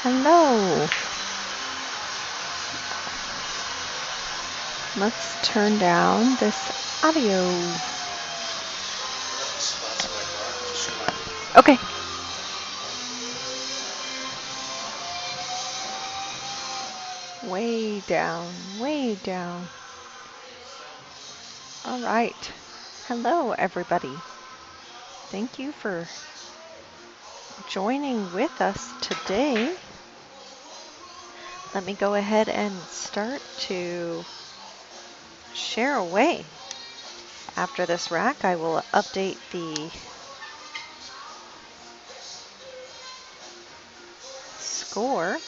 Hello. Let's turn down this audio. Okay. Way down, way down. All right. Hello, everybody. Thank you for joining with us today. Let me go ahead and start to share away. After this rack, I will update the score.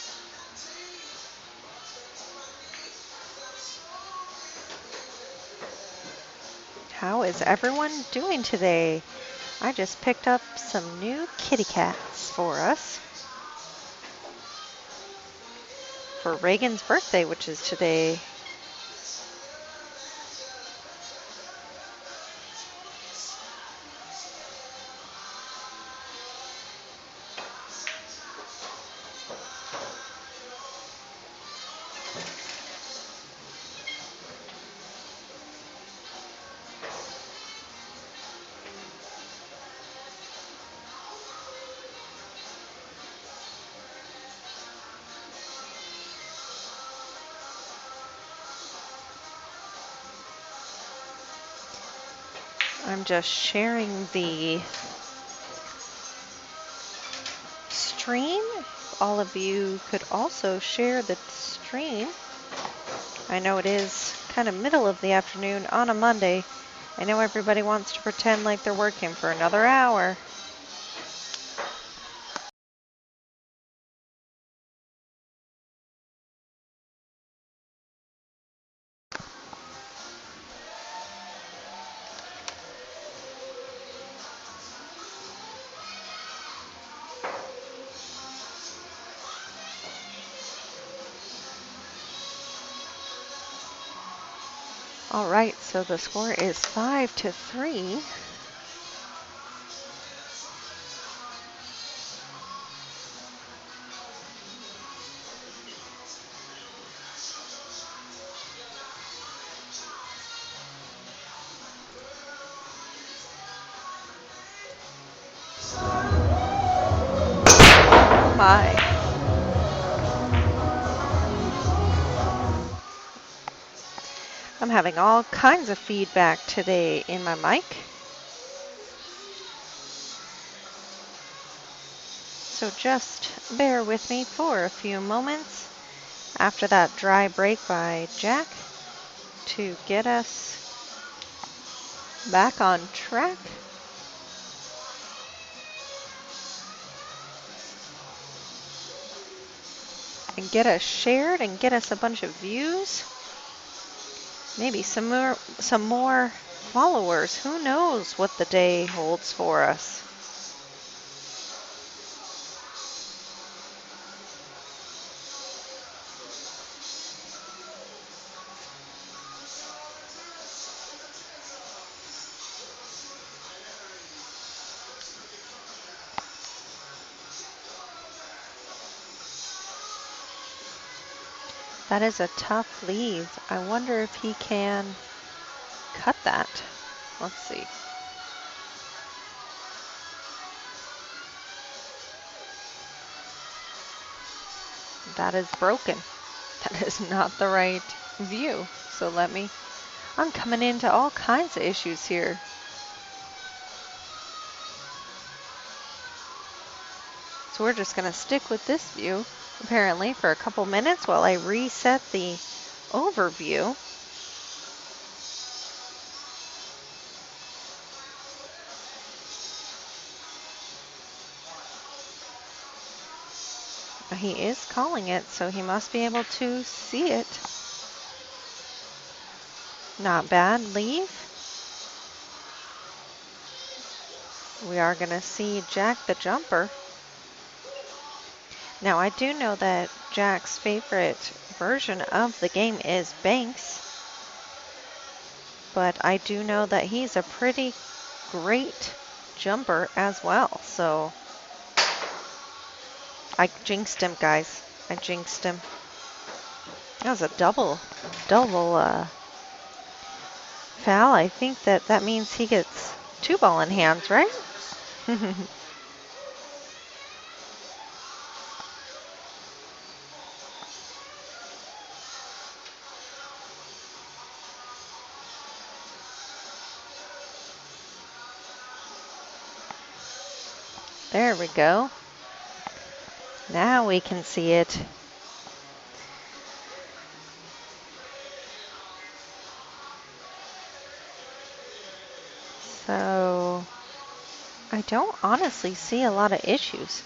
How is everyone doing today? I just picked up some new kitty cats for us for Reagan's birthday, which is today. I'm just sharing the stream. All of you could also share the stream. I know it is kind of middle of the afternoon on a Monday. I know everybody wants to pretend like they're working for another hour. All right, so the score is 5-3. My. I'm having all kinds of feedback today in my mic. So just bear with me for a few moments after that dry break by Jack to get us back on track. And get us shared and get us a bunch of views. Maybe some more followers. Who knows what the day holds for us? That is a tough leave. I wonder if he can cut that. Let's see. That is broken. That is not the right view. So I'm coming into all kinds of issues here. So we're just going to stick with this view, apparently, for a couple minutes while I reset the overview. He is calling it, so he must be able to see it. Not bad leave. We are going to see Jack the jumper. Now, I do know that Jack's favorite version of the game is Banks, but I do know that he's a pretty great jumper as well, so I jinxed him, guys. I jinxed him. That was a double foul. I think that means he gets 2 ball in hands, right? There we go. Now we can see it. So I don't honestly see a lot of issues.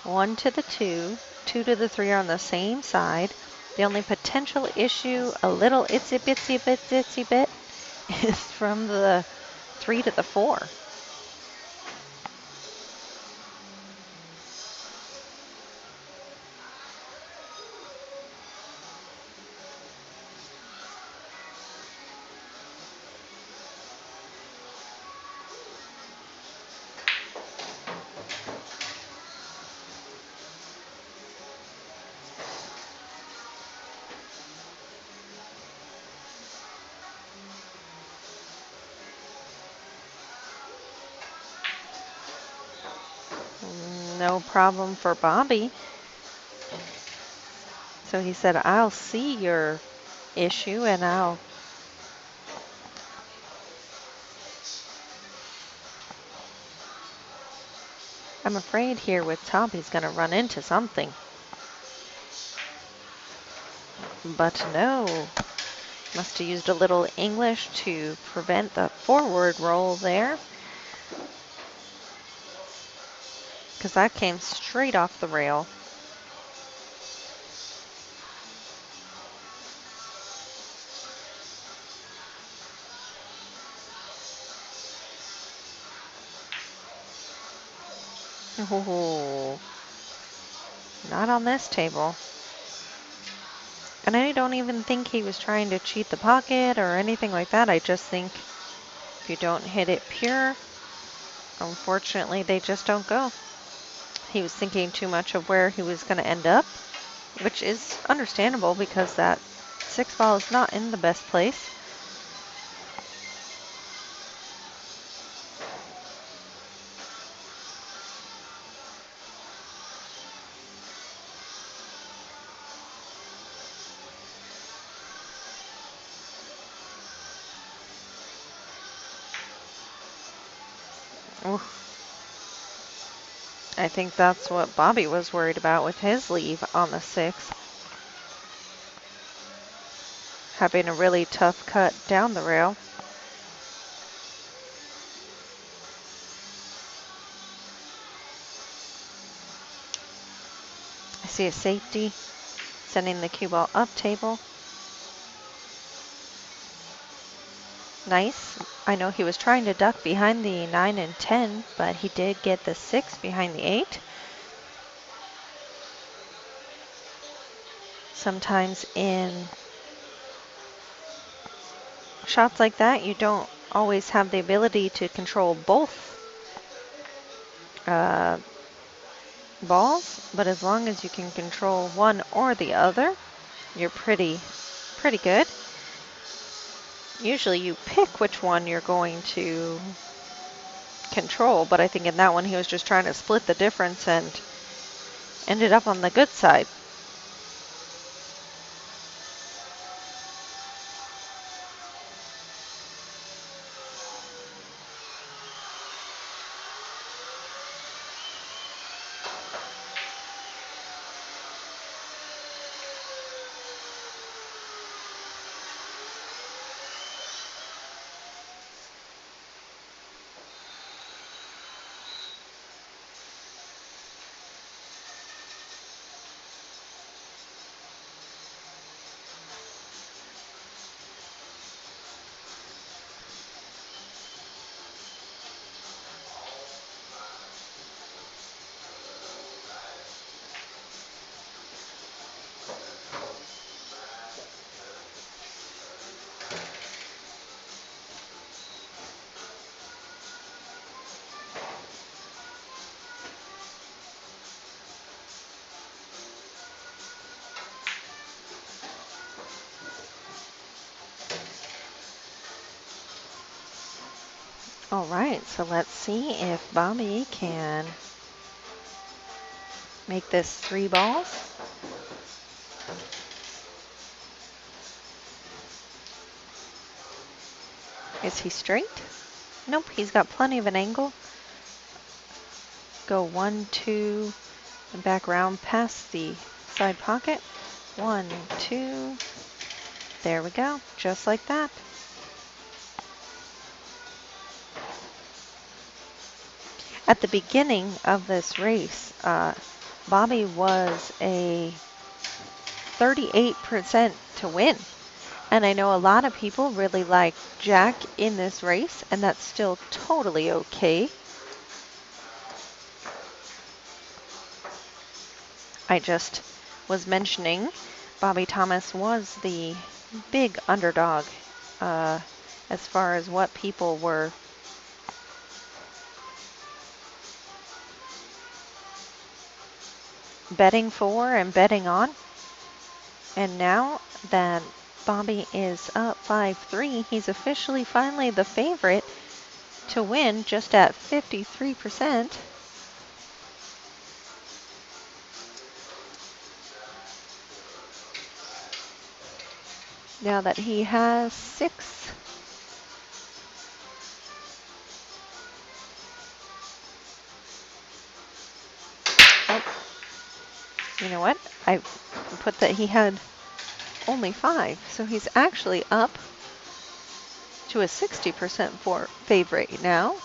1 to the 2, 2 to the 3 are on the same side. The only potential issue, a little itsy bitsy bit, is from the 3 to the 4. No problem for Bobby. So he said, I'll see your issue and I'm afraid here with Top he's going to run into something. But no. Must have used a little English to prevent the forward roll there. Because that came straight off the rail. Oh, not on this table. And I don't even think he was trying to cheat the pocket or anything like that. I just think if you don't hit it pure, unfortunately, they just don't go. He was thinking too much of where he was going to end up, which is understandable because that 6 ball is not in the best place. Oof. I think that's what Bobby was worried about with his leave on the 6th. Having a really tough cut down the rail. I see a safety sending the cue ball up table. Nice. I know he was trying to duck behind the 9 and 10, but he did get the 6 behind the 8. Sometimes in shots like that, you don't always have the ability to control both balls, but as long as you can control one or the other, you're pretty good. Usually you pick which one you're going to control, but I think in that one he was just trying to split the difference and ended up on the good side. All right, so let's see if Bobby can make this 3 balls. Is he straight? Nope, he's got plenty of an angle. Go 1, 2, and back around past the side pocket. 1, 2. There we go, just like that. At the beginning of this race, Bobby was a 38% to win. And I know a lot of people really like Jack in this race, and that's still totally okay. I just was mentioning Bobby Thomas was the big underdog as far as what people were betting for and betting on. And now that Bobby is up 5-3, he's officially finally the favorite to win, just at 53%. Now that he has 6. Oh, you know what? I put that he had only 5, so he's actually up to a 60% favorite now.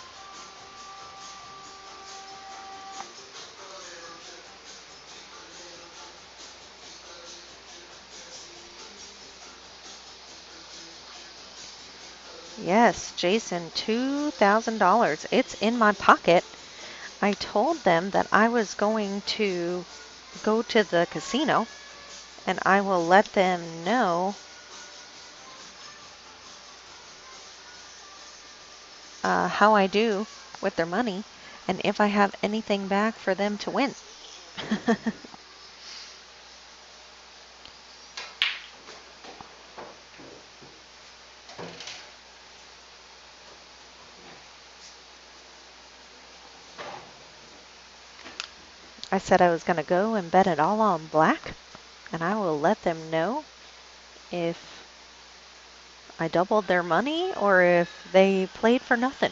Yes, Jason, $2,000. It's in my pocket. I told them that I was going to go to the casino, and I will let them know how I do with their money and if I have anything back for them to win. I said I was going to go and bet it all on black, and I will let them know if I doubled their money or if they played for nothing.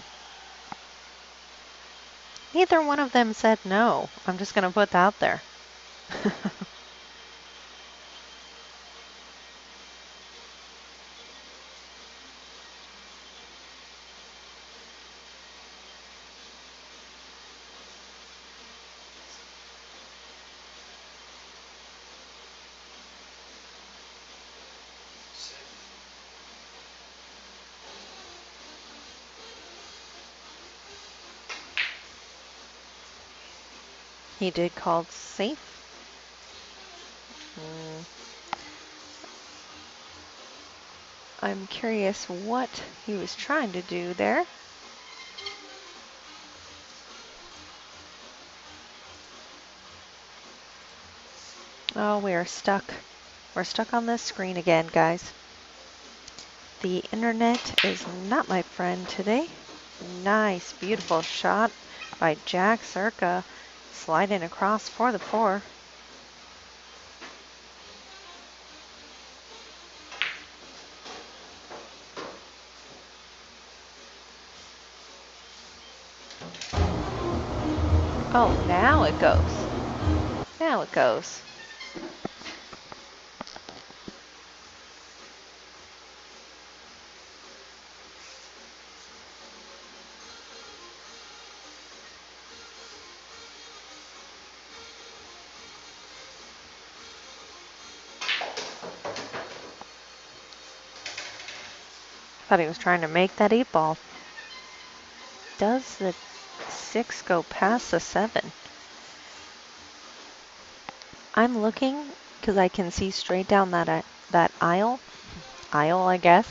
Neither one of them said no. I'm just going to put that out there. He did call safe. I'm curious what he was trying to do there. Oh, we are stuck. We're stuck on this screen again, guys. The internet is not my friend today. Nice, beautiful shot by Jack Scerca, sliding across for the 4. Oh, now it goes. Now it goes. Thought he was trying to make that 8 ball. Does the 6 go past the 7? I'm looking because I can see straight down that aisle, I guess,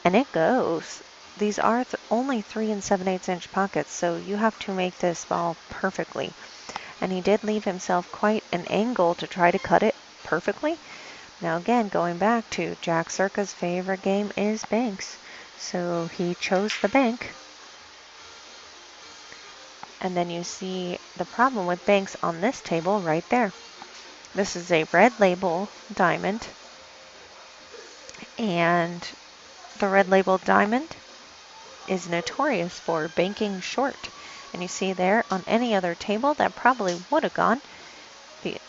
and it goes. These are only 3 7/8 inch pockets, so you have to make this ball perfectly. And he did leave himself quite an angle to try to cut it perfectly. Now again, going back to Jack Scerca's favorite game is banks, so he chose the bank. And then you see the problem with banks on this table right there. This is a red label diamond, and the red label diamond is notorious for banking short. And you see there on any other table that probably would have gone,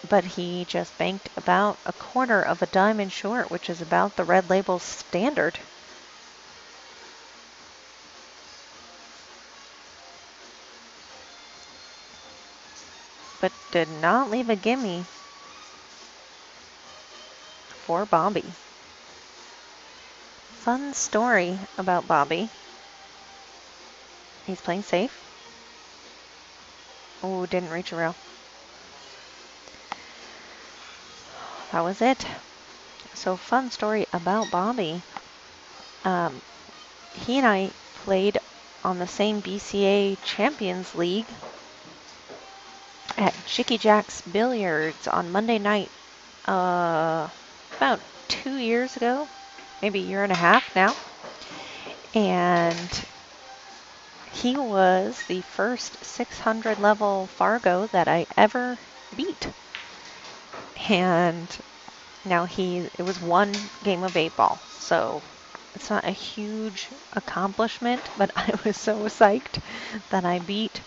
but he just banked about a quarter of a diamond short, which is about the red label standard. But did not leave a gimme for Bobby. Fun story about Bobby. He's playing safe. Oh, didn't reach a rail. That was it. So fun story about Bobby. He and I played on the same BCA Champions League at Chicky Jack's Billiards on Monday night about 2 years ago, maybe a year and a half now. And he was the first 600 level Fargo that I ever beat. And now it was one game of 8-ball, so it's not a huge accomplishment, but I was so psyched that I beat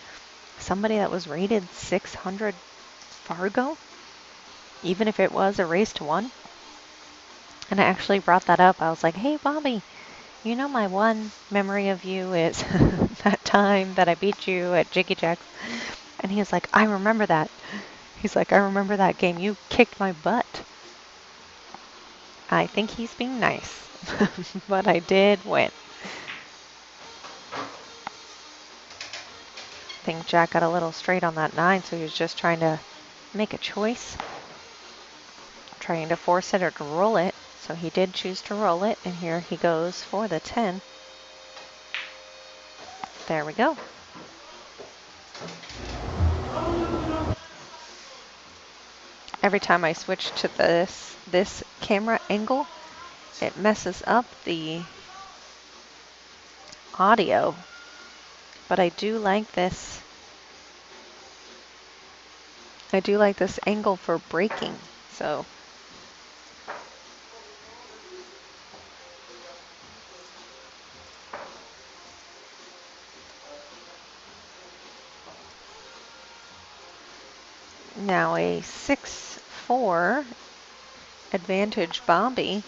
somebody that was rated 600 Fargo, even if it was a race to 1. And I actually brought that up. I was like, hey, Bobby, you know my one memory of you is that time that I beat you at Jiggy Jack's. And he was like, I remember that. He's like, I remember that game. You kicked my butt. I think he's being nice, but I did win. I think Jack got a little straight on that 9, so he was just trying to make a choice, trying to force it or to roll it. So he did choose to roll it, and here he goes for the 10. There we go. Every time I switch to this camera angle, it messes up the audio. But I do like this. I do like this angle for braking. So now a 6-4 advantage Bobby.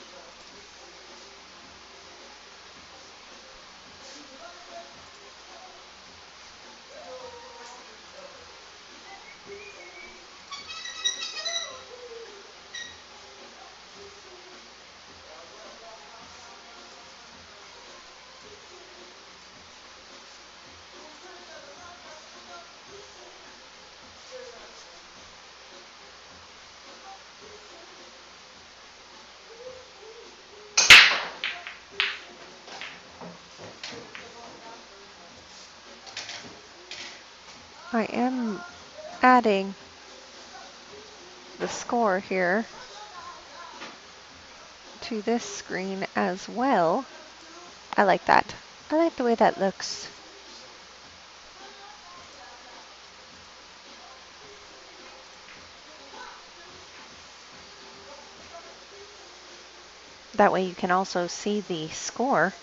I am adding the score here to this screen as well. I like that. I like the way that looks. That way you can also see the score.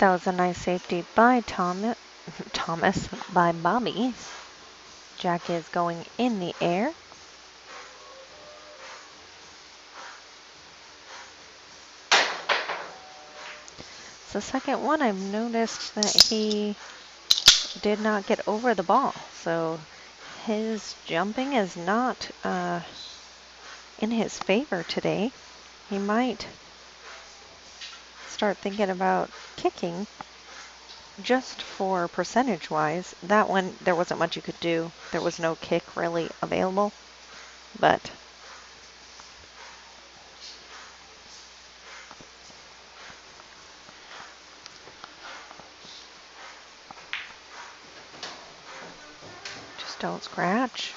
That was a nice safety by Thomas, by Bobby. Jack is going in the air. It's the second one I've noticed that he did not get over the ball. So his jumping is not in his favor today. He might start thinking about kicking just for percentage-wise. That one, there wasn't much you could do. There was no kick really available. But Don't scratch.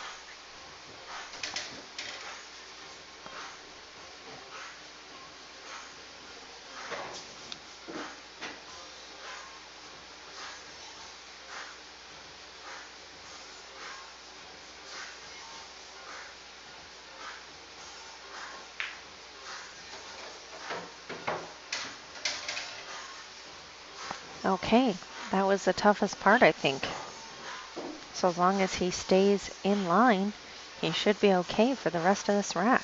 Okay, that was the toughest part, I think. So as long as he stays in line, he should be okay for the rest of this rack.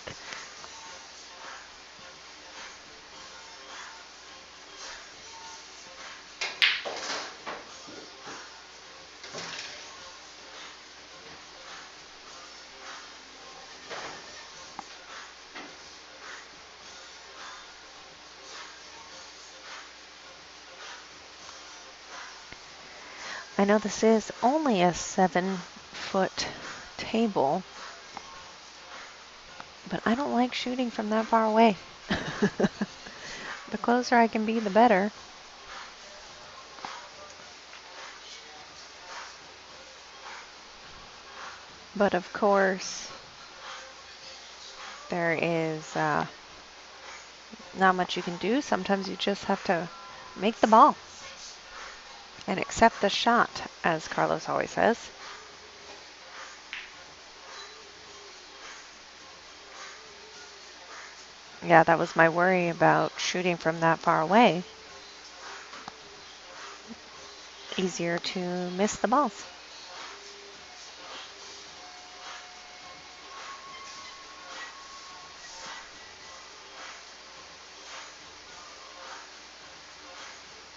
I know this is only a 7-foot table, but I don't like shooting from that far away. The closer I can be, the better. But of course, there is not much you can do. Sometimes you just have to make the ball and accept the shot, as Carlos always says. Yeah, that was my worry about shooting from that far away. Easier to miss the balls.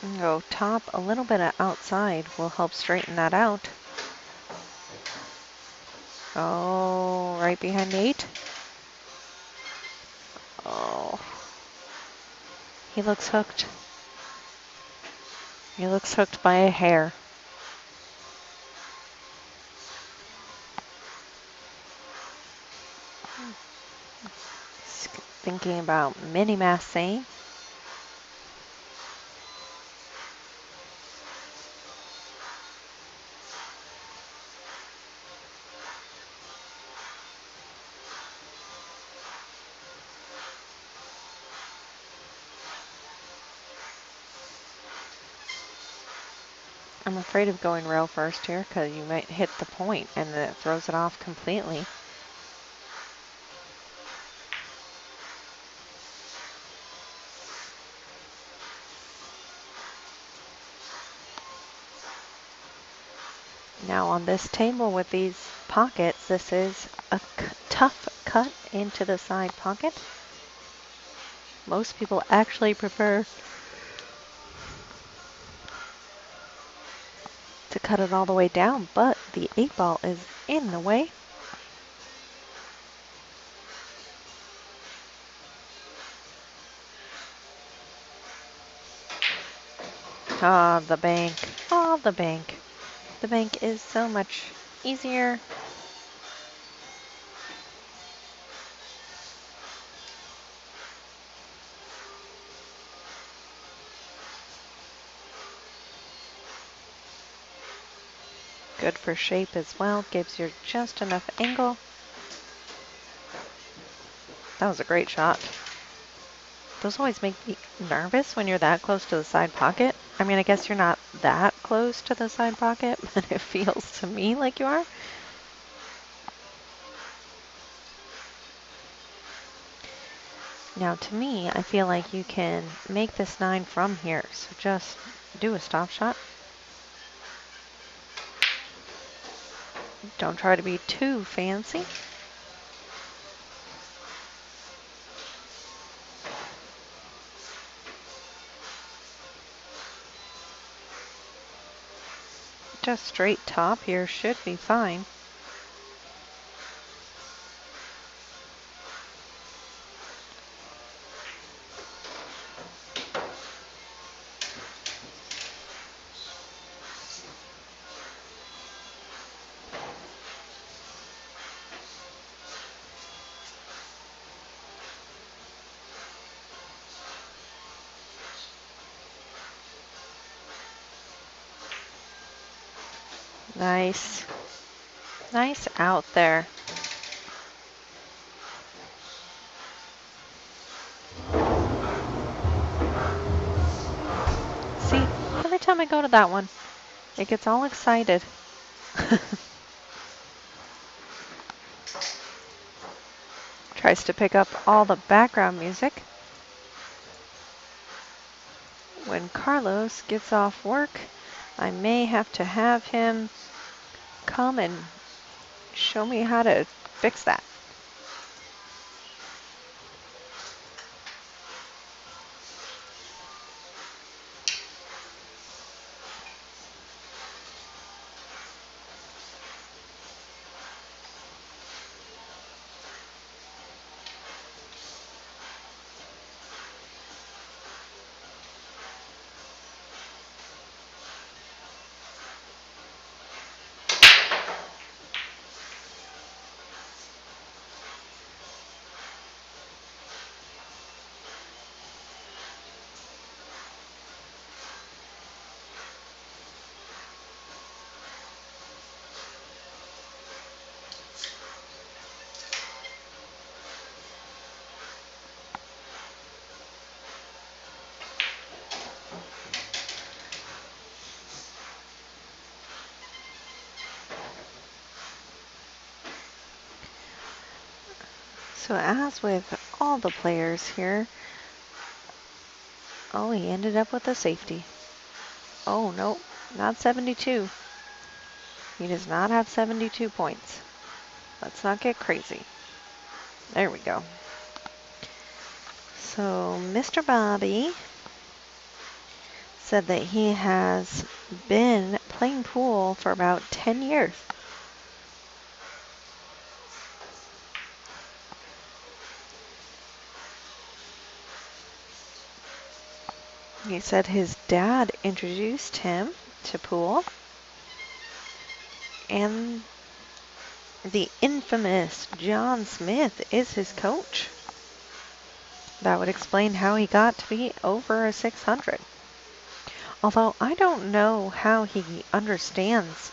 And go top a little bit of outside will help straighten that out. Oh, right behind the 8. Oh, he looks hooked. He looks hooked by a hair. He's thinking about mini massé. I'm afraid of going rail first here because you might hit the point and then it throws it off completely. Now on this table with these pockets, this is a tough cut into the side pocket. Most people actually prefer to cut it all the way down, but the 8-ball is in the way. Ah, the bank. Oh, the bank. The bank is so much easier. Good for shape as well. Gives you just enough angle. That was a great shot. Those always make me nervous when you're that close to the side pocket. I mean, I guess you're not that close to the side pocket, but it feels to me like you are. Now, to me, I feel like you can make this 9 from here. So just do a stop shot. Don't try to be too fancy. Just straight top here should be fine. Nice. Nice out there. See, every time I go to that one, it gets all excited. Tries to pick up all the background music. When Carlos gets off work, I may have to have him come and show me how to fix that. So as with all the players here, oh, he ended up with a safety. Oh, no, not 72. He does not have 72 points. Let's not get crazy. There we go. So Mr. Bobby said that he has been playing pool for about 10 years. He said his dad introduced him to pool, and the infamous John Smith is his coach. That would explain how he got to be over a 600. Although I don't know how he understands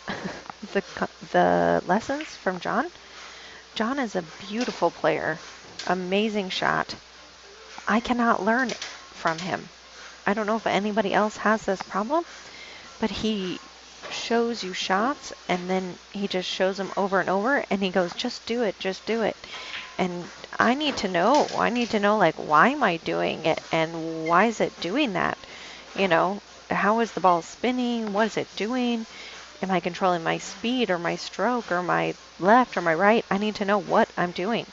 the lessons from John. John is a beautiful player, amazing shot. I cannot learn from him. I don't know if anybody else has this problem, but he shows you shots and then he just shows them over and over and he goes, just do it, just do it. And I need to know like, why am I doing it and why is it doing that? You know, how is the ball spinning? What is it doing? Am I controlling my speed or my stroke or my left or my right? I need to know what I'm doing.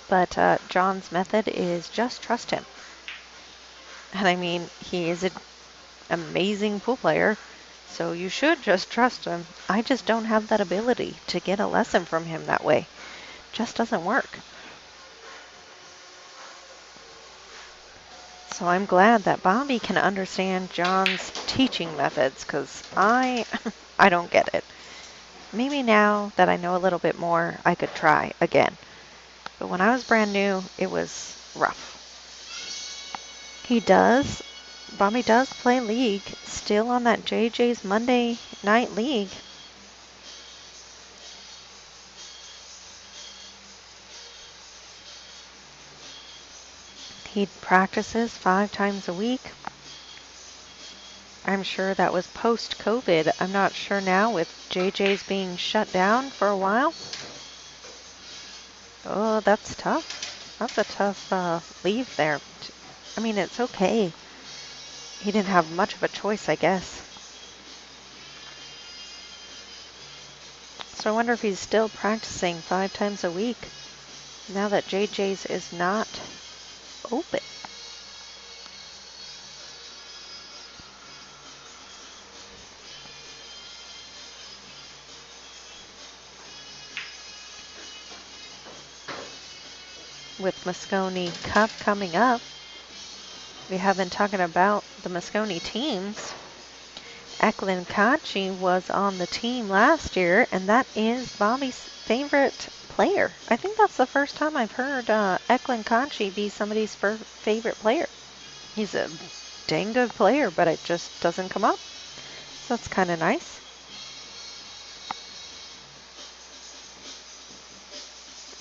But John's method is just trust him. And I mean, he is an amazing pool player, so you should just trust him. I just don't have that ability to get a lesson from him that way. Just doesn't work. So I'm glad that Bobby can understand John's teaching methods, because I don't get it. Maybe now that I know a little bit more, I could try again. But when I was brand new, it was rough. Bobby does play league, still on that JJ's Monday night league. He practices 5 times a week. I'm sure that was post-COVID. I'm not sure now with JJ's being shut down for a while. Oh, that's tough. That's a tough leave there. I mean, it's okay. He didn't have much of a choice, I guess. So I wonder if he's still practicing 5 times a week now that JJ's is not open. With Moscone Cup coming up, we have been talking about the Moscone teams. Eklund Kachi was on the team last year, and that is Bobby's favorite player. I think that's the first time I've heard Eklund Kachi be somebody's favorite player. He's a dang good player, but it just doesn't come up. So that's kind of nice.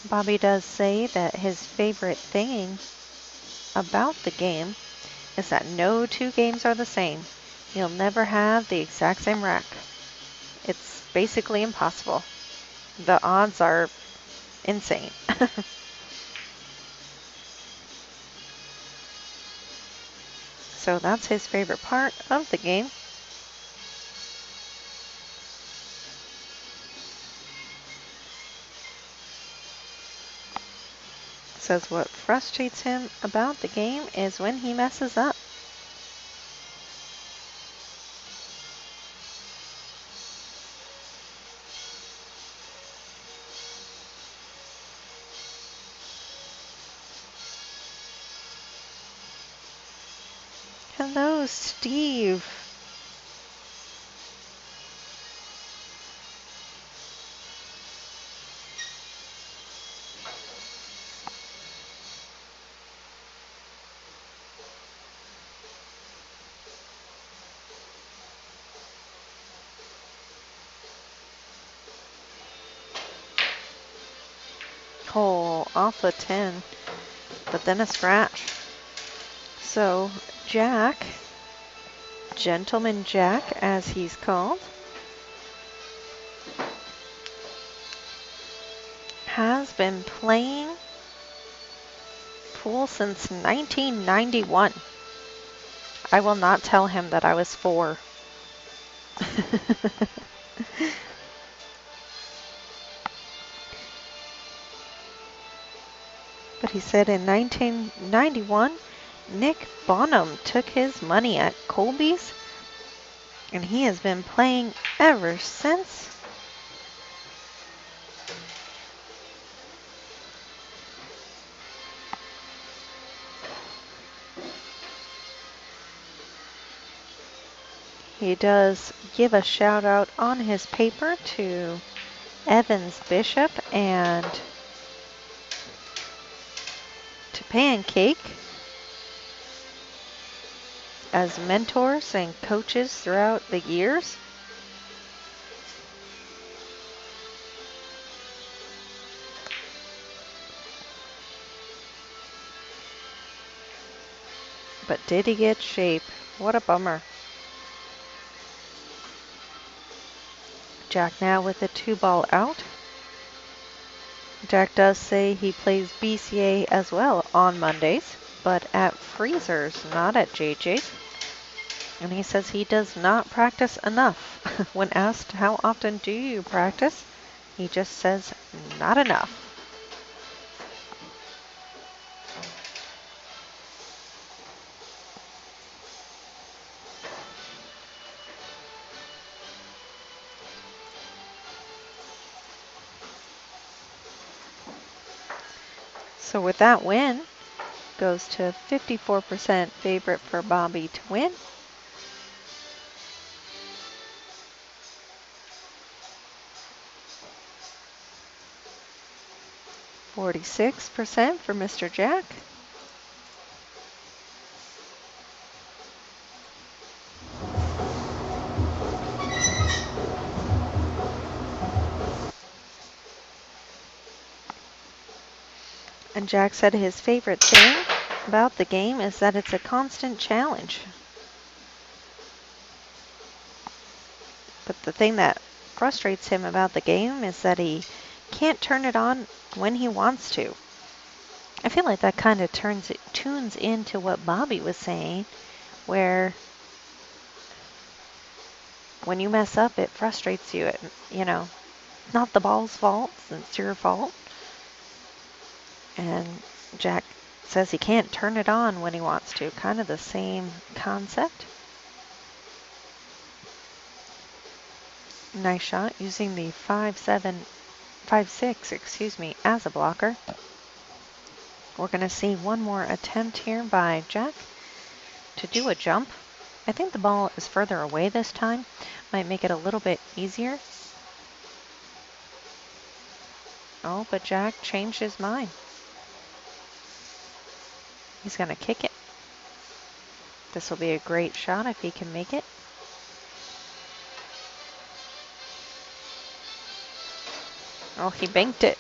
Bobby does say that his favorite thing about the game is that no two games are the same. You'll never have the exact same rack. It's basically impossible. The odds are insane. So that's his favorite part of the game. Says what frustrates him about the game is when he messes up. Hello, Steve. Oh, off a 10, but then a scratch. So Jack, Gentleman Jack as he's called, has been playing pool since 1991. I will not tell him that I was 4. But he said in 1991, Nick Bonham took his money at Colby's, and he has been playing ever since. He does give a shout out on his paper to Evans Bishop and to Pancake as mentors and coaches throughout the years. But did he get shape? What a bummer. Jack now with a 2-ball out. Jack does say he plays BCA as well on Mondays, but at Freezers, not at JJ's. And he says he does not practice enough. When asked how often do you practice, he just says not enough. So with that win, goes to 54% favorite for Bobby to win. %46 for Mr. Jack. And Jack said his favorite thing about the game is that it's a constant challenge. But the thing that frustrates him about the game is that he can't turn it on when he wants to. I feel like that kind of tunes into what Bobby was saying, where when you mess up, it frustrates you. Not the ball's fault, it's your fault. And Jack says he can't turn it on when he wants to. Kind of the same concept. Nice shot using the 5.6, as a blocker. We're going to see one more attempt here by Jack to do a jump. I think the ball is further away this time. Might make it a little bit easier. Oh, but Jack changed his mind. He's going to kick it. This will be a great shot if he can make it. Oh, he banked it.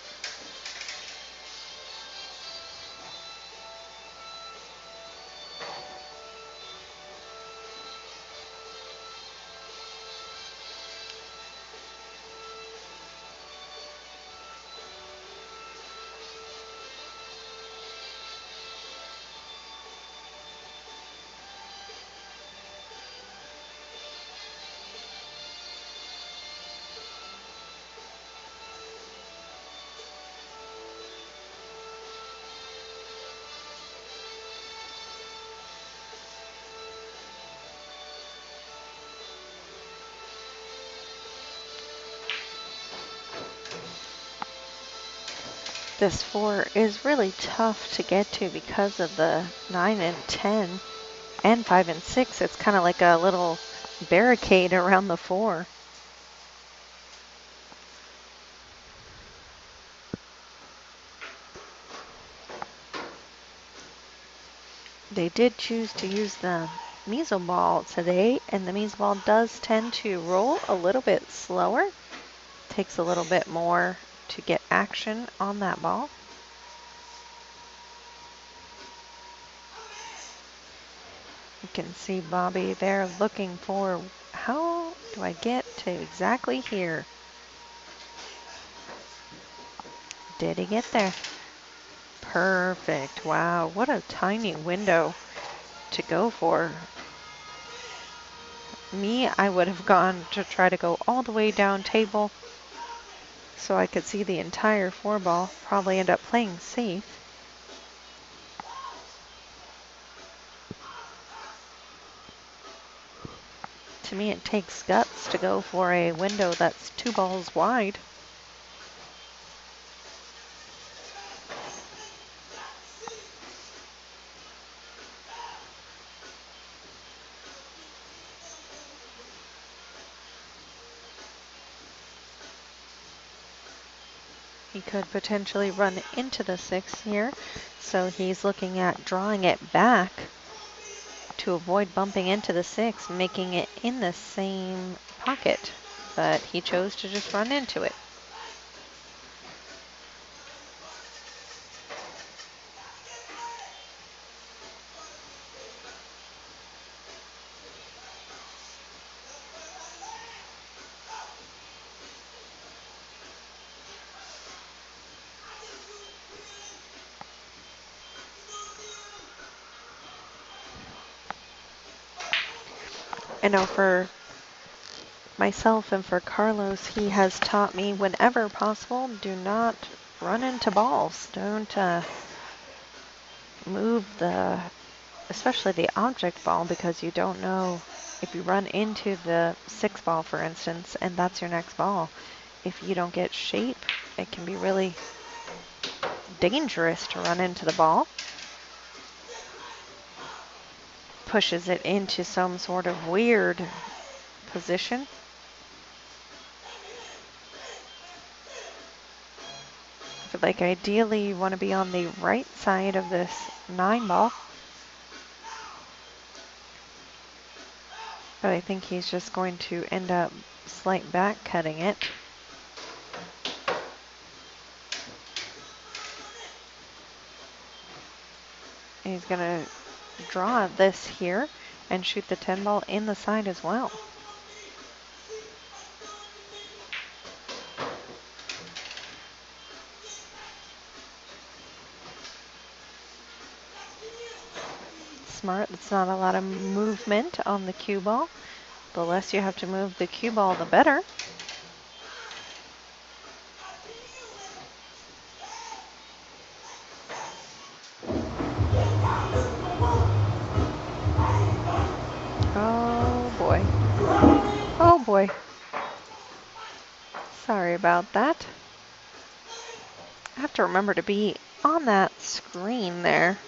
This 4 is really tough to get to because of the 9 and 10 and 5 and 6. It's kind of like a little barricade around the 4. They did choose to use the measle ball today, and the measle ball does tend to roll a little bit slower. Takes a little bit more to get action on that ball. You can see Bobby there looking for, how do I get to exactly here? Did he get there? Perfect. Wow, what a tiny window to go for. Me, I would have gone to try to go all the way down table so I could see the entire 4 ball. Probably end up playing safe. To me, it takes guts to go for a window that's 2 balls wide. He could potentially run into the 6 here, so he's looking at drawing it back to avoid bumping into the 6, making it in the same pocket, but he chose to just run into it. I know for myself and for Carlos, he has taught me whenever possible, do not run into balls. Don't move especially the object ball, because you don't know if you run into the 6 ball, for instance, and that's your next ball. If you don't get shape, it can be really dangerous to run into the ball. Pushes it into some sort of weird position. But like ideally you want to be on the right side of this 9 ball. But I think he's just going to end up slight back cutting it. He's going to draw this here and shoot the 10 ball in the side as well. Smart. It's not a lot of movement on the cue ball. The less you have to move the cue ball, the better. Oh boy. Oh boy. Sorry about that. I have to remember to be on that screen there.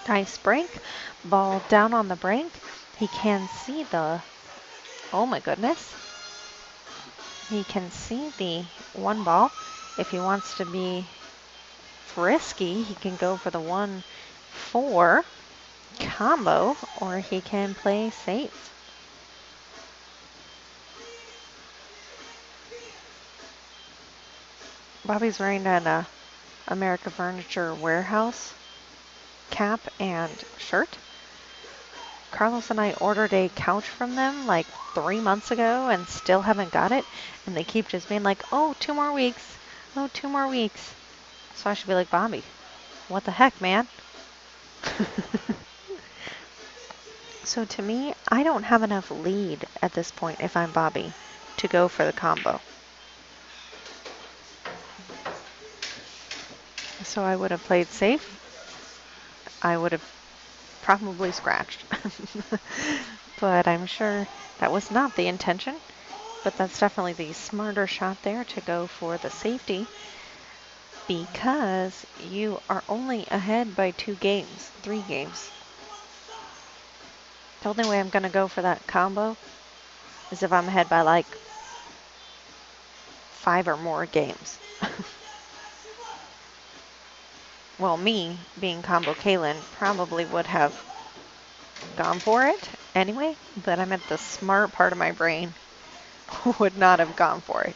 Nice break. Ball down on the break. He can see the, oh my goodness. He can see the 1 ball. If he wants to be frisky, he can go for the 1-4 combo, or he can play safe. Bobby's wearing an America Furniture Warehouse cap and shirt. Carlos and I ordered a couch from them like 3 months ago and still haven't got it. And they keep just being like, oh, 2 more weeks. Oh, 2 more weeks. So I should be like, Bobby, what the heck, man? So to me, I don't have enough lead at this point if I'm Bobby to go for the combo. So I would have played safe. I would have probably scratched. But I'm sure that was not the intention. But that's definitely the smarter shot there to go for the safety, because you are only ahead by 2 games, 3 games. The only way I'm going to go for that combo is if I'm ahead by like 5 or more games. Well, me, being combo Kaylin, probably would have gone for it anyway, but I'm at the smart part of my brain would not have gone for it.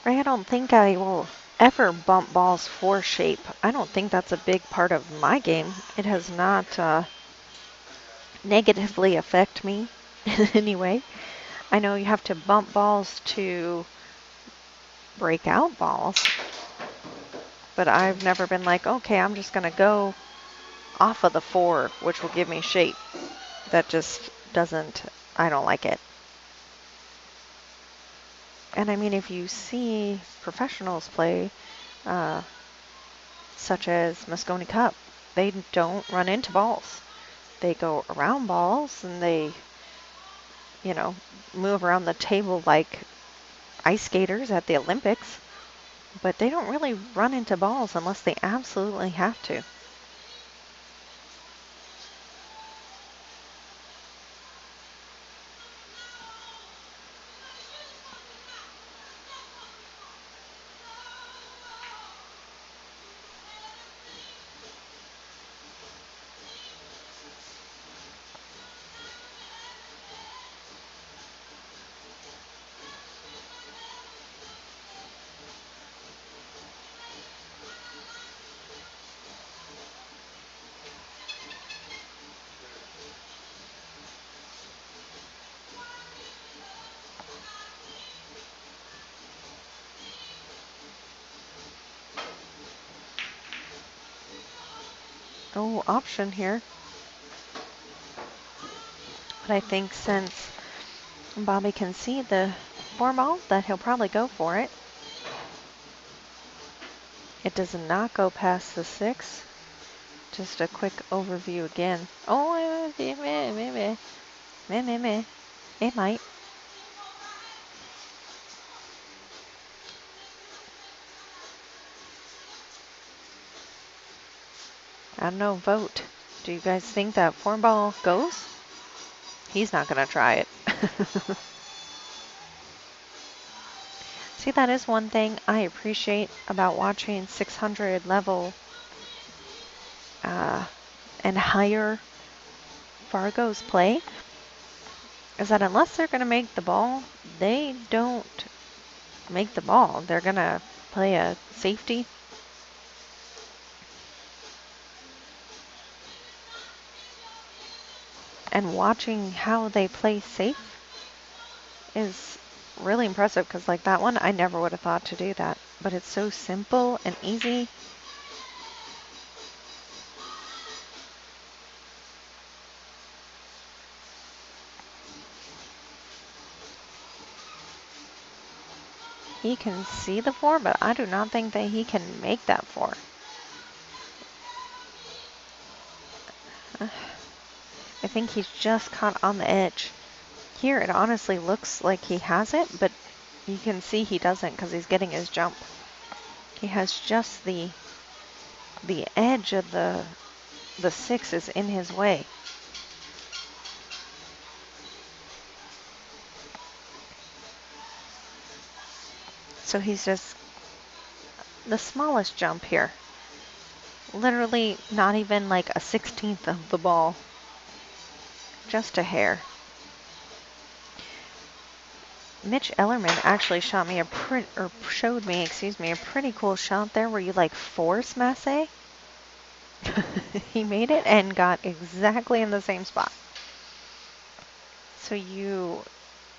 Right, I don't think I will ever bump balls for shape. I don't think that's a big part of my game. It has not negatively affect me in any way. I know you have to bump balls to break out balls, but I've never been like, okay, I'm just going to go off of the 4, which will give me shape. That just doesn't, I don't like it. And I mean, if you see professionals play, such as Moscone Cup, they don't run into balls. They go around balls and they, you know, move around the table like ice skaters at the Olympics, but they don't really run into balls unless they absolutely have to. No option here. But I think since Bobby can see the 4 ball, that he'll probably go for it. It does not go past the 6. Just a quick overview again. Oh, maybe. It might. I don't know, vote. Do you guys think that 4 ball goes? He's not going to try it. See, that is one thing I appreciate about watching 600 level and higher Fargos play, is that unless they're going to make the ball, they don't make the ball. They're going to play a safety and watching how they play safe is really impressive, because like that one, I never would have thought to do that. But it's so simple and easy. He can see the 4, but I do not think that he can make that 4. I think he's just caught on the edge. Here it honestly looks like he has it, but you can see he doesn't because he's getting his jump. He has just the edge of the 6 is in his way. So he's just the smallest jump here. Literally not even like a 16th of the ball. Just a hair. Mitch Ellerman actually showed me a pretty cool shot there where you like force Massey. He made it and got exactly in the same spot. So you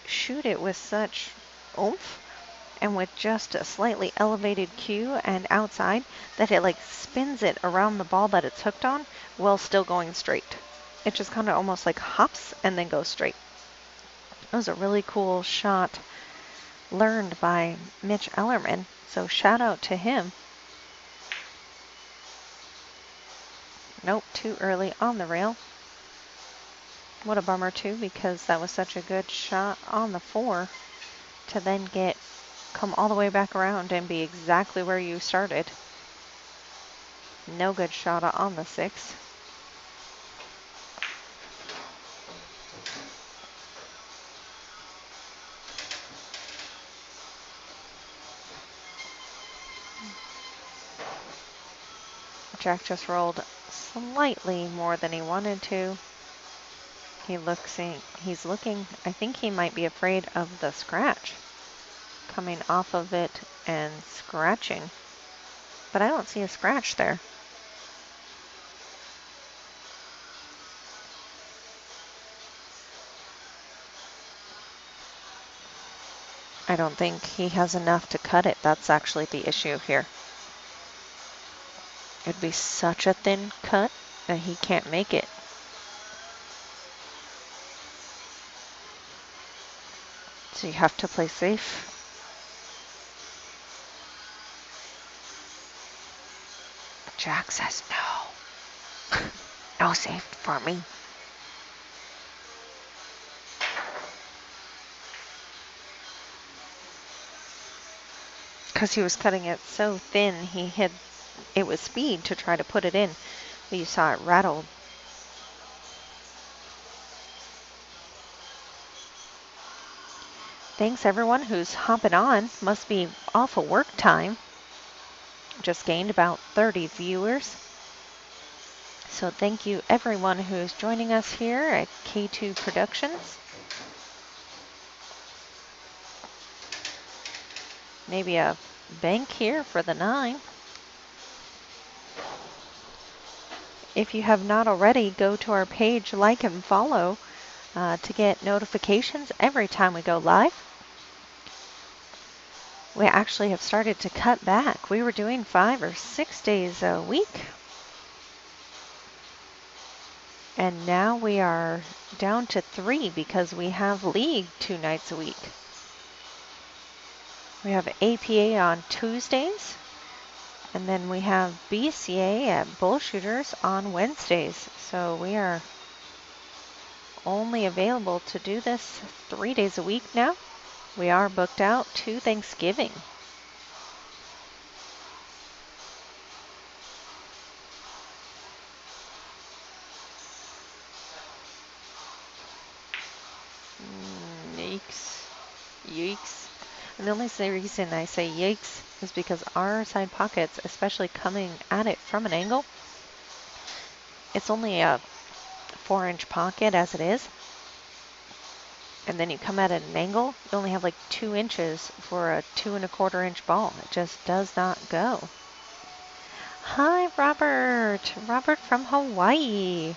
shoot it with such oomph and with just a slightly elevated cue and outside that it like spins it around the ball that it's hooked on while still going straight. It just kind of almost like hops and then goes straight. That was a really cool shot learned by Mitch Ellerman, so shout out to him. Nope, too early on the rail. What a bummer too, because that was such a good shot on the 4 to then come all the way back around and be exactly where you started. No good shot on the 6. Jack just rolled slightly more than he wanted to. He's looking, I think he might be afraid of the scratch coming off of it and scratching, but I don't see a scratch there. I don't think he has enough to cut it. That's actually the issue here. It'd be such a thin cut that he can't make it. So you have to play safe. Jack says no. No safe for me. Because he was cutting it so thin, he hit it with speed to try to put it in. But you saw it rattled. Thanks everyone who's hopping on. Must be awful work time. Just gained about 30 viewers. So thank you everyone who's joining us here at K2 Productionz. Maybe a bank here for the 9. If you have not already, go to our page, like and follow to get notifications every time we go live. We actually have started to cut back. We were doing 5 or 6 days a week. And now we are down to 3 because we have league 2 nights a week. We have APA on Tuesdays. And then we have BCA at Bullshooters on Wednesdays. So we are only available to do this 3 days a week now. We are booked out to Thanksgiving. Yikes. Yikes. And the only reason I say yikes is because our side pockets, especially coming at it from an angle, it's only a 4-inch pocket as it is. And then you come at an angle, you only have like 2 inches for a 2 1/4 inch ball. It just does not go. Hi, Robert. Robert from Hawaii.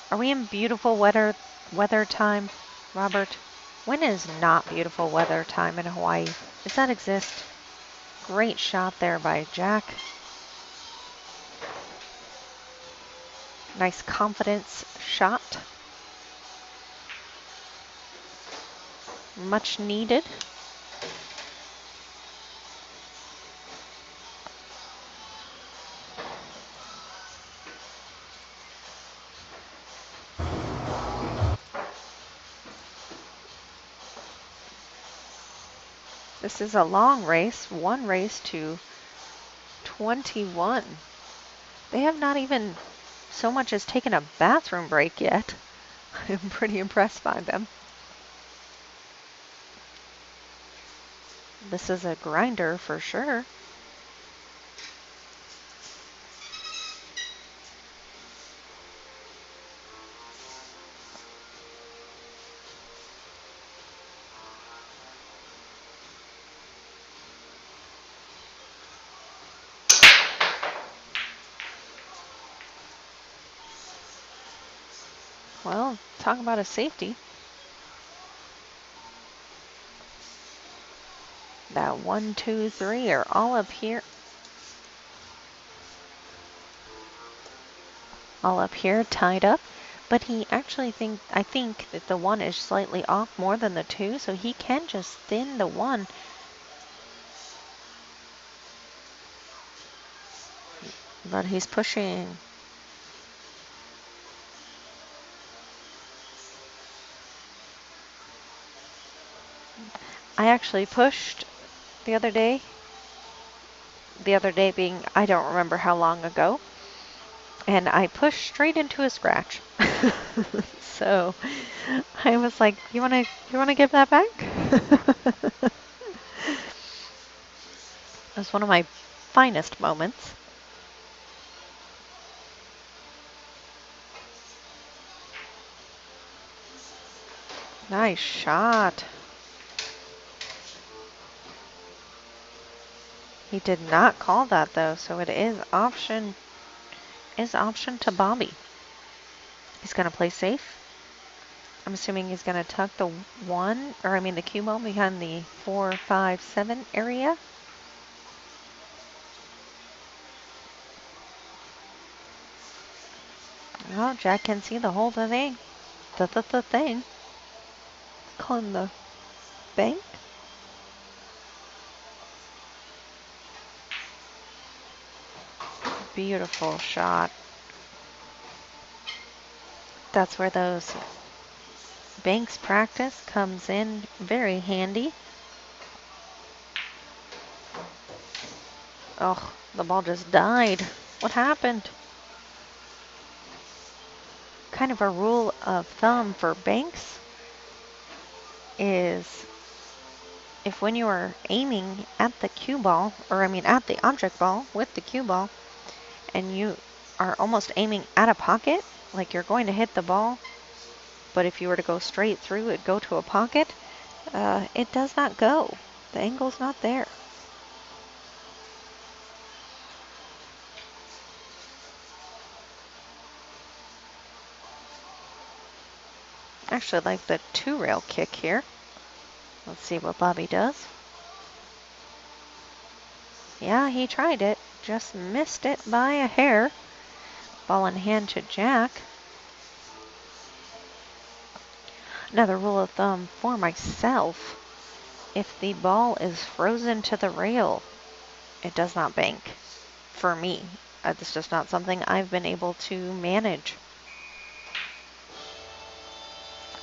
Are we in beautiful weather time, Robert? When is not beautiful weather time in Hawaii? Does that exist? Great shot there by Jack. Nice confidence shot. Much needed. This is a long race, one race to 21. They have not even so much as taken a bathroom break yet. I'm pretty impressed by them. This is a grinder for sure. Well, talk about a safety. That 1, 2, 3 are all up here. All up here, tied up. But I think that the 1 is slightly off more than the 2, so he can just thin the 1. But he's pushing. I actually pushed the other day. The other day being, I don't remember how long ago. And I pushed straight into a scratch. So I was like, you wanna give that back? It was one of my finest moments. Nice shot. He did not call that though, so it is option to Bobby. He's gonna play safe. I'm assuming he's gonna tuck the the cue ball behind the 4, 5, 7 area. Oh, Jack can see the whole thing. The thing. Calling the bank. Beautiful shot. That's where those banks practice comes in very handy. Oh, the ball just died. What happened? Kind of a rule of thumb for banks is if when you are aiming at the cue ball, at the object ball with the cue ball, and you are almost aiming at a pocket, like you're going to hit the ball, but if you were to go straight through it, go to a pocket, it does not go. The angle's not there. Actually, I like the 2-rail kick here. Let's see what Bobby does. Yeah, he tried it. Just missed it by a hair. Ball in hand to Jack. Another rule of thumb for myself. If the ball is frozen to the rail, it does not bank. For me, it's just not something I've been able to manage.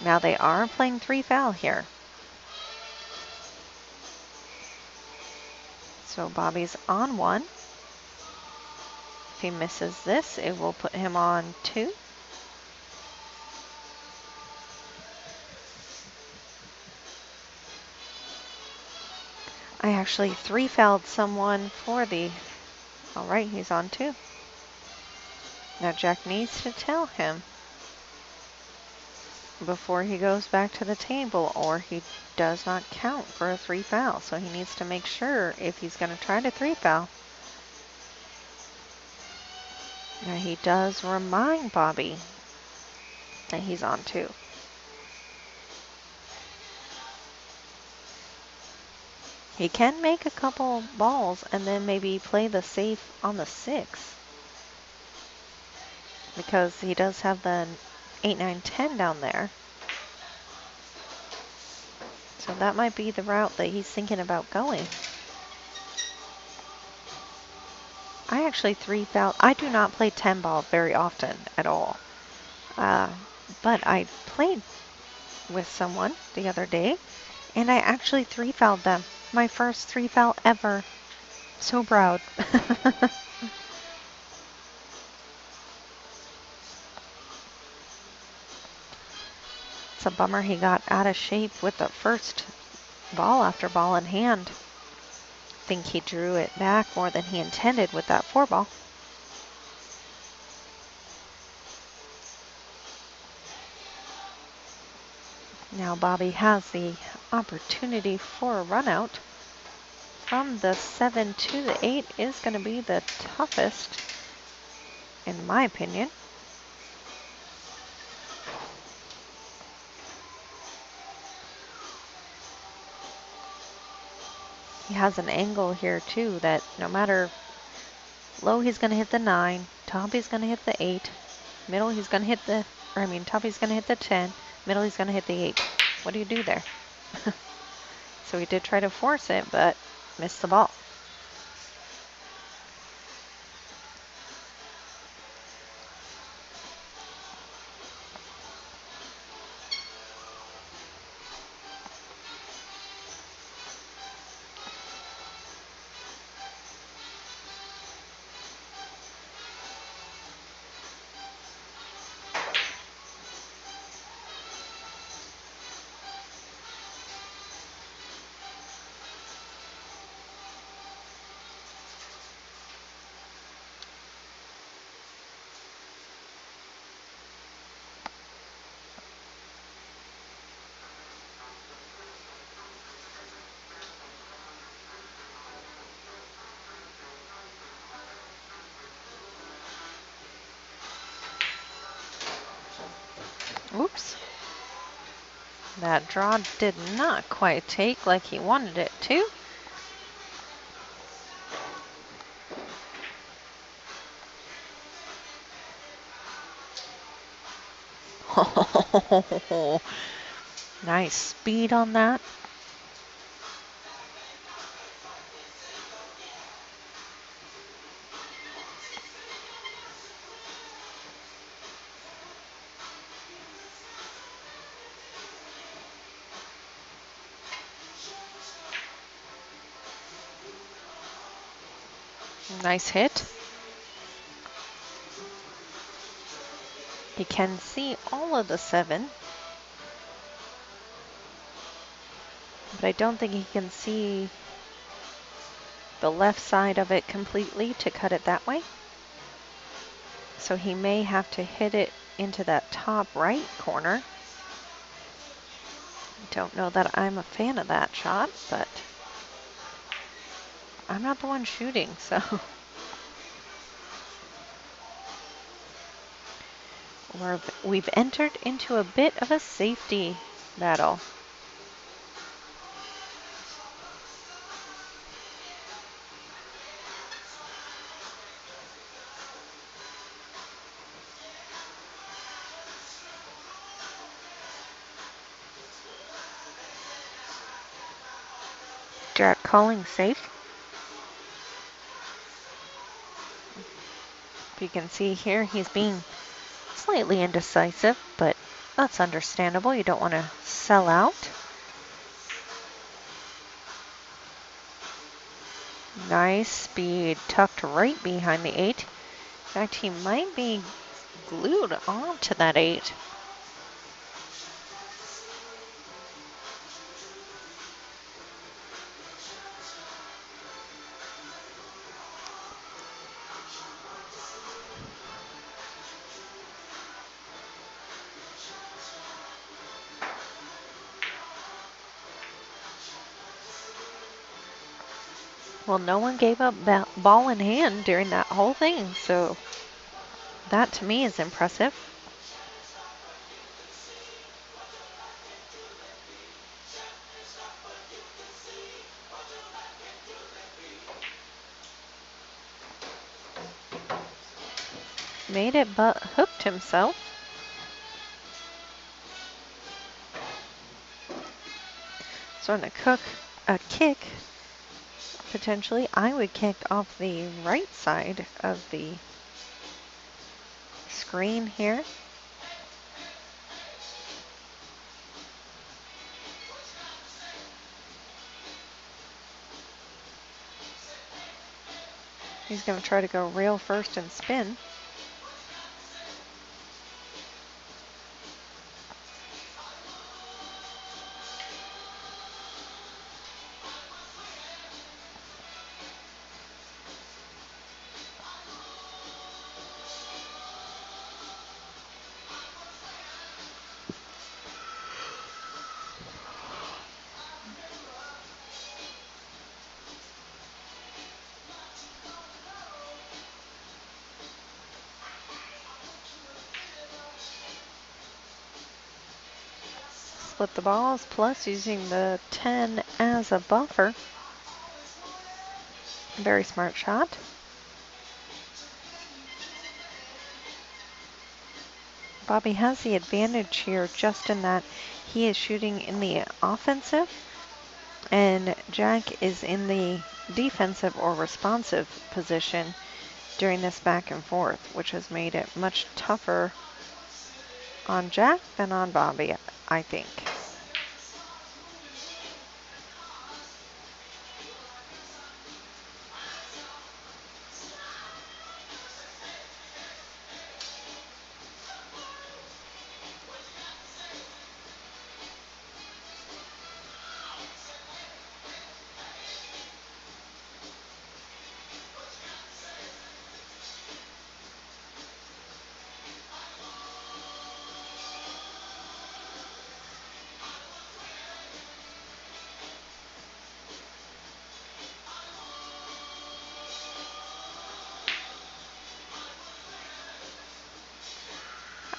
Now they are playing 3 foul here. So Bobby's on 1. If he misses this, it will put him on 2. I actually 3-fouled someone for the... All right, he's on 2. Now Jack needs to tell him before he goes back to the table, or he does not count for a 3 foul. So he needs to make sure if he's going to try to 3 foul. Now he does remind Bobby that he's on too. He can make a couple balls and then maybe play the safe on the 6. Because he does have the 8, 9, 10 down there. So that might be the route that he's thinking about going. I actually 3-foul. I do not play 10 ball very often at all. But I played with someone the other day, and I actually 3-fouled them. My first 3-foul ever. So proud. It's a bummer he got out of shape with the first ball after ball in hand. I think he drew it back more than he intended with that 4-ball. Now Bobby has the opportunity for a run out. From the 7 to the 8 is going to be the toughest, in my opinion. He has an angle here too that no matter low, he's going to hit the 9, top he's going to hit the 8, middle he's going to hit the, top he's going to hit the 10, middle he's going to hit the 8. What do you do there? So he did try to force it, but missed the ball. Oops. That draw did not quite take like he wanted it to. Nice speed on that. Nice hit. He can see all of the 7. But I don't think he can see the left side of it completely to cut it that way. So he may have to hit it into that top right corner. Don't know that I'm a fan of that shot, but I'm not the one shooting, so. We've entered into a bit of a safety battle. Jack calling safe. You can see here he's being slightly indecisive, but that's understandable. You don't want to sell out. Nice speed, tucked right behind the 8. In fact, he might be glued onto that 8. Well, no one gave up ball in hand during that whole thing, so that to me is impressive. Made it, but hooked himself. Starting to cook a kick. Potentially, I would kick off the right side of the screen here. He's going to try to go rail first and spin. Split the balls, plus using the 10 as a buffer. Very smart shot. Bobby has the advantage here just in that he is shooting in the offensive and Jack is in the defensive or responsive position during this back and forth, which has made it much tougher on Jack than on Bobby, I think.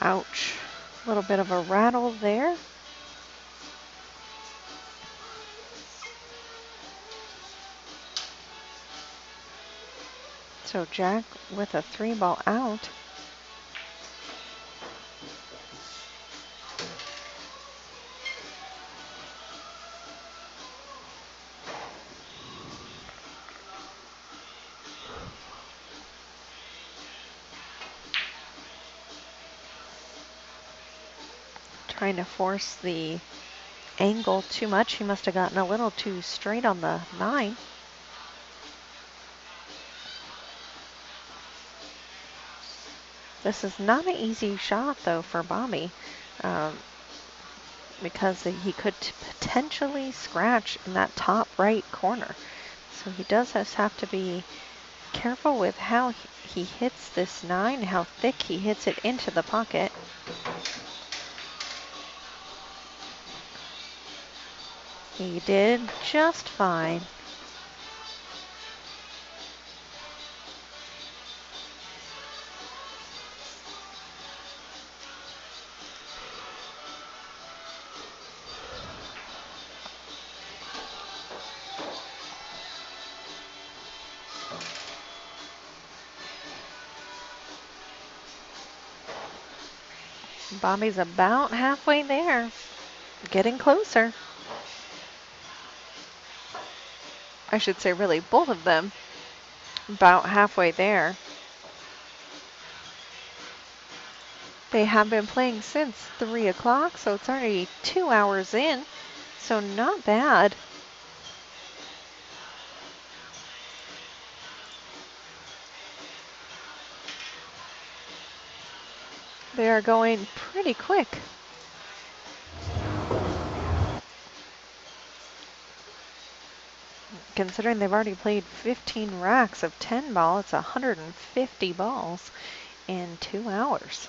Ouch. A little bit of a rattle there. So Jack with a 3-ball out. Trying to force the angle too much. He must have gotten a little too straight on the 9. This is not an easy shot, though, for Bobby, because he could potentially scratch in that top right corner. So he does have to be careful with how he hits this 9, how thick he hits it into the pocket. He did just fine. Bobby's about halfway there, getting closer. I should say really both of them about halfway there. They have been playing since 3 o'clock, so it's already 2 hours in, so not bad. They are going pretty quick. Considering they've already played 15 racks of 10 ball, it's 150 balls in 2 hours.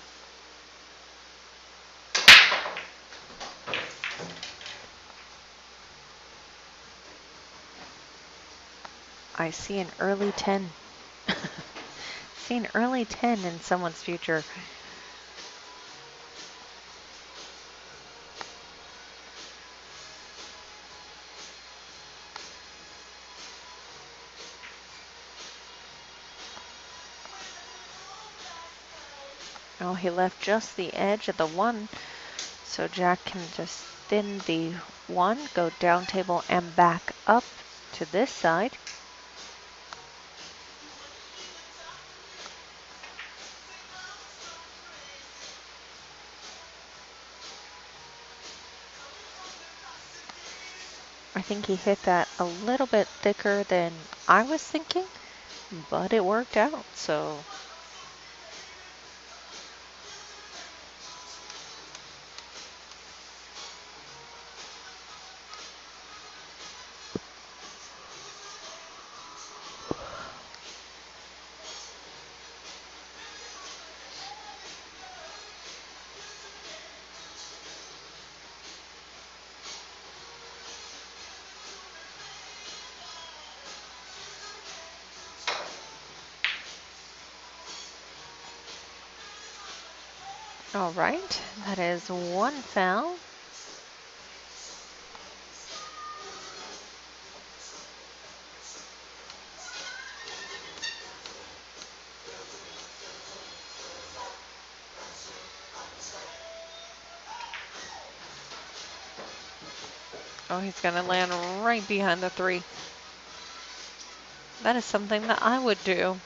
I see an early 10. See an early 10 in someone's future. Oh, he left just the edge of the 1, so Jack can just thin the 1, go down table and back up to this side. I think he hit that a little bit thicker than I was thinking, but it worked out, so. All right, that is 1 foul. Oh, he's going to land right behind the 3. That is something that I would do.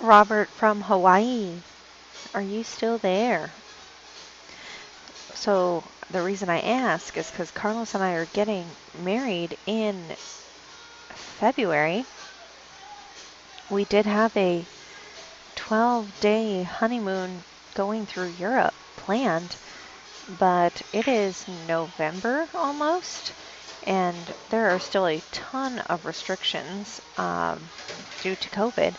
Robert from Hawaii, are you still there? So the reason I ask is because Carlos and I are getting married in February. We did have a 12-day honeymoon going through Europe planned, but it is November almost, and there are still a ton of restrictions due to COVID.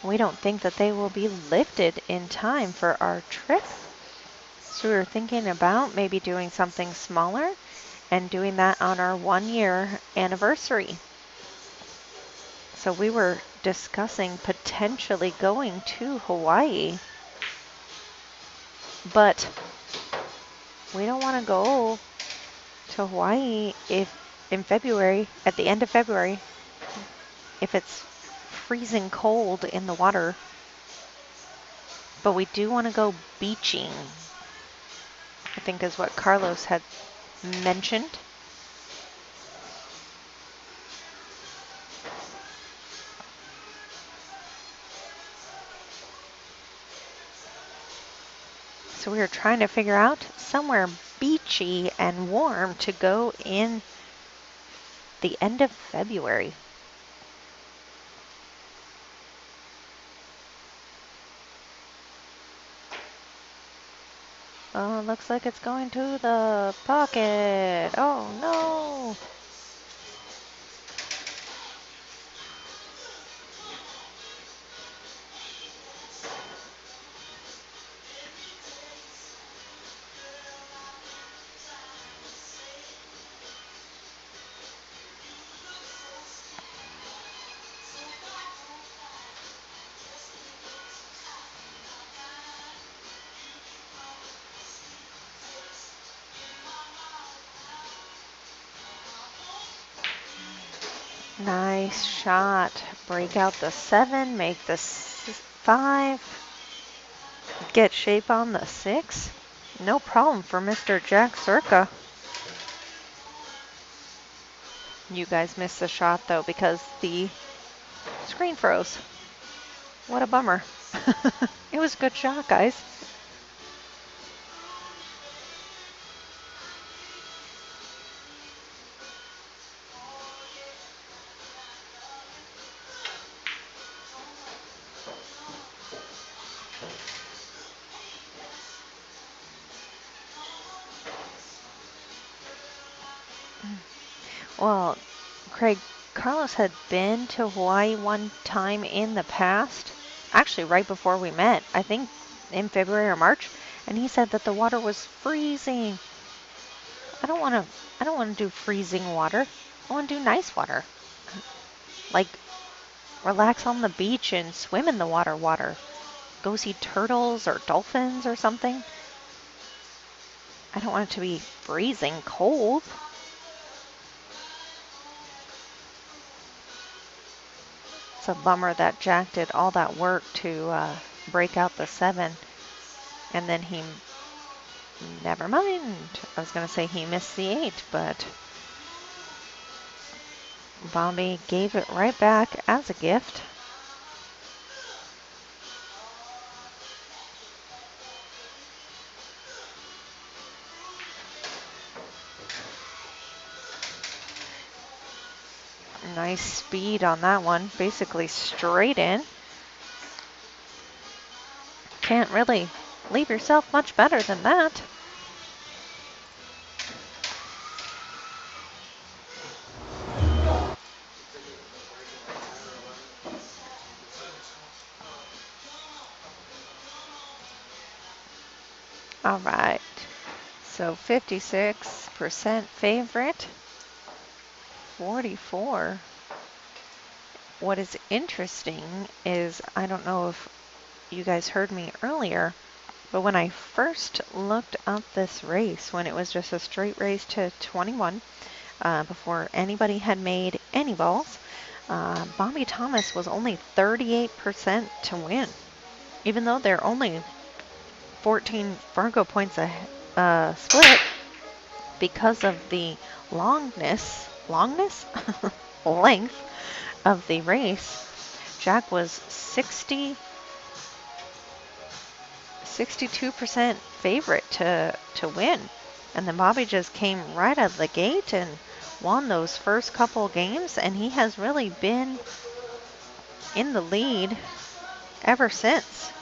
We don't think that they will be lifted in time for our trip. So we were thinking about maybe doing something smaller and doing that on our 1-year anniversary. So we were discussing potentially going to Hawaii, but we don't want to go to Hawaii if in February, at the end of February, if it's freezing cold in the water. But we do want to go beaching, I think is what Carlos had mentioned. So we were trying to figure out somewhere beachy and warm to go in the end of February. Oh, looks like it's going to the pocket. Oh, no. Nice shot. Break out the 7, make the 5, get shape on the 6. No problem for Mr. Jack Scerca. You guys missed the shot though because the screen froze. What a bummer. It was a good shot, guys. Well, Craig, Carlos had been to Hawaii one time in the past, actually right before we met, I think in February or March, and he said that the water was freezing. I don't want to do freezing water. I want to do nice water. Like relax on the beach and swim in the water. Go see turtles or dolphins or something. I don't want it to be freezing cold. It's a bummer that Jack did all that work to break out the 7, and then he, never mind. I was going to say he missed the 8, but Bobby gave it right back as a gift. Nice speed on that one, basically straight in. Can't really leave yourself much better than that. All right, so 56% favorite, 44. What is interesting is, I don't know if you guys heard me earlier, but when I first looked up this race, when it was just a straight race to 21, before anybody had made any balls, Bobby Thomas was only 38% to win, even though they're only 14 Fargo points a split. Because of the length of the race, Jack was 62% favorite to win. And then Bobby just came right out of the gate and won those first couple games, and he has really been in the lead ever since.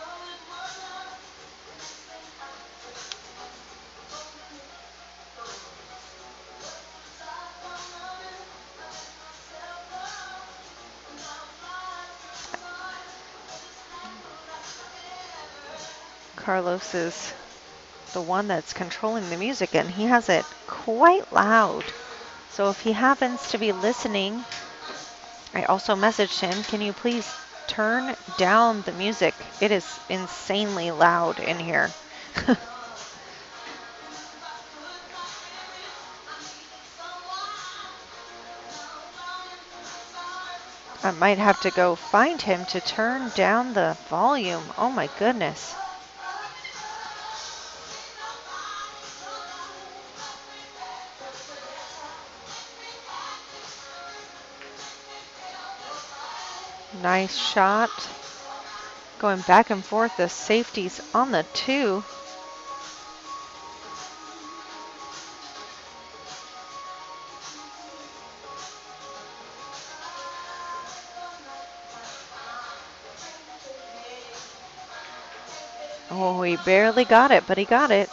Carlos is the one that's controlling the music, and he has it quite loud. So if he happens to be listening, I also messaged him, can you please turn down the music? It is insanely loud in here. I might have to go find him to turn down the volume. Oh my goodness. Nice shot. Going back and forth, the safeties on the 2. Oh, he barely got it, but he got it.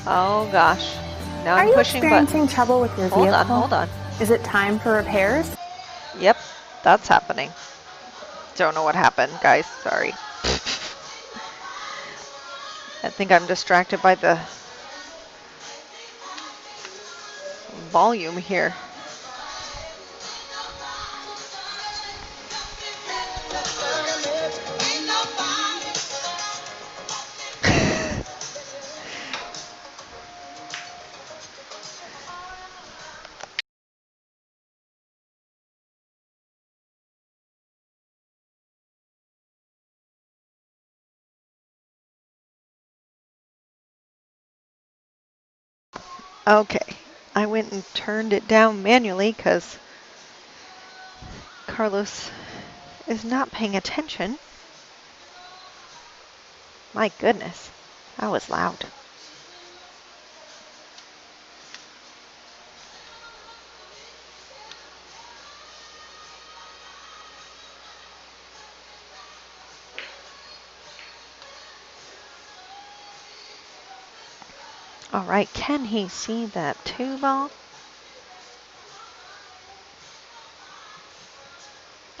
Oh gosh. Now I'm pushing buttons. Are you experiencing trouble with your vehicle? Hold on. Is it time for repairs? Yep, that's happening. Don't know what happened, guys. Sorry. I think I'm distracted by the volume here. Okay, I went and turned it down manually because Carlos is not paying attention. My goodness, that was loud. All right, can he see that 2 ball?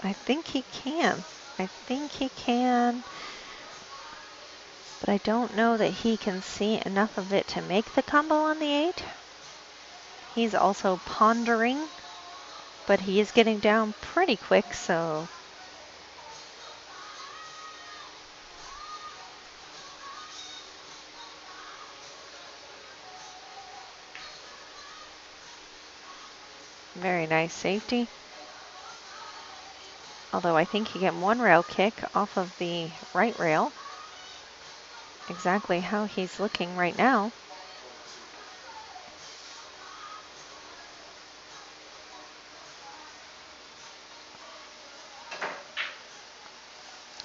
I think he can. I think he can. But I don't know that he can see enough of it to make the combo on the 8. He's also pondering, but he is getting down pretty quick, so. Very nice safety. Although I think he get 1 rail kick off of the right rail. Exactly how he's looking right now.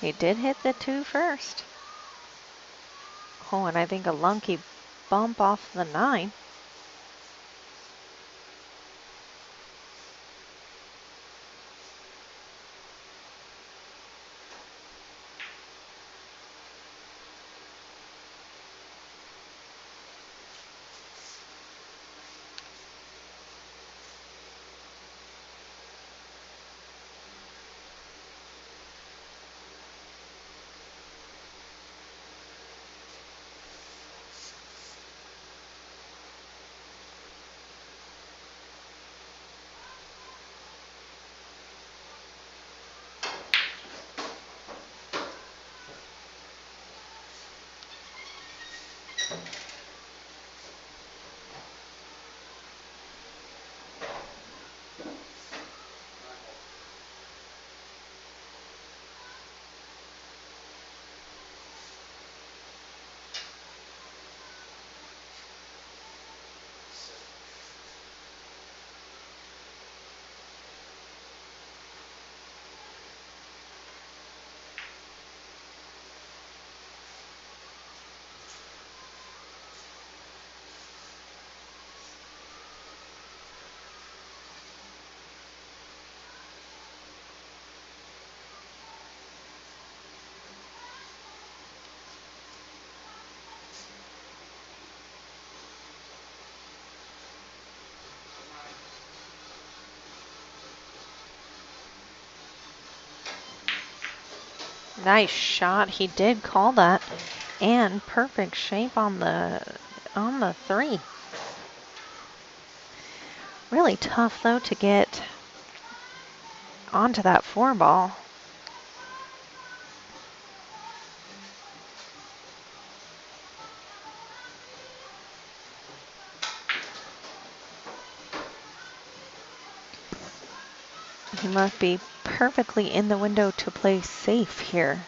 He did hit the 2 first. Oh, and I think a lunky bump off the 9. Nice shot. He did call that. And perfect shape on the 3. Really tough though to get onto that 4 ball. He must be perfectly in the window to play safe here.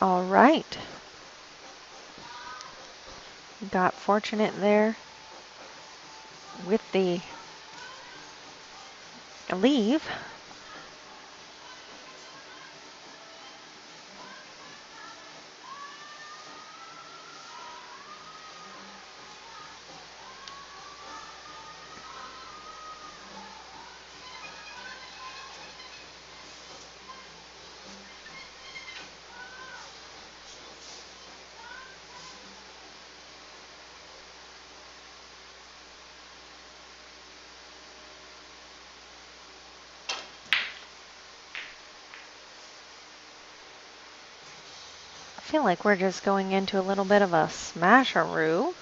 All right. Got fortunate there with the leave. I feel like we're just going into a little bit of a smasheroo.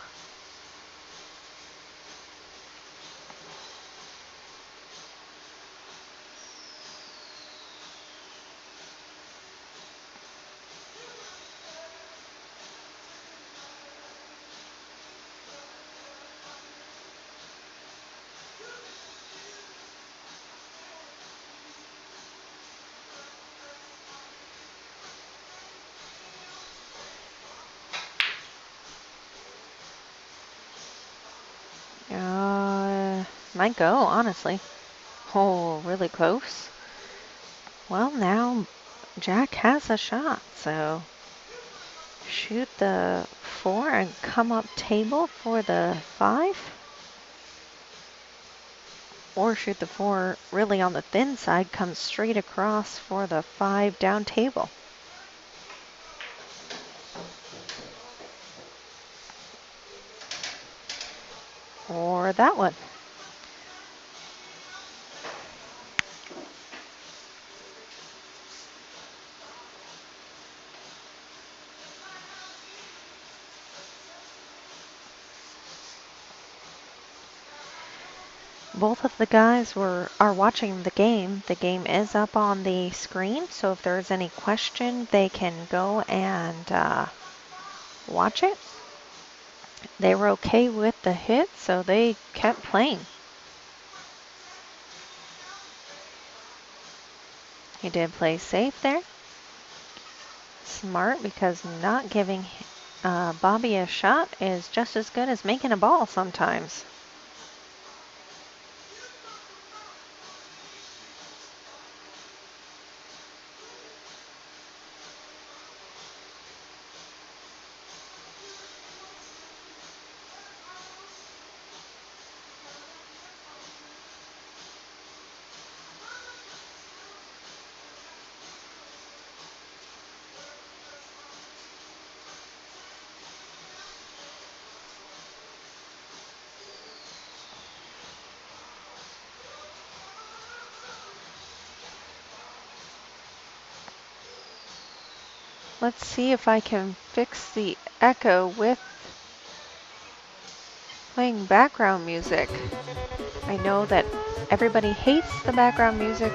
Might go, honestly. Oh, really close. Well, now Jack has a shot, so shoot the 4 and come up table for the 5. Or shoot the 4 really on the thin side, come straight across for the 5 down table. Or that one. Both of the guys are watching the game. The game is up on the screen, so if there's any question, they can go and watch it. They were okay with the hit, so they kept playing. He did play safe there. Smart, because not giving Bobby a shot is just as good as making a ball sometimes. Let's see if I can fix the echo with playing background music. I know that everybody hates the background music,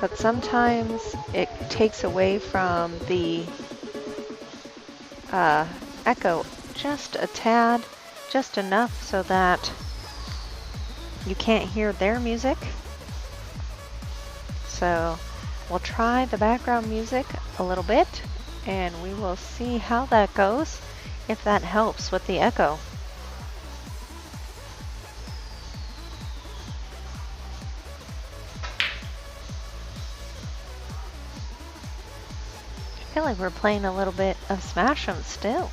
but sometimes it takes away from the echo just a tad, just enough so that you can't hear their music. So we'll try the background music a little bit and we will see how that goes, if that helps with the echo. I feel like we're playing a little bit of Smash 'em still.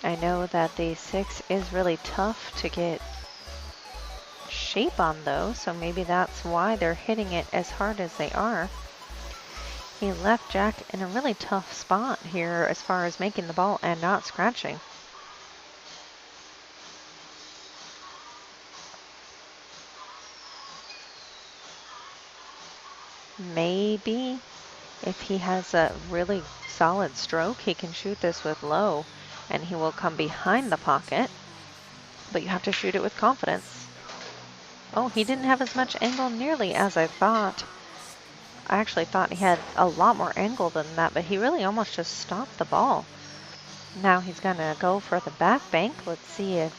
I know that the 6 is really tough to get shape on though, so maybe that's why they're hitting it as hard as they are. He left Jack in a really tough spot here as far as making the ball and not scratching. Maybe if he has a really solid stroke, he can shoot this with low and he will come behind the pocket, but you have to shoot it with confidence. Oh, he didn't have as much angle nearly as I thought. I actually thought he had a lot more angle than that, but he really almost just stopped the ball. Now he's gonna go for the back bank. Let's see if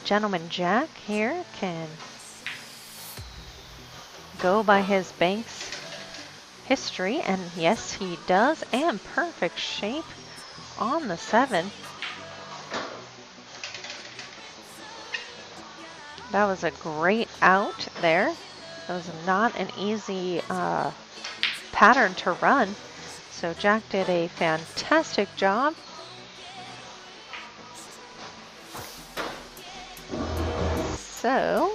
Gentleman Jack here can go by his bank's history, and yes, he does, and perfect shape on the 7. That was a great out there. That was not an easy pattern to run. So Jack did a fantastic job. So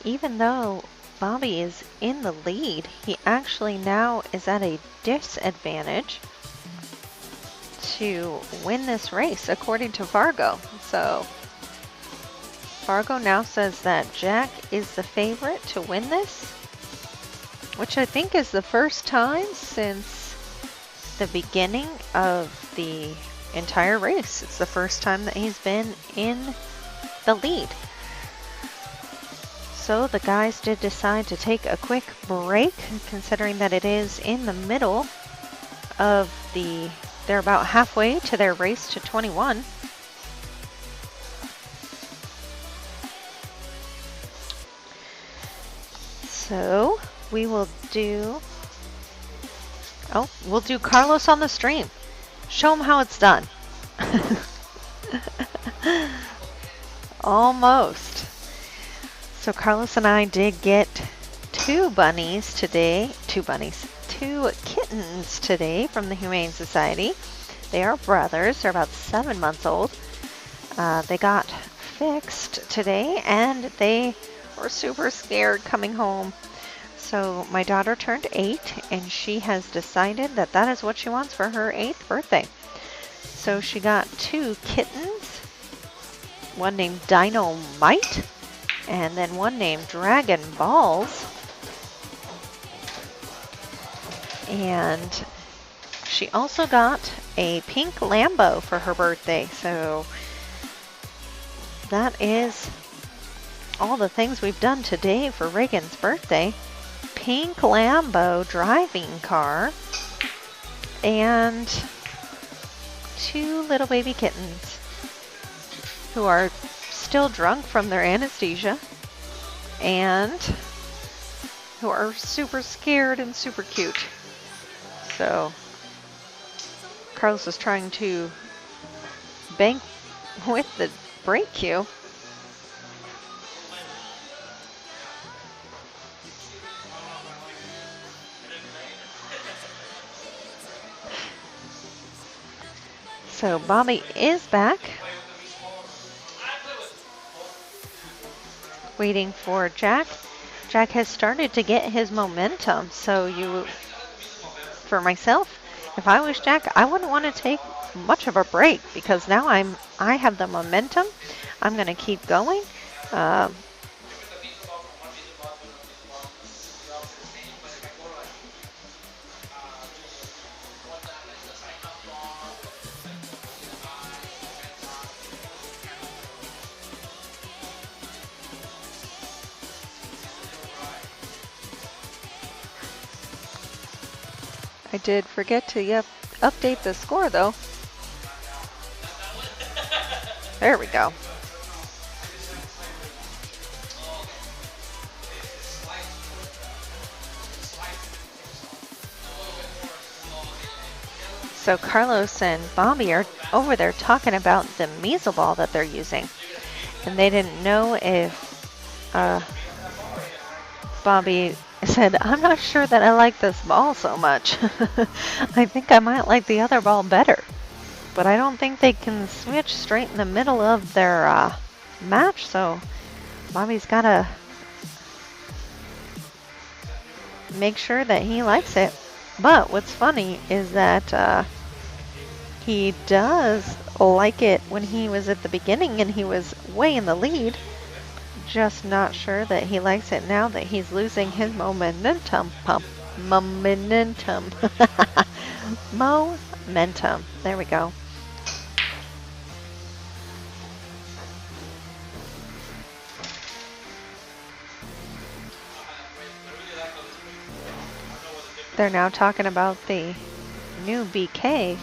even though Bobby is in the lead, he actually now is at a disadvantage to win this race, according to Fargo. So Fargo now says that Jack is the favorite to win this, which I think is the first time since the beginning of the entire race. It's the first time that he's been in the lead. So the guys did decide to take a quick break, considering that it is in the middle of the They're about halfway to their race to 21. So we will do, we'll do Carlos on the stream. Show him how it's done. Almost. So Carlos and I did get two kittens today from the Humane Society. They are brothers. They're about 7 months old. They got fixed today, and they were super scared coming home. So my daughter turned 8, and she has decided that that is what she wants for her 8th birthday. So she got 2 kittens, one named Dynamite, and then one named Dragon Balls. And she also got a pink Lambo for her birthday. So that is all the things we've done today for Reagan's birthday. Pink Lambo driving car and 2 little baby kittens who are still drunk from their anesthesia and who are super scared and super cute. So Carlos is trying to bank with the brake cue. So Bobby is back, waiting for Jack. Jack has started to get his momentum, so for myself, if I was Jack, I wouldn't want to take much of a break because now I have the momentum. I'm going to keep going. I did forget to update the score though. There we go. So Carlos and Bobby are over there talking about the measle ball that they're using. And they didn't know if Bobby said, I'm not sure that I like this ball so much. I think I might like the other ball better. But I don't think they can switch straight in the middle of their match, so Bobby's got to make sure that he likes it. But what's funny is that he does like it when he was at the beginning and he was way in the lead. Just not sure that he likes it now that he's losing his momentum. Momentum. There we go. They're now talking about the new BK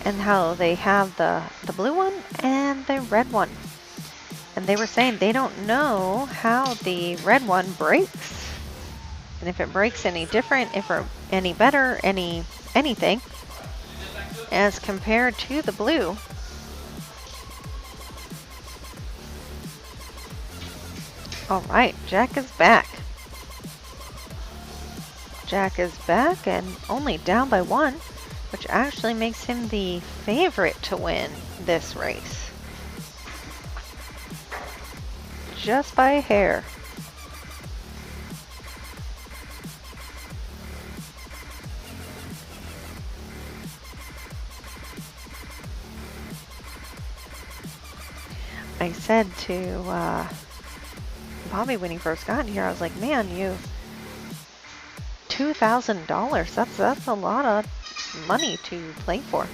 and how they have the blue one and the red one. And they were saying they don't know how the red one breaks. And if it breaks any different, if it any better, anything as compared to the blue. All right, Jack is back. Jack is back and only down by 1, which actually makes him the favorite to win this race. Just by a hair. I said to Bobby when he first got here, I was like, man, $2,000, that's a lot of money to play for.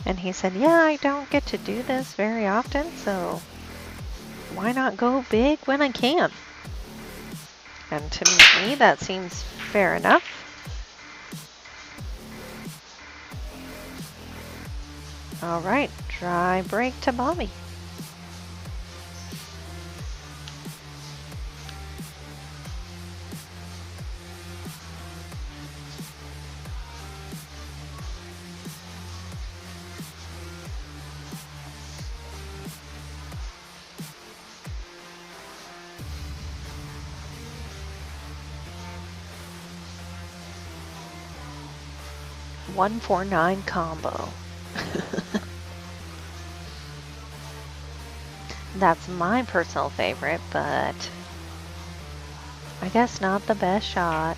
And he said, yeah, I don't get to do this very often, so why not go big when I can? And to me, that seems fair enough. All right, dry break to Bobby. $149 combo. That's my personal favorite, but I guess not the best shot.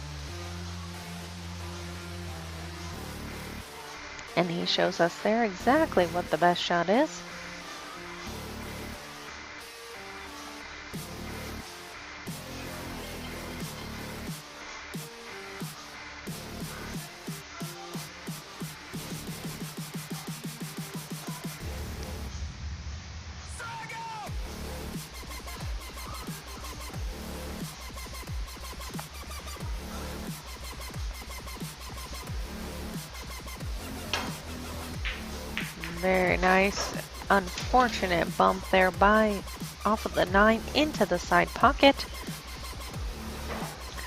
And he shows us there exactly what the best shot is. Very nice. Unfortunate bump there by off of the 9 into the side pocket.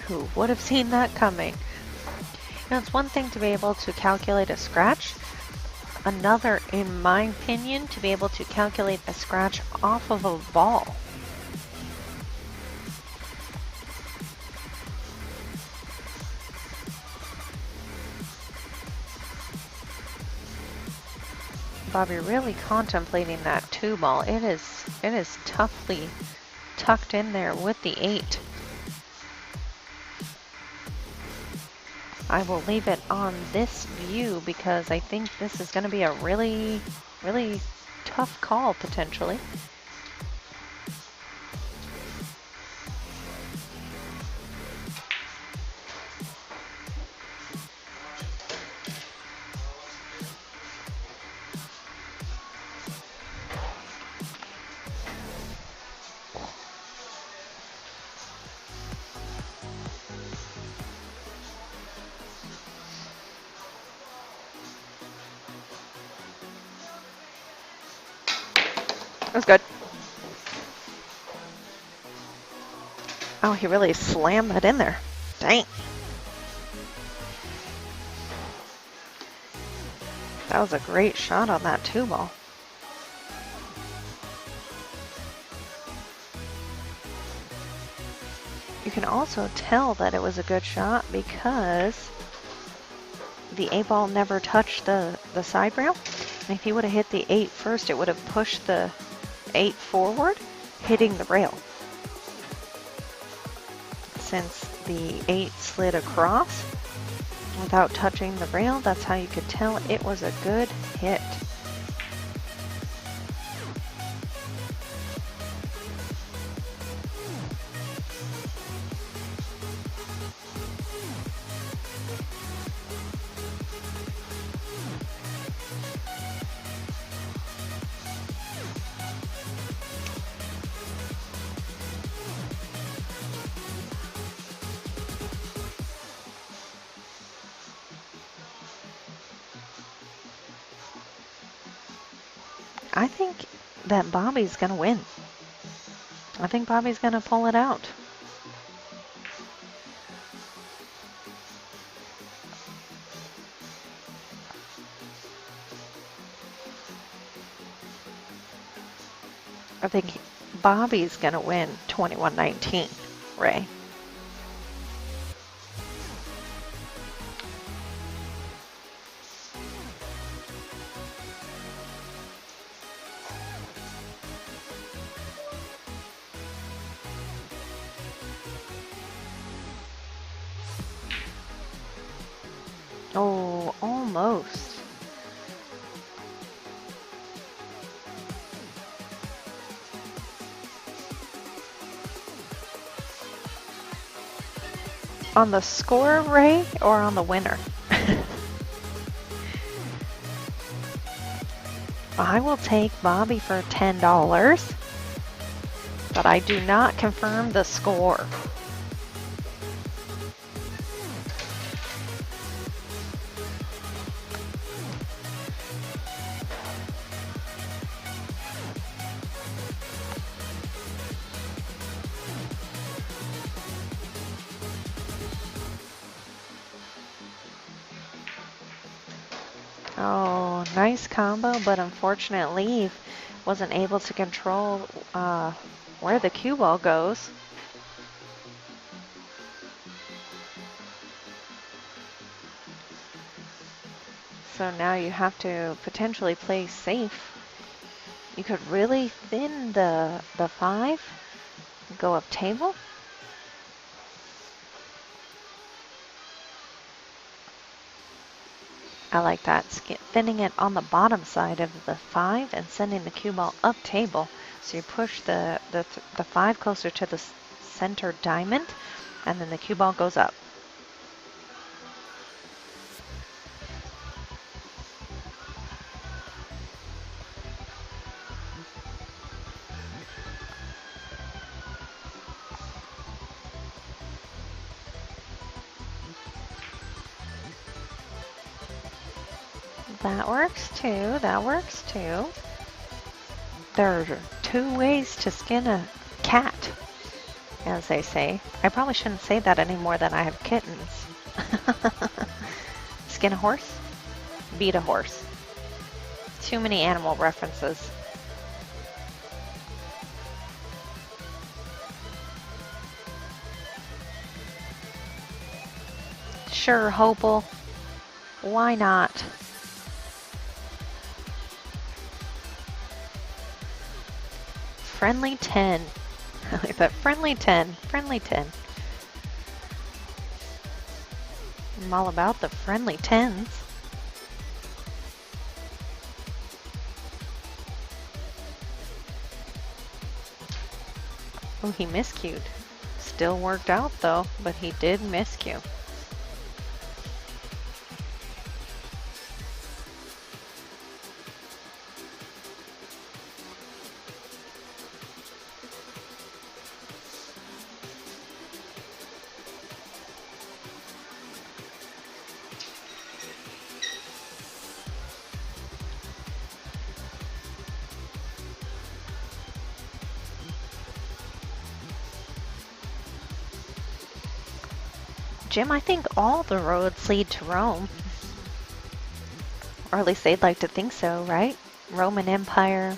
Who would have seen that coming? Now, it's one thing to be able to calculate a scratch. Another, in my opinion, to be able to calculate a scratch off of a ball. Bobby really contemplating that 2 ball. It is toughly tucked in there with the 8. I will leave it on this view because I think this is going to be a really, really tough call potentially. That was good. Oh, he really slammed that in there. Dang. That was a great shot on that 2 ball. You can also tell that it was a good shot because the 8 ball never touched the side rail. And if he would have hit the 8 first, it would have pushed the 8 forward, hitting the rail. Since the 8 slid across without touching the rail, that's how you could tell it was a good hit. I think that Bobby's going to win. I think Bobby's going to pull it out. I think Bobby's going to win 21-19, Ray. Oh, almost. On the score, Ray, or on the winner? I will take Bobby for $10, but I do not confirm the score. Oh, nice combo, but unfortunately, Eve wasn't able to control where the cue ball goes. So now you have to potentially play safe. You could really thin the 5, go up table. I like that, thinning it on the bottom side of the 5 and sending the cue ball up table. So you push the 5 closer to the center diamond, and then the cue ball goes up. That works too, that works too. There are 2 ways to skin a cat, as they say. I probably shouldn't say that any more than I have kittens. Skin a horse, beat a horse. Too many animal references. Sure, Hopel. Why not? Friendly 10. I like that. Friendly 10. Friendly 10. I'm all about the friendly 10s. Oh, he miscued. Still worked out though, but he did miscue. Jim, I think all the roads lead to Rome. Or at least they'd like to think so, right? Roman Empire.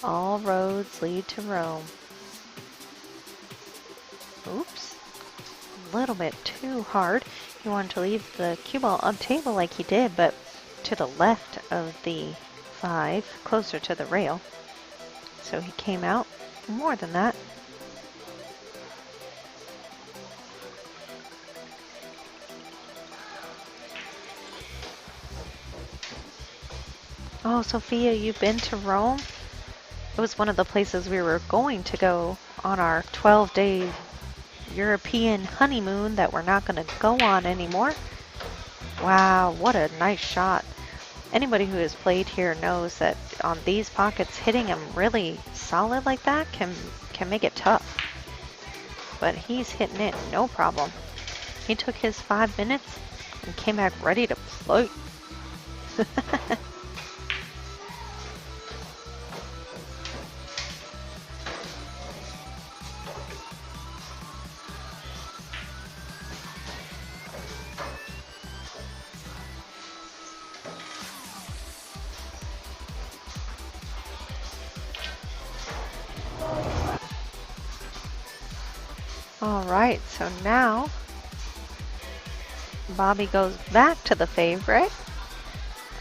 All roads lead to Rome. Oops. A little bit too hard. He wanted to leave the cue ball up table like he did, but to the left of the 5, closer to the rail. So he came out more than that. Oh, Sophia, you've been to Rome? It was one of the places we were going to go on our 12-day European honeymoon that we're not going to go on anymore. Wow, what a nice shot. Anybody who has played here knows that on these pockets, hitting them really solid like that can make it tough. But he's hitting it no problem. He took his 5 minutes and came back ready to play. All right, so now Bobby goes back to the favorite.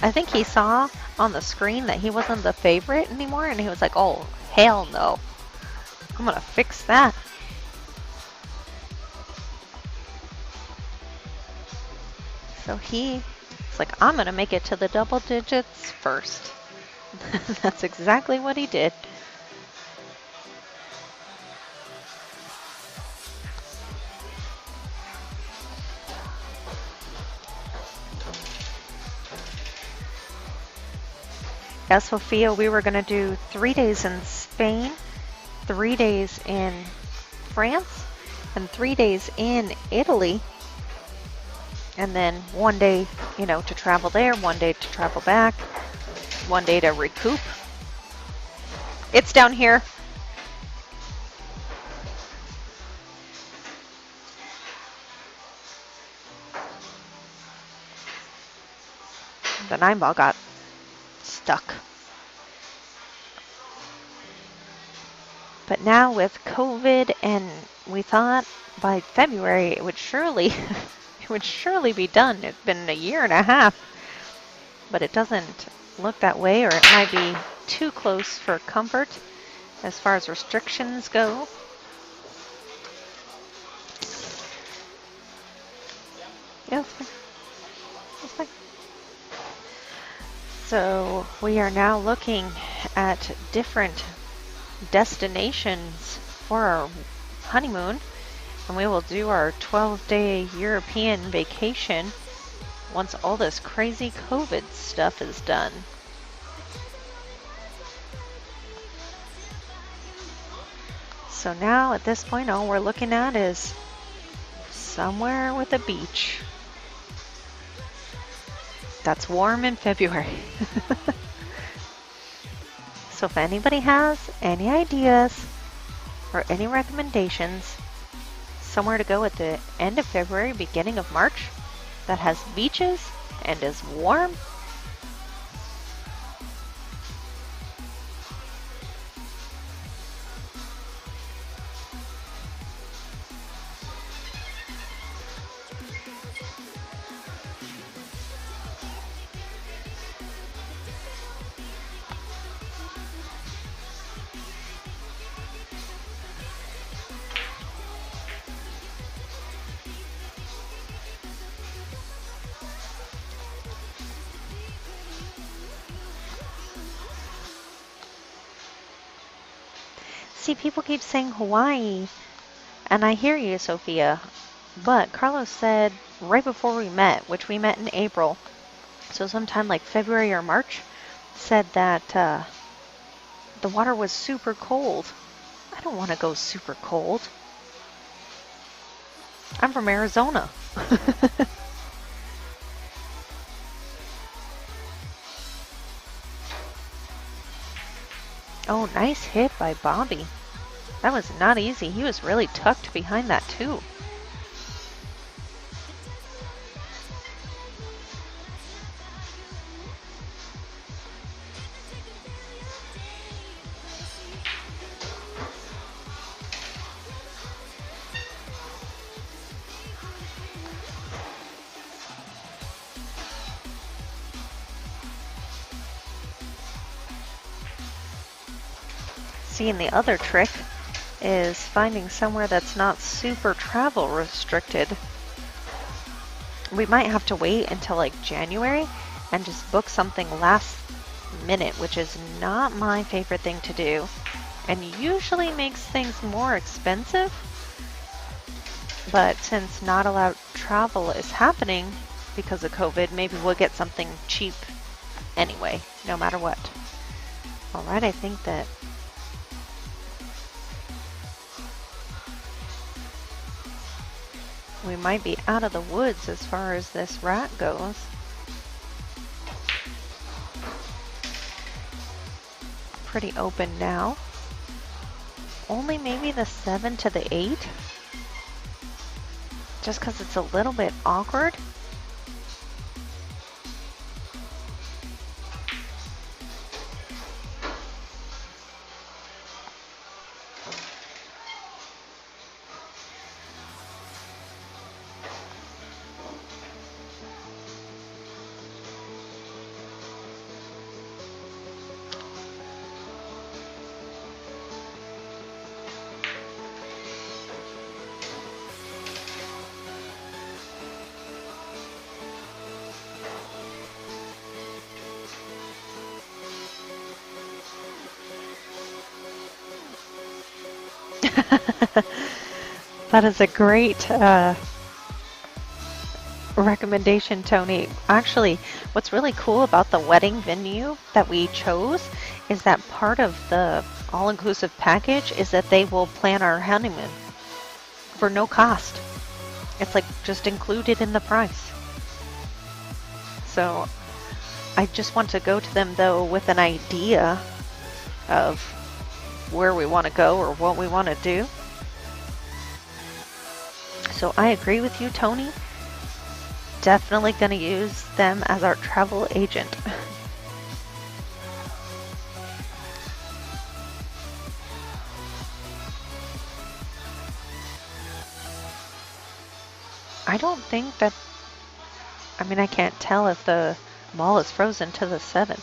I think he saw on the screen that he wasn't the favorite anymore, and he was like, oh, hell no. I'm gonna fix that. So he's like, I'm gonna make it to the double digits first. That's exactly what he did. Yeah, Sophia, we were gonna do 3 days in Spain, 3 days in France, and 3 days in Italy. And then 1 day, you know, to travel there, 1 day to travel back, 1 day to recoup. It's down here. the 9-ball got stuck. But now with COVID, and we thought by February it would surely be done. It's been a year and a half, but it doesn't look that way, or it might be too close for comfort as far as restrictions go. Yeah, that's fine. So we are now looking at different destinations for our honeymoon, and we will do our 12-day European vacation once all this crazy COVID stuff is done. So now at this point, all we're looking at is somewhere with a beach that's warm in February. So if anybody has any ideas or any recommendations, somewhere to go at the end of February, beginning of March, that has beaches and is warm, see, people keep saying Hawaii, and I hear you, Sophia, but Carlos said right before we met, which we met in April, so sometime like February or March, said that the water was super cold. I don't want to go super cold. I'm from Arizona. Oh, nice hit by Bobby. That was not easy. He was really tucked behind that too. And the other trick is finding somewhere that's not super travel restricted. We might have to wait until like January and just book something last minute, which is not my favorite thing to do, and usually makes things more expensive. But since not allowed travel is happening because of COVID, maybe we'll get something cheap anyway, no matter what. All right, I think that we might be out of the woods as far as this rat goes. Pretty open now. Only maybe the 7 to the 8. Just because it's a little bit awkward. That is a great recommendation, Tony. Actually, what's really cool about the wedding venue that we chose is that part of the all-inclusive package is that they will plan our honeymoon for no cost. It's like just included in the price. So I just want to go to them though with an idea of where we want to go or what we want to do. So I agree with you, Tony. definitely going to use them as our travel agent. I don't think that, I mean, I can't tell if the mall is frozen to the 7th.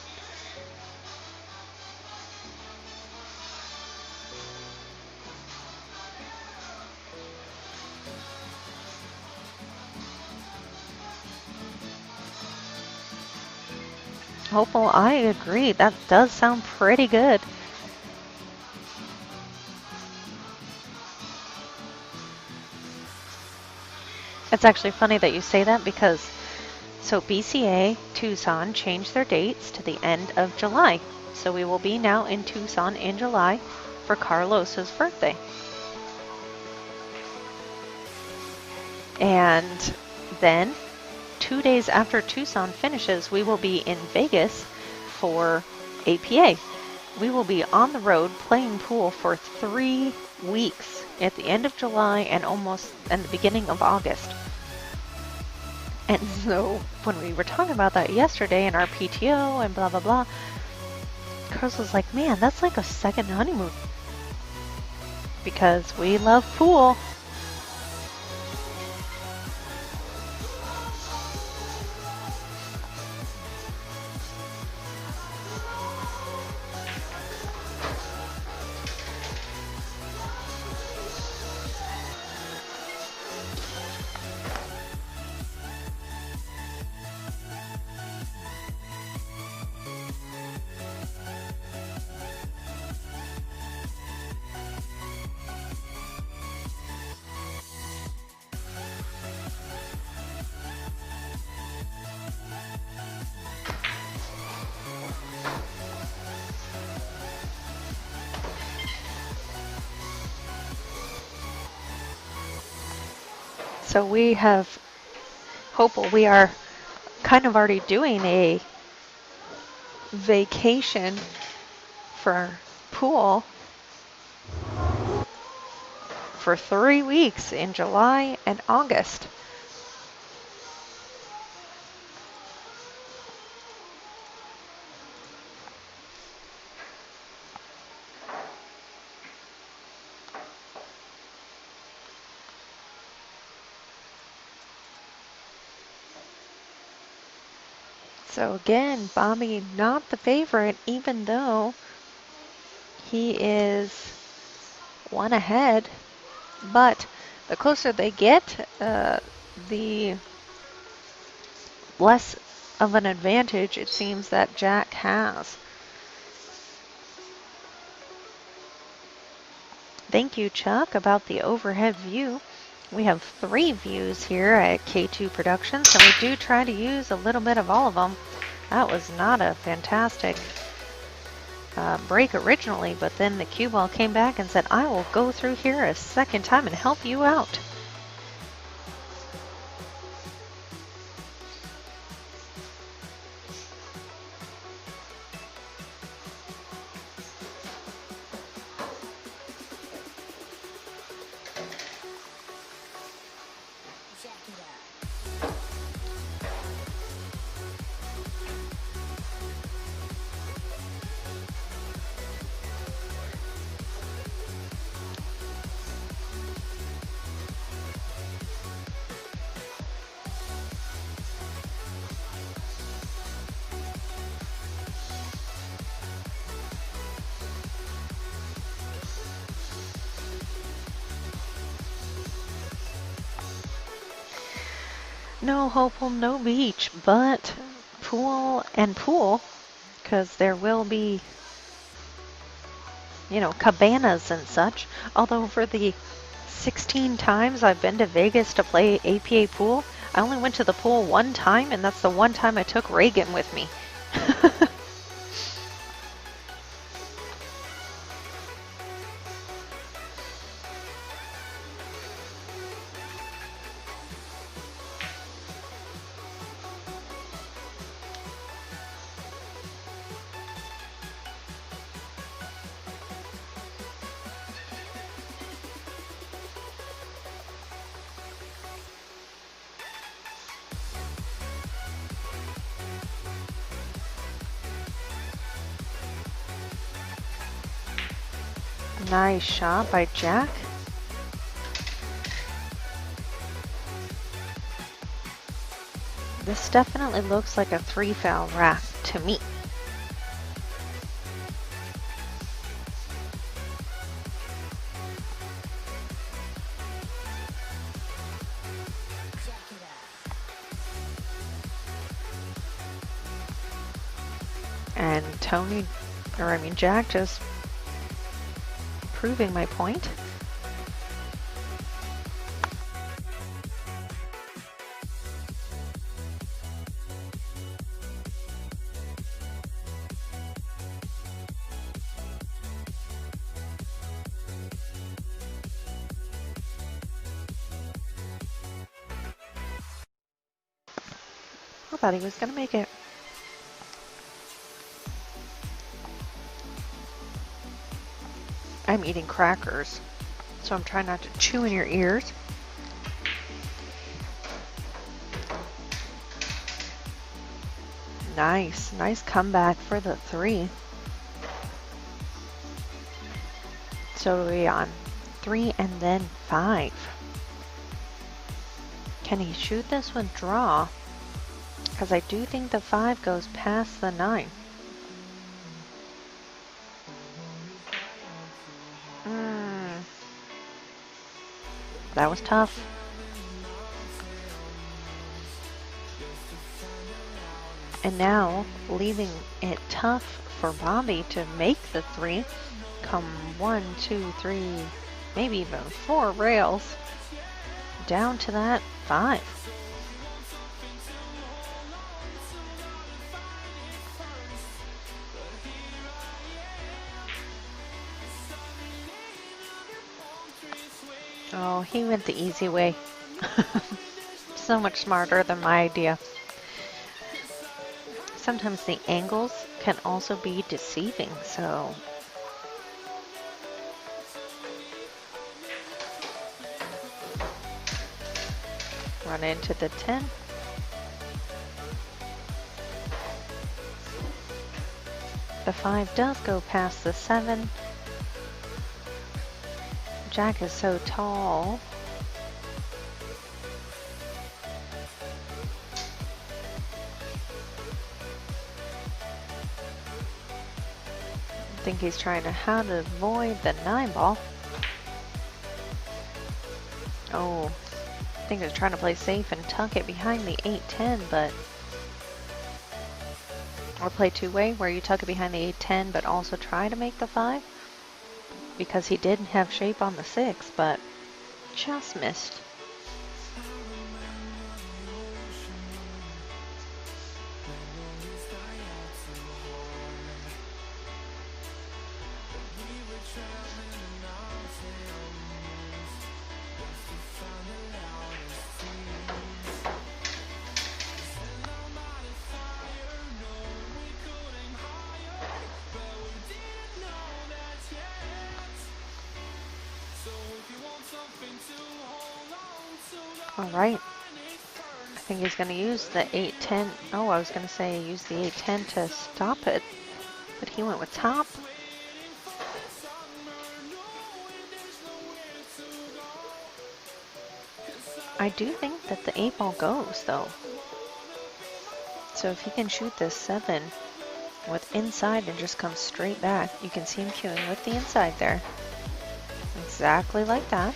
Hopeful, I agree. That does sound pretty good. It's actually funny that you say that because so BCA Tucson changed their dates to the end of July. So we will be now in Tucson in July for Carlos's birthday. And then 2 days after Tucson finishes, we will be in Vegas for APA. We will be on the road playing pool for 3 weeks at the end of July and almost in the beginning of August. And so when we were talking about that yesterday in our PTO and blah, blah, blah, Carlos was like, man, that's like a second honeymoon. Because we love pool. So we have, hopeful, we are kind of already doing a vacation for pool for 3 weeks in July and August. So again, Bobby not the favorite, even though he is 1 ahead. But the closer they get, the less of an advantage it seems that Jack has. Thank you, Chuck, about the overhead view. We have 3 views here at K2 Productionz, and we do try to use a little bit of all of them. That was not a fantastic break originally, but then the cue ball came back and said, I will go through here a second time and help you out. No hopeful, no beach, but pool and pool, because there will be, you know, cabanas and such. Although for the 16 times I've been to Vegas to play APA pool, I only went to the pool 1 time, and that's the 1 time I took Reagan with me. Nice shot by Jack. This definitely looks like a 3-foul rack to me. And Jack just proving my point. I thought he was gonna make it. I'm eating crackers, so I'm trying not to chew in your ears. Nice comeback for the 3. So we're on 3 and then 5. Can he shoot this with draw? Because I do think the 5 goes past the 9. That was tough. And now, leaving it tough for Bobby to make the 3. Come 1, 2, 3, maybe even 4 rails. Down to that 5. Oh, he went the easy way. So much smarter than my idea. Sometimes the angles can also be deceiving, so... Run into the 10. The 5 does go past the 7. Jack is so tall. I think he's trying to how to avoid the 9 ball. Oh, I think he's trying to play safe and tuck it behind the 8-10, but... Or play two-way, where you tuck it behind the 8-10, but also try to make the 5. Because he did have shape on the 6, but just missed. All right. I think he's going to use the 8-10. Oh, I was going to say use the 8-10 to stop it, but he went with top. I do think that the 8 ball goes, though. So if he can shoot this 7 with inside and just come straight back, you can see him cueing with the inside there. Exactly like that.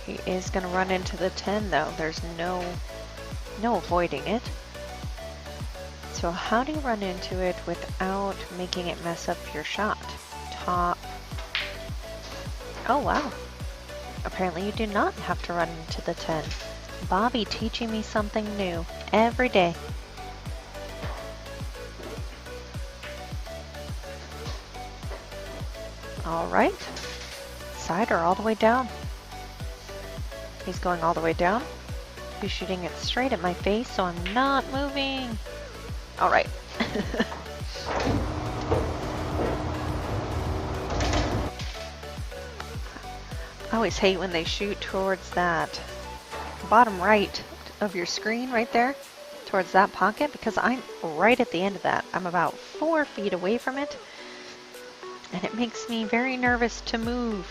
He is going to run into the 10, though. There's no avoiding it. So how do you run into it without making it mess up your shot? Top. Oh, wow. Apparently you do not have to run into the 10. Bobby teaching me something new every day. All right. Sider all the way down. He's going all the way down. He's shooting it straight at my face, so I'm not moving. All right. I always hate when they shoot towards that bottom right of your screen right there, towards that pocket because I'm right at the end of that. I'm about 4 feet away from it, and it makes me very nervous to move.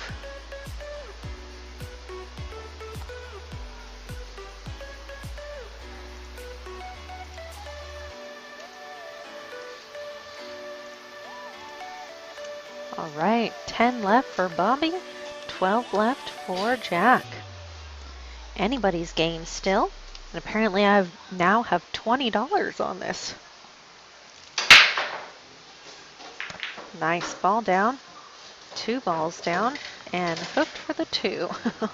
All right, 10 left for Bobby, 12 left for Jack. Anybody's game still. And apparently I now have $20 on this. Nice ball down. 2 balls down and hooked for the 2.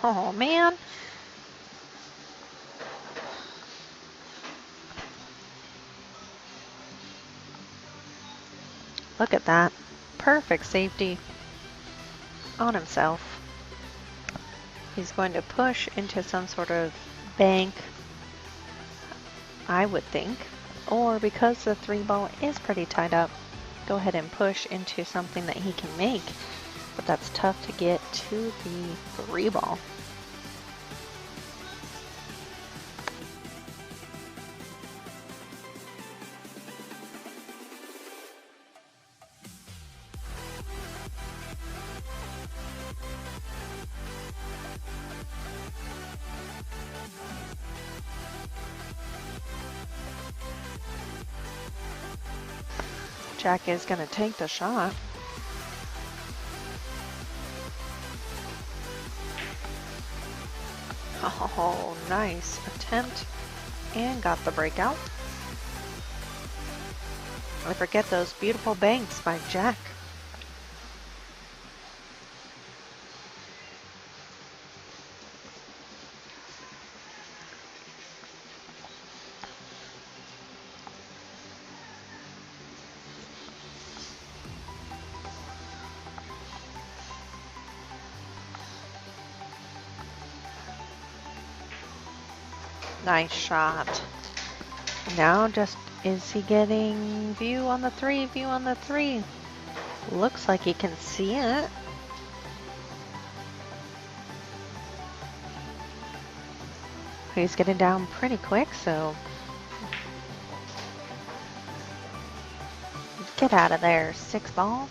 Oh man. Look at that. Perfect safety on himself. He's going to push into some sort of bank, I would think. Or because the 3 ball is pretty tied up, go ahead and push into something that he can make. But that's tough to get to the 3 ball. Jack is going to take the shot. Oh, nice attempt and got the breakout. I forget those beautiful banks by Jack. Nice shot. Now just, is he getting view on the 3? View on the 3. Looks like he can see it. He's getting down pretty quick, so get out of there, 6 ball.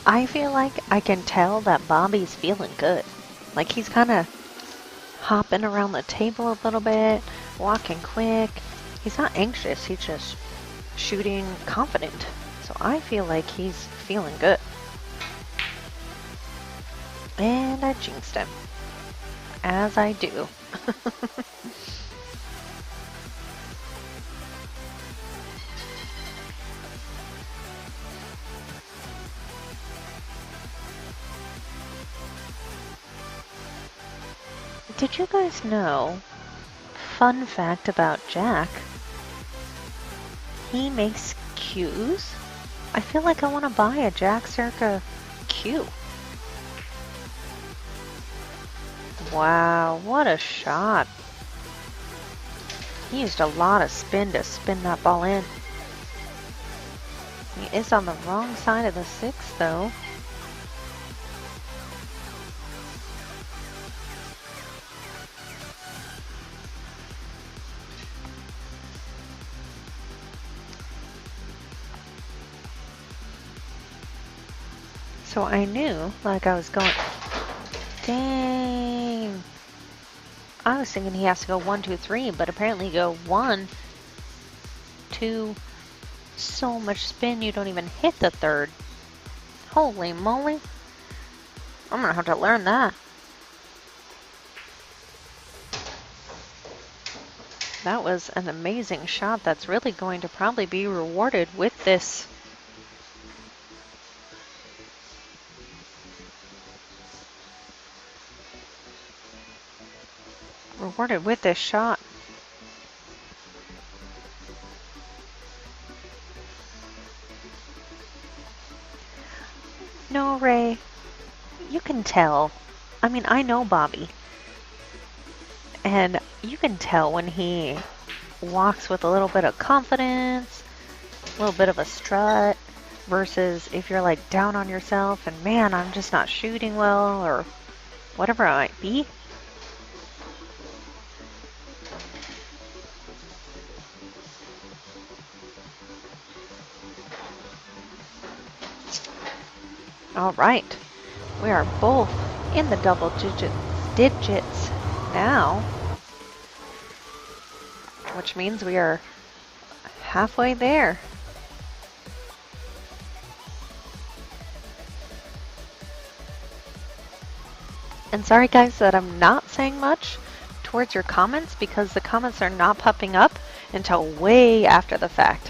I feel like I can tell that Bobby's feeling good. Like he's kind of hopping around the table a little bit, walking quick. He's not anxious, he's just shooting confident. So I feel like he's feeling good. And I jinxed him. As I do. Did you guys know, fun fact about Jack, he makes cues? I feel like I want to buy a Jack Scerca cue. Wow, what a shot. He used a lot of spin to spin that ball in. He is on the wrong side of the 6 though. So I knew, like I was going, dang. I was thinking he has to go 1, 2, 3, but apparently you go 1, 2, so much spin you don't even hit the 3rd. Holy moly. I'm gonna have to learn that. That was an amazing shot that's really going to probably be rewarded with this. Rewarded with this shot. No, Ray, you can tell. I mean, I know Bobby. And you can tell when he walks with a little bit of confidence, a little bit of a strut, versus if you're like down on yourself and man, I'm just not shooting well or whatever it might be. All right, we are both in the double digits now, which means we are halfway there. And sorry guys that I'm not saying much towards your comments because the comments are not popping up until way after the fact.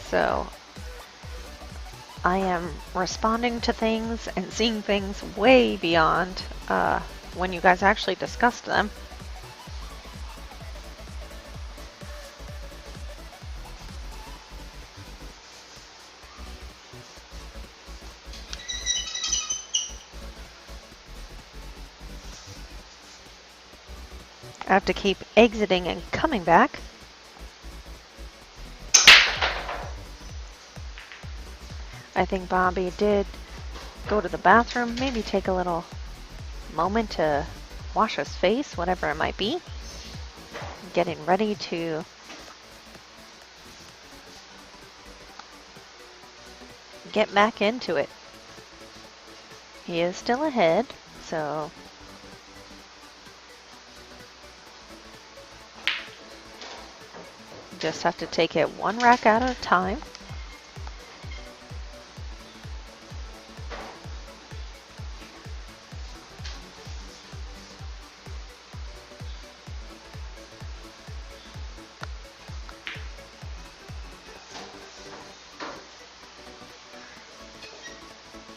So I am responding to things and seeing things way beyond when you guys actually discussed them. I have to keep exiting and coming back. I think Bobby did go to the bathroom, maybe take a little moment to wash his face, whatever it might be. Getting ready to get back into it. He is still ahead, so just have to take it one rack at a time.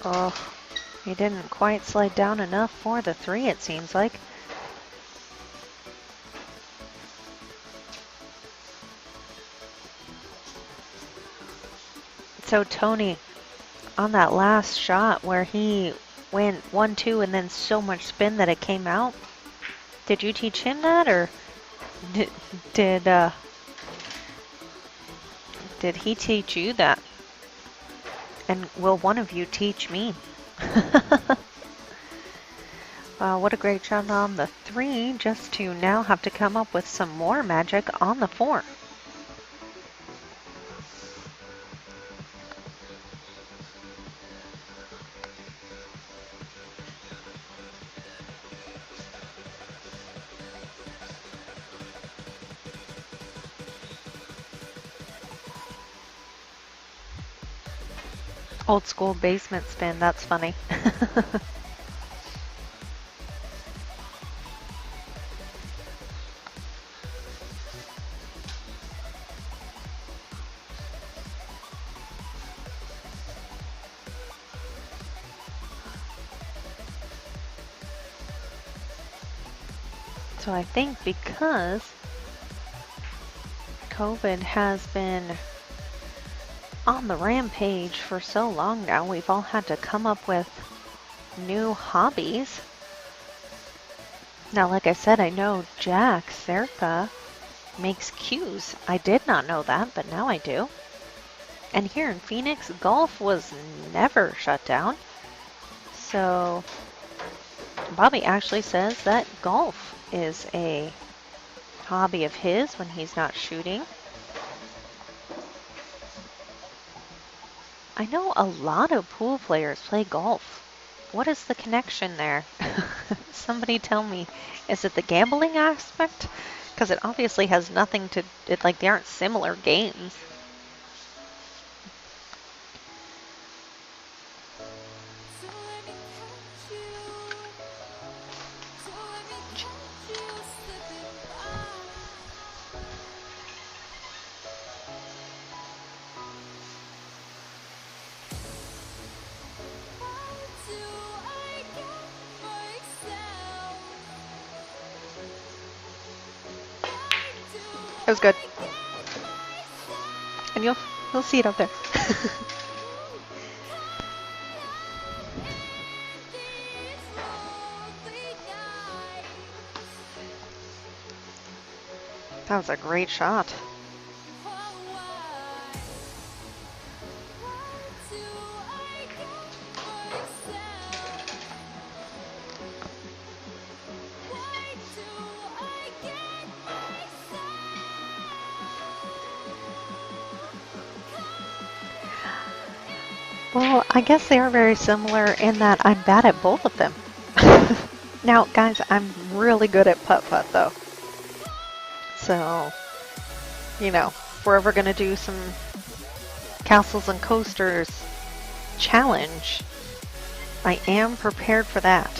Oh, he didn't quite slide down enough for the 3, it seems like. So Tony, on that last shot where he went 1-2 and then so much spin that it came out, did you teach him that, or did he teach you that? And will one of you teach me? Wow, what a great shot on the 3, just to now have to come up with some more magic on the 4. Old school basement spin, that's funny. So I think because COVID has been on the rampage for so long now, we've all had to come up with new hobbies. Now, like I said, I know Jack, Scerca, makes cues. I did not know that, but now I do. And here in Phoenix, golf was never shut down. So Bobby actually says that golf is a hobby of his when he's not shooting. I know a lot of pool players play golf. What is the connection there? Somebody tell me. Is it the gambling aspect? Because it obviously has nothing to, like they aren't similar games. It was good. And you'll see it up there. That was a great shot. Well, I guess they are very similar in that I'm bad at both of them. Now, guys, I'm really good at putt-putt, though. So, you know, if we're ever going to do some castles and coasters challenge, I am prepared for that.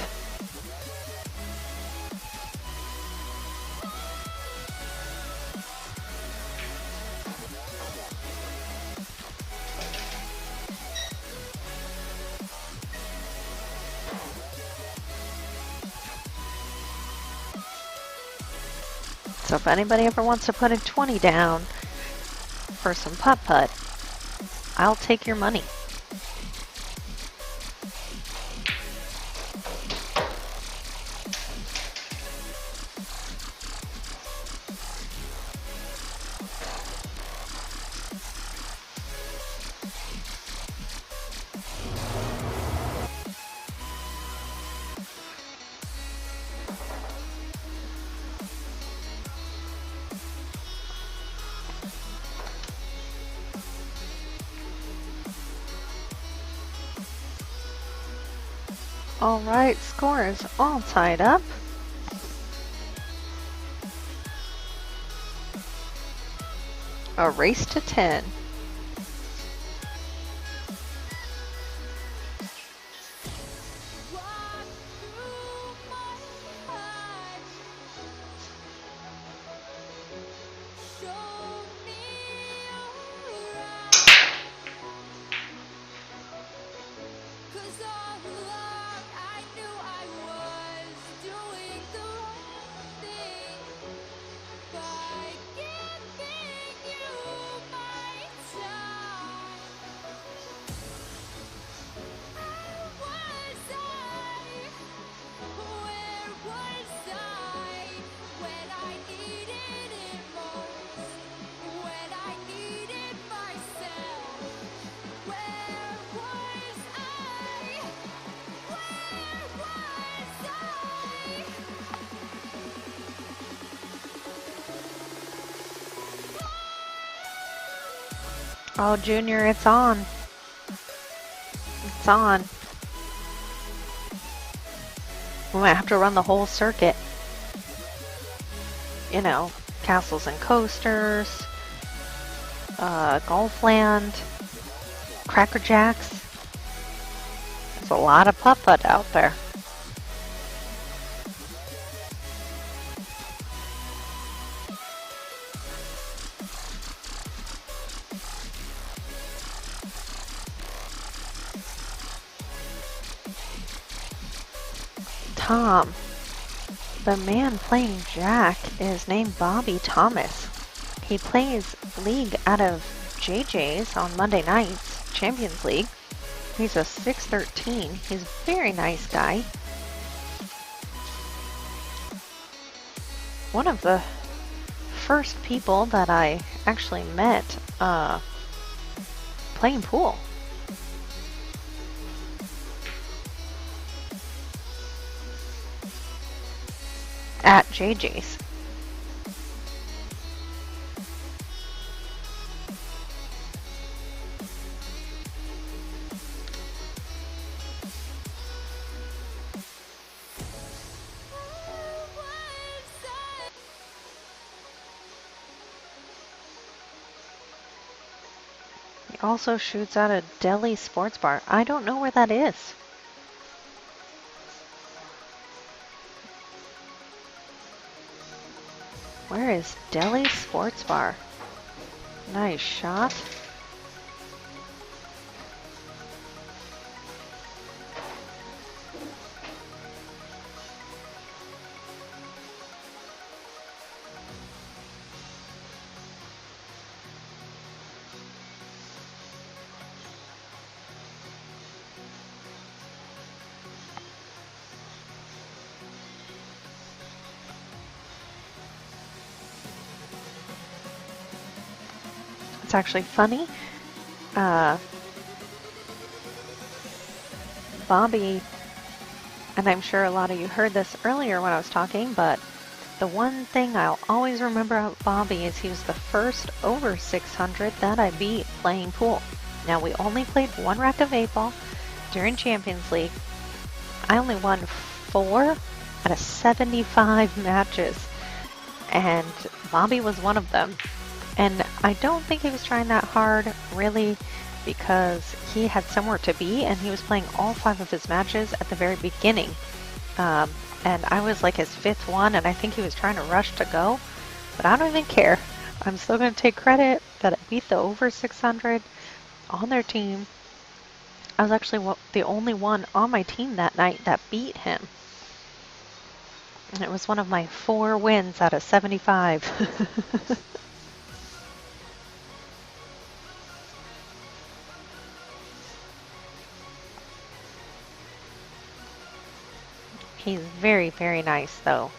So if anybody ever wants to put a 20 down for some putt-putt, I'll take your money. All right, score is all tied up. A race to 10. Oh, Junior, it's on. It's on. We might have to run the whole circuit. You know, castles and coasters, Golfland, Cracker Jacks. There's a lot of putt-putt out there. Tom, the man playing Jack is named Bobby Thomas. He plays League out of JJ's on Monday nights, Champions League. He's a 6'13". He's a very nice guy. One of the first people that I actually met playing pool. At JJ's. He also shoots out a Deli sports bar. I don't know where that is. Where is Deli Sports Bar? Nice shot. It's actually funny. Bobby, and I'm sure a lot of you heard this earlier when I was talking, but the one thing I'll always remember about Bobby is he was the first over 600 that I beat playing pool. Now, we only played one rack of 8-ball during Champions League. I only won 4 out of 75 matches, and Bobby was one of them. And I don't think he was trying that hard, really, because he had somewhere to be, and he was playing all 5 of his matches at the very beginning. And I was like his 5th one, and I think he was trying to rush to go, but I don't even care. I'm still going to take credit that I beat the over 600 on their team. I was actually the only one on my team that night that beat him. And it was one of my 4 wins out of 75. He's very, very nice, though.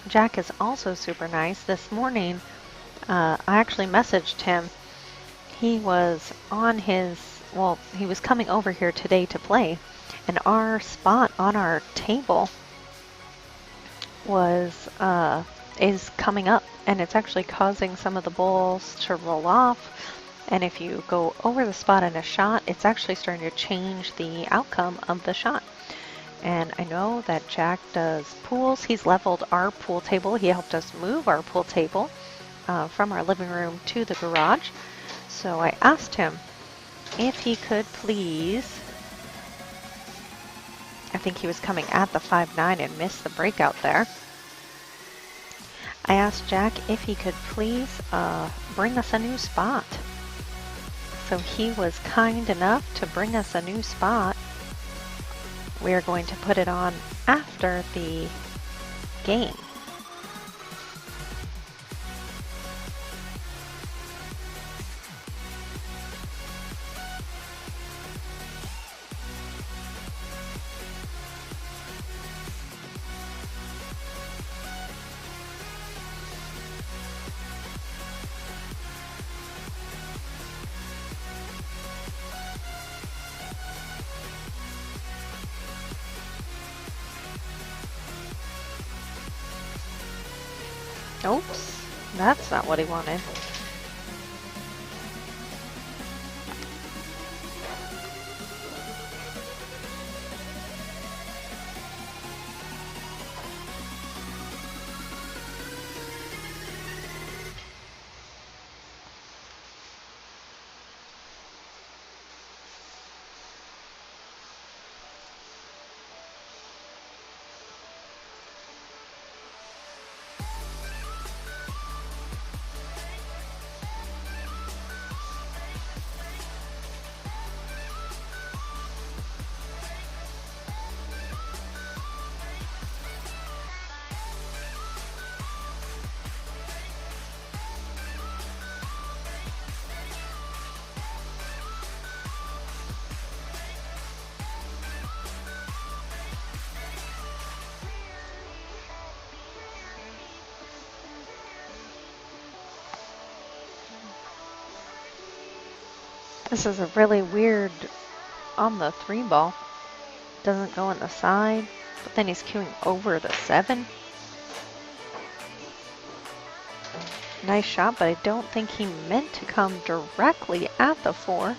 Jack is also super nice. This morning, I actually messaged him. He was on he was coming over here today to play, and our spot on our table is coming up, and it's actually causing some of the balls to roll off. And if you go over the spot in a shot, it's actually starting to change the outcome of the shot. And I know that Jack does pools. He's leveled our pool table. He helped us move our pool table from our living room to the garage. So I asked him if he could please, I think he was coming at the 5-9 and missed the breakout there. I asked Jack if he could please bring us a new spot. So he was kind enough to bring us a new spot. We are going to put it on after the game. Oops, that's not what he wanted. This is a really weird on the 3-ball. Doesn't go on the side, but then he's queuing over the 7. Nice shot, but I don't think he meant to come directly at the 4.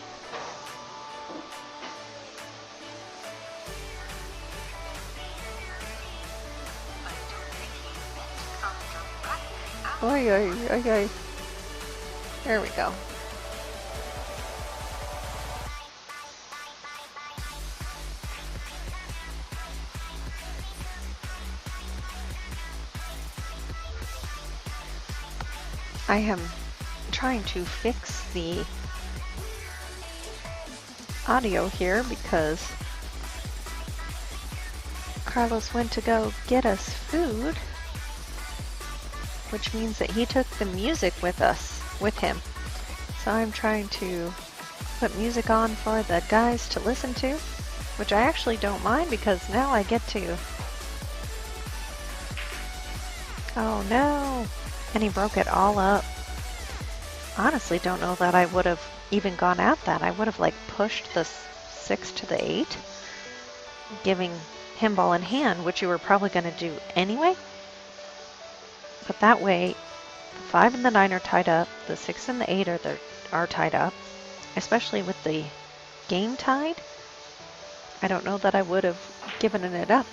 Oy, oy, oy, oy. There we go. I am trying to fix the audio here because Carlos went to go get us food, which means that he took the music with him. So I'm trying to put music on for the guys to listen to, which I actually don't mind because now I get to... Oh no! And he broke it all up. Honestly, don't know that I would have even gone at that. I would have like pushed the 6 to the 8, giving him ball in hand, which you were probably going to do anyway. But that way, 5 and the 9 are tied up. The 6 and the 8 are tied up, especially with the game tied. I don't know that I would have given it up.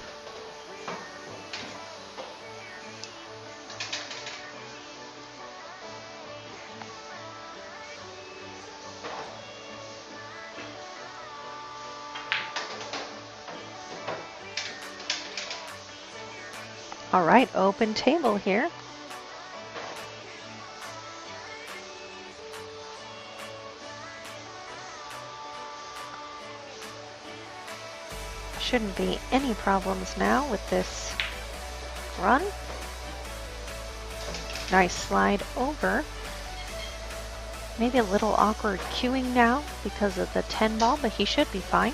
All right, open table here. Shouldn't be any problems now with this run. Nice slide over. Maybe a little awkward queuing now because of the 10 ball, but he should be fine.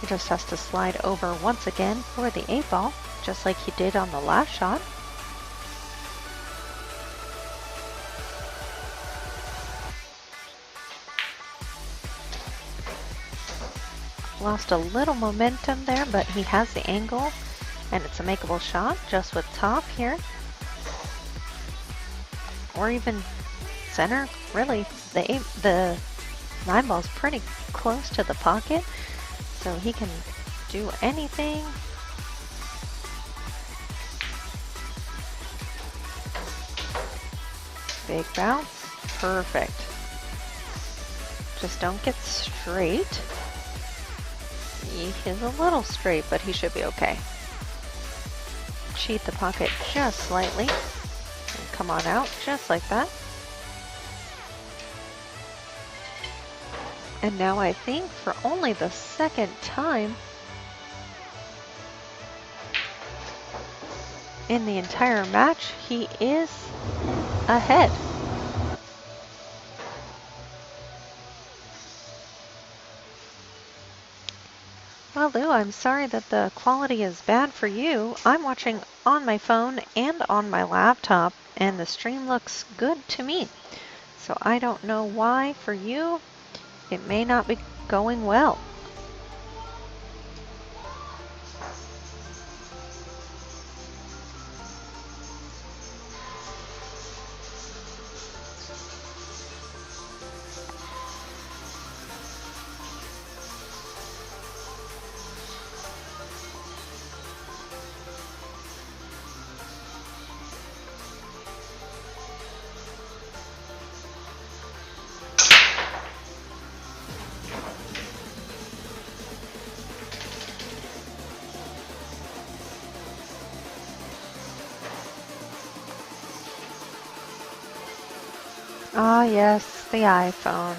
He just has to slide over once again for the 8 ball, just like he did on the last shot. Lost a little momentum there, but he has the angle, and it's a makeable shot just with top here. Or even center, really. The 9 ball's pretty close to the pocket, so he can do anything. Big bounce, perfect. Just don't get straight. He is a little straight, but he should be okay. Cheat the pocket just slightly. And come on out, just like that. And now I think for only the second time in the entire match, he is ahead. Well, Lou, I'm sorry that the quality is bad for you. I'm watching on my phone and on my laptop, and the stream looks good to me. So I don't know why for you it may not be going well. Ah, yes, the iPhone.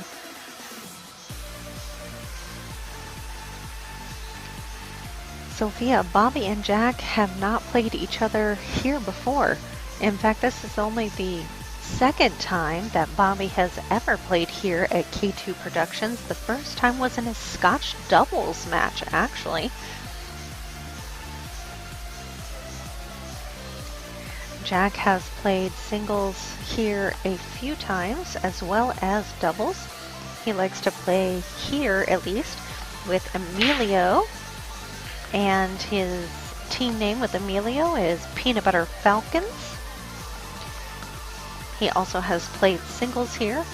Sophia, Bobby and Jack have not played each other here before. In fact, this is only the second time that Bobby has ever played here at K2 Productionz. The first time was in a Scotch doubles match, actually. Jack has played singles here a few times as well as doubles. He likes to play here, at least, with Emilio, and his team name with Emilio is Peanut Butter Falcons. He also has played singles here,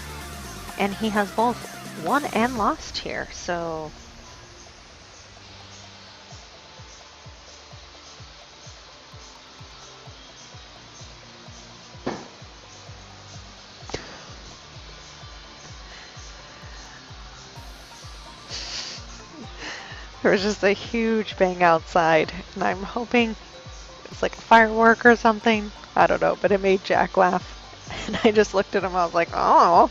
and he has both won and lost here, so there was just a huge bang outside, and I'm hoping it's like a firework or something. I don't know, but it made Jack laugh. And I just looked at him, I was like, oh.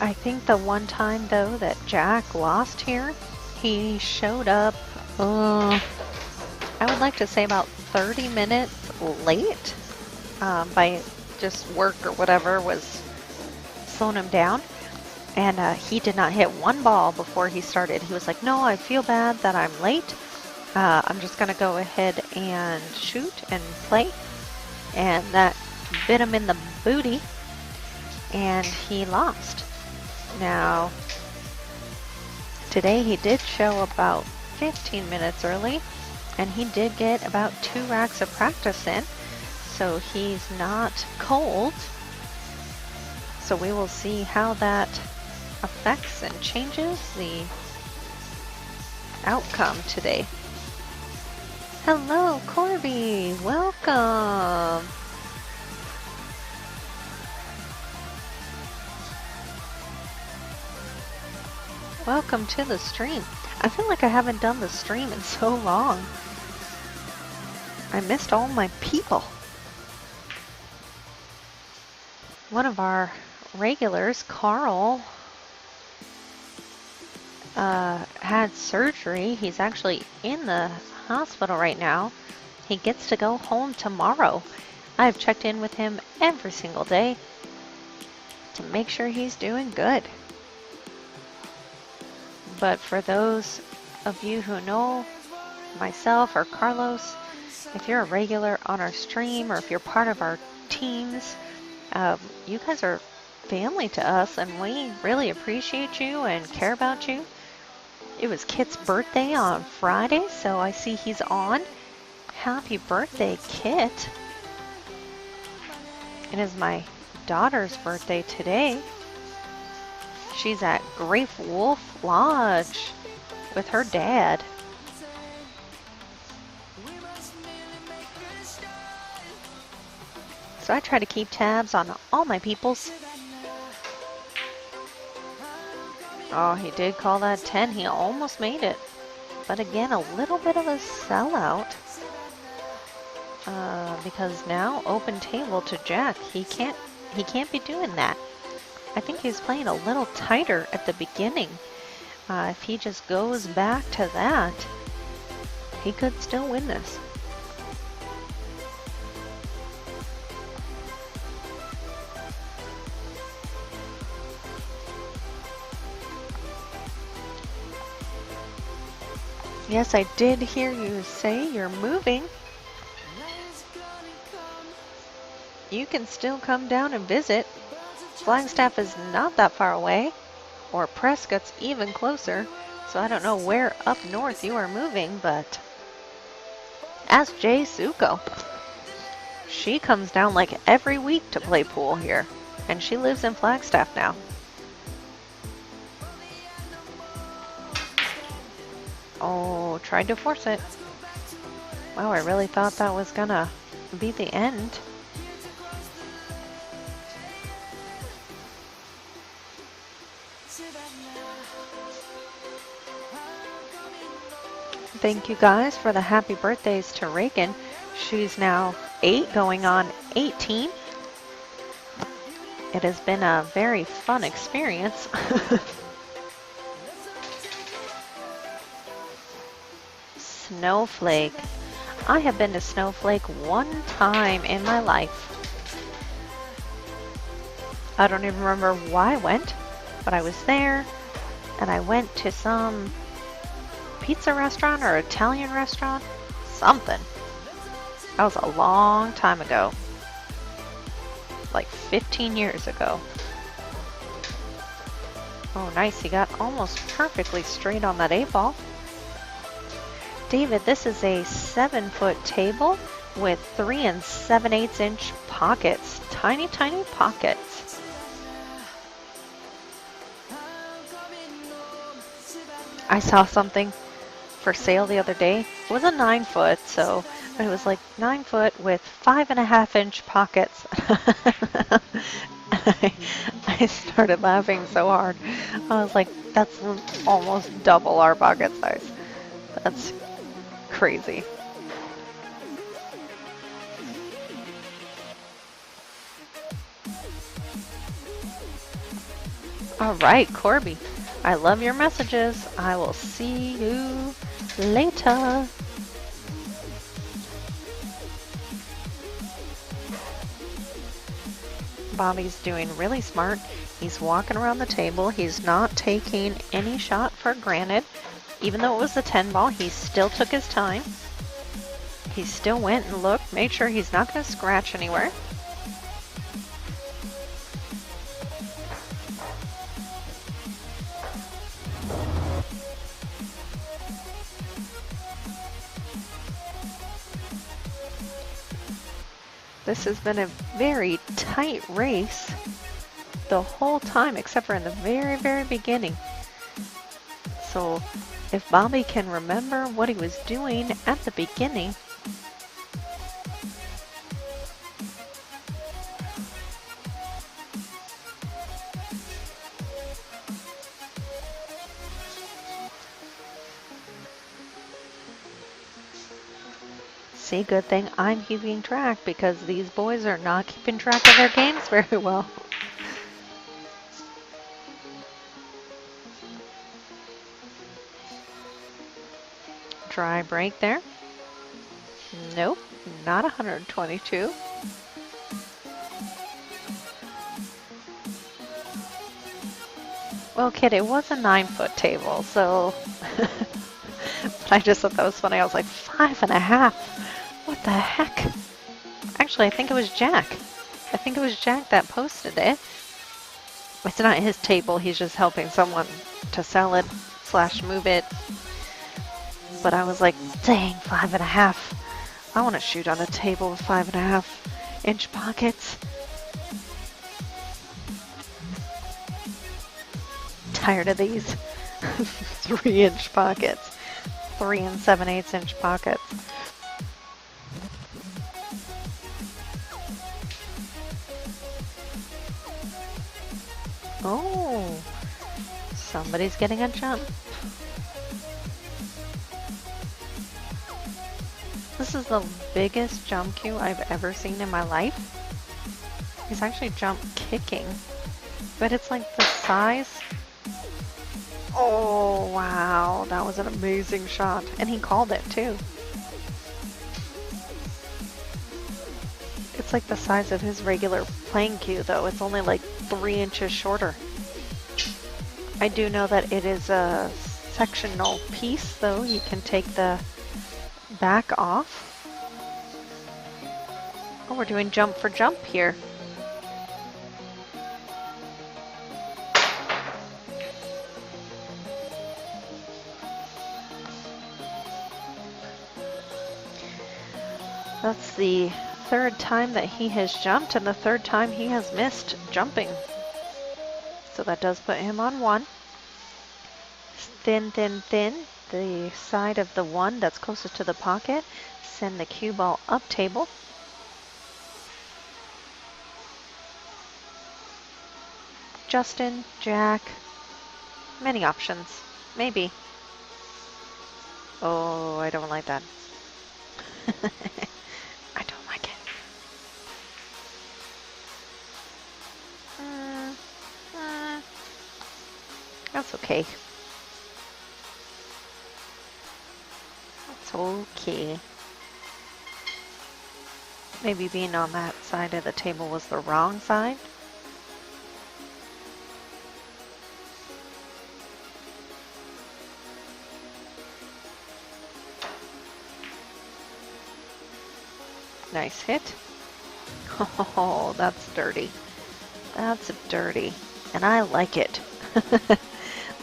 I think the one time, though, that Jack lost here, he showed up, I would like to say about 30 minutes late by just work or whatever was slowing him down. And he did not hit one ball before he started. He was like, no, I feel bad that I'm late. I'm just going to go ahead and shoot and play. And that bit him in the booty, and he lost. Now, today he did show about 15 minutes early, and he did get about 2 racks of practice in, so he's not cold. So we will see how that affects and changes the outcome today. Hello, Corby. Welcome. Welcome to the stream. I feel like I haven't done the stream in so long. I missed all my people. One of our regulars, Carl, had surgery. He's actually in the hospital right now. He gets to go home tomorrow. I've checked in with him every single day to make sure he's doing good. But for those of you who know myself or Carlos, if you're a regular on our stream or if you're part of our teams, you guys are family to us, and we really appreciate you and care about you. It was Kit's birthday on Friday, so I see he's on. Happy birthday, Kit. It is my daughter's birthday today. She's at Great Wolf Lodge with her dad. So I try to keep tabs on all my peoples. Oh, he did call that 10. He almost made it. But again, a little bit of a sellout. Because now open table to Jack. He can't be doing that. I think he's playing a little tighter at the beginning. If he just goes back to that, he could still win this. Yes, I did hear you say you're moving. You can still come down and visit. Flagstaff is not that far away, or Prescott's even closer, so I don't know where up north you are moving, but ask Jay Suko. She comes down like every week to play pool here, and she lives in Flagstaff now. Oh, tried to force it. Wow, I really thought that was gonna be the end. Thank you guys for the happy birthdays to Reagan. She's now 8 going on 18. It has been a very fun experience. Snowflake. I have been to Snowflake one time in my life. I don't even remember why I went, but I was there, and I went to some pizza restaurant or Italian restaurant, something. That was a long time ago, like 15 years ago. Oh, nice. He got almost perfectly straight on that 8-ball. David, this is a 7-foot table with 3 7/8 inch pockets. Tiny, tiny pockets. I saw something for sale the other day. It was a 9-foot, so it was like 9 foot with 5.5 inch pockets. I started laughing so hard. I was like, that's almost double our pocket size. That's crazy. All right, Corby. I love your messages. I will see you later. Bobby's doing really smart. He's walking around the table. He's not taking any shot for granted. Even though it was the 10 ball, he still took his time. He still went and looked, made sure he's not going to scratch anywhere. This has been a very tight race the whole time, except for in the very, very beginning. So if Bobby can remember what he was doing at the beginning, see, good thing I'm keeping track because these boys are not keeping track of their games very well. Dry break there. Nope, not 122. Well, kid, it was a 9-foot table, so... But I just thought that was funny. I was like, 5.5? What the heck? Actually, I think it was Jack. I think it was Jack that posted it. It's not his table. He's just helping someone to sell it / move it. But I was like, dang, 5.5. I want to shoot on a table with 5.5-inch pockets. Tired of these 3-inch pockets. 3 7/8-inch pockets. Oh, somebody's getting a jump. This is the biggest jump cue I've ever seen in my life. He's actually jump kicking, but it's like the size. Oh, wow, that was an amazing shot. And he called it too. It's like the size of his regular playing cue though. It's only like 3 inches shorter. I do know that it is a sectional piece though. You can take the back off. Oh, we're doing jump for jump here. That's the 3rd time that he has jumped and the 3rd time he has missed jumping. So that does put him on 1. Thin, thin, thin. The side of the 1 that's closest to the pocket. Send the cue ball up table. Justin, Jack, many options. Maybe. Oh, I don't like that. I don't like it. That's okay. That's okay. Maybe being on that side of the table was the wrong side. Nice hit. Oh, that's dirty. That's dirty. And I like it. That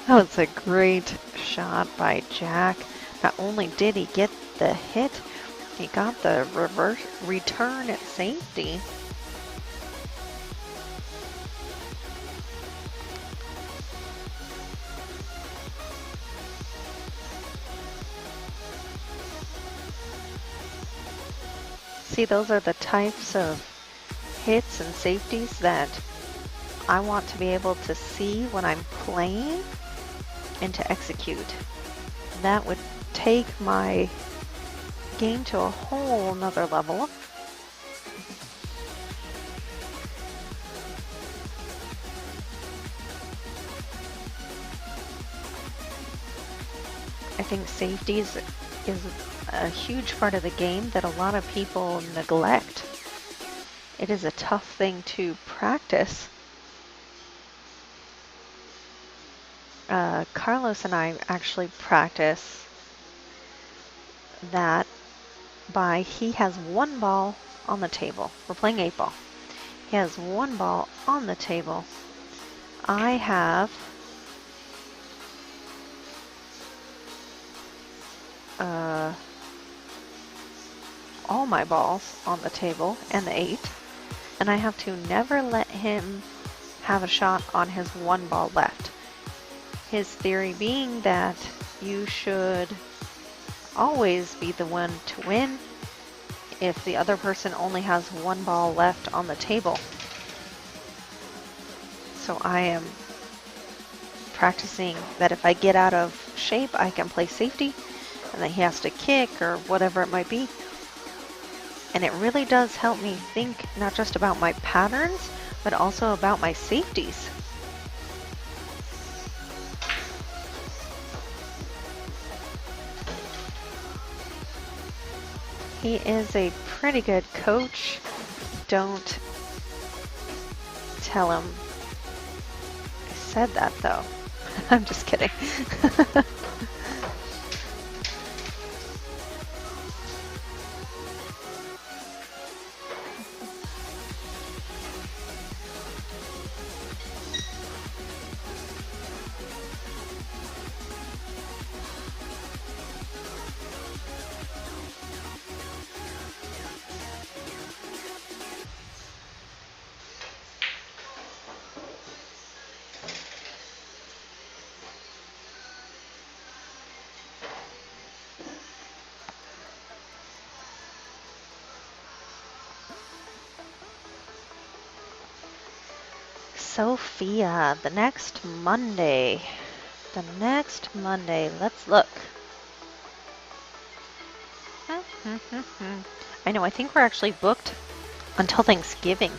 was a great shot by Jack. Not only did he get the hit, he got the reverse return at safety. See, those are the types of hits and safeties that I want to be able to see when I'm playing and to execute. That would take my game to a whole nother level. I think safeties is a huge part of the game that a lot of people neglect. it is a tough thing to practice. Carlos and I actually practice that by he has one ball on the table. We're playing 8-ball. He has one ball on the table. I have all my balls on the table and the 8, and I have to never let him have a shot on his one ball left. His theory being that you should always be the one to win if the other person only has one ball left on the table. So I am practicing that if I get out of shape, I can play safety, and that he has to kick or whatever it might be. And it really does help me think not just about my patterns, but also about my safeties. He is a pretty good coach. Don't tell him I said that, though. I'm just kidding. Sophia, the next Monday. Let's look. I know, I think we're actually booked until Thanksgiving.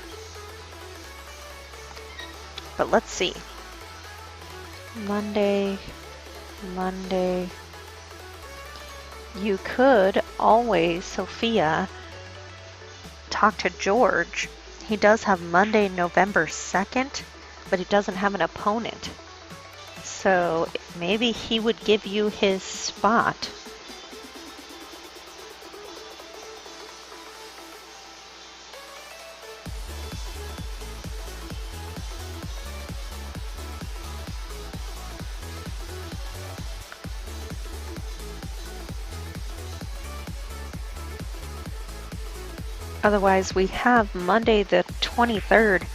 But let's see. Monday. You could always, Sophia, talk to George. He does have Monday, November 2nd, but he doesn't have an opponent. So maybe he would give you his spot. Otherwise, we have Monday the 23rd.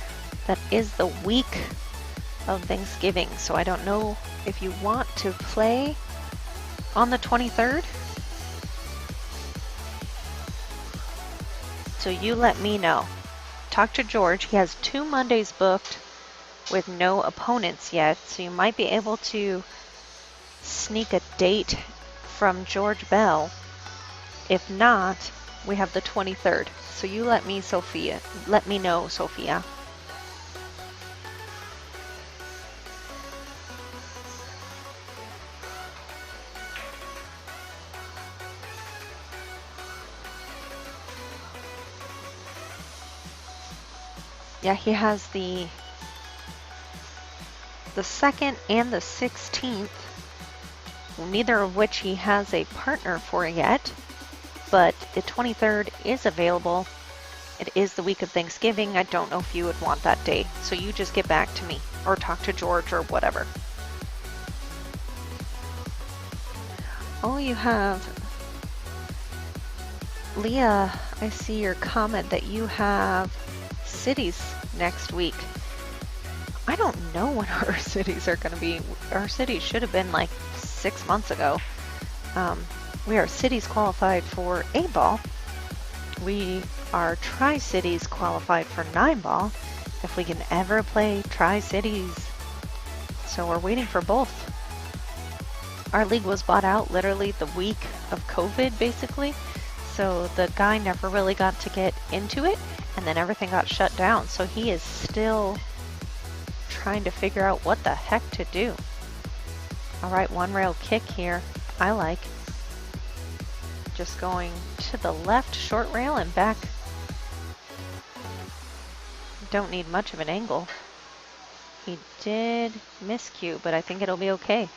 That is the week of Thanksgiving. So I don't know if you want to play on the 23rd. So you let me know. Talk to George. He has 2 Mondays booked with no opponents yet. So you might be able to sneak a date from George Bell. If not, we have the 23rd. So you let me, Sophia. Let me know, Sophia. Yeah, he has the 2nd and the 16th, neither of which he has a partner for yet. But the 23rd is available. It is the week of Thanksgiving. I don't know if you would want that date. So you just get back to me or talk to George or whatever. Oh, you have... Leah, I see your comment that you have cities next week. I don't know when our cities are going to be. Our cities should have been like 6 months ago. We are cities qualified for 8-ball. We are Tri-Cities qualified for 9-ball. If we can ever play Tri-Cities. So we're waiting for both. Our league was bought out literally the week of COVID, basically. So the guy never really got to get into it, and then everything got shut down. So he is still trying to figure out what the heck to do. All right, 1 rail kick here. I like. Just going to the left, short rail and back. don't need much of an angle. He did miscue, but I think it'll be okay.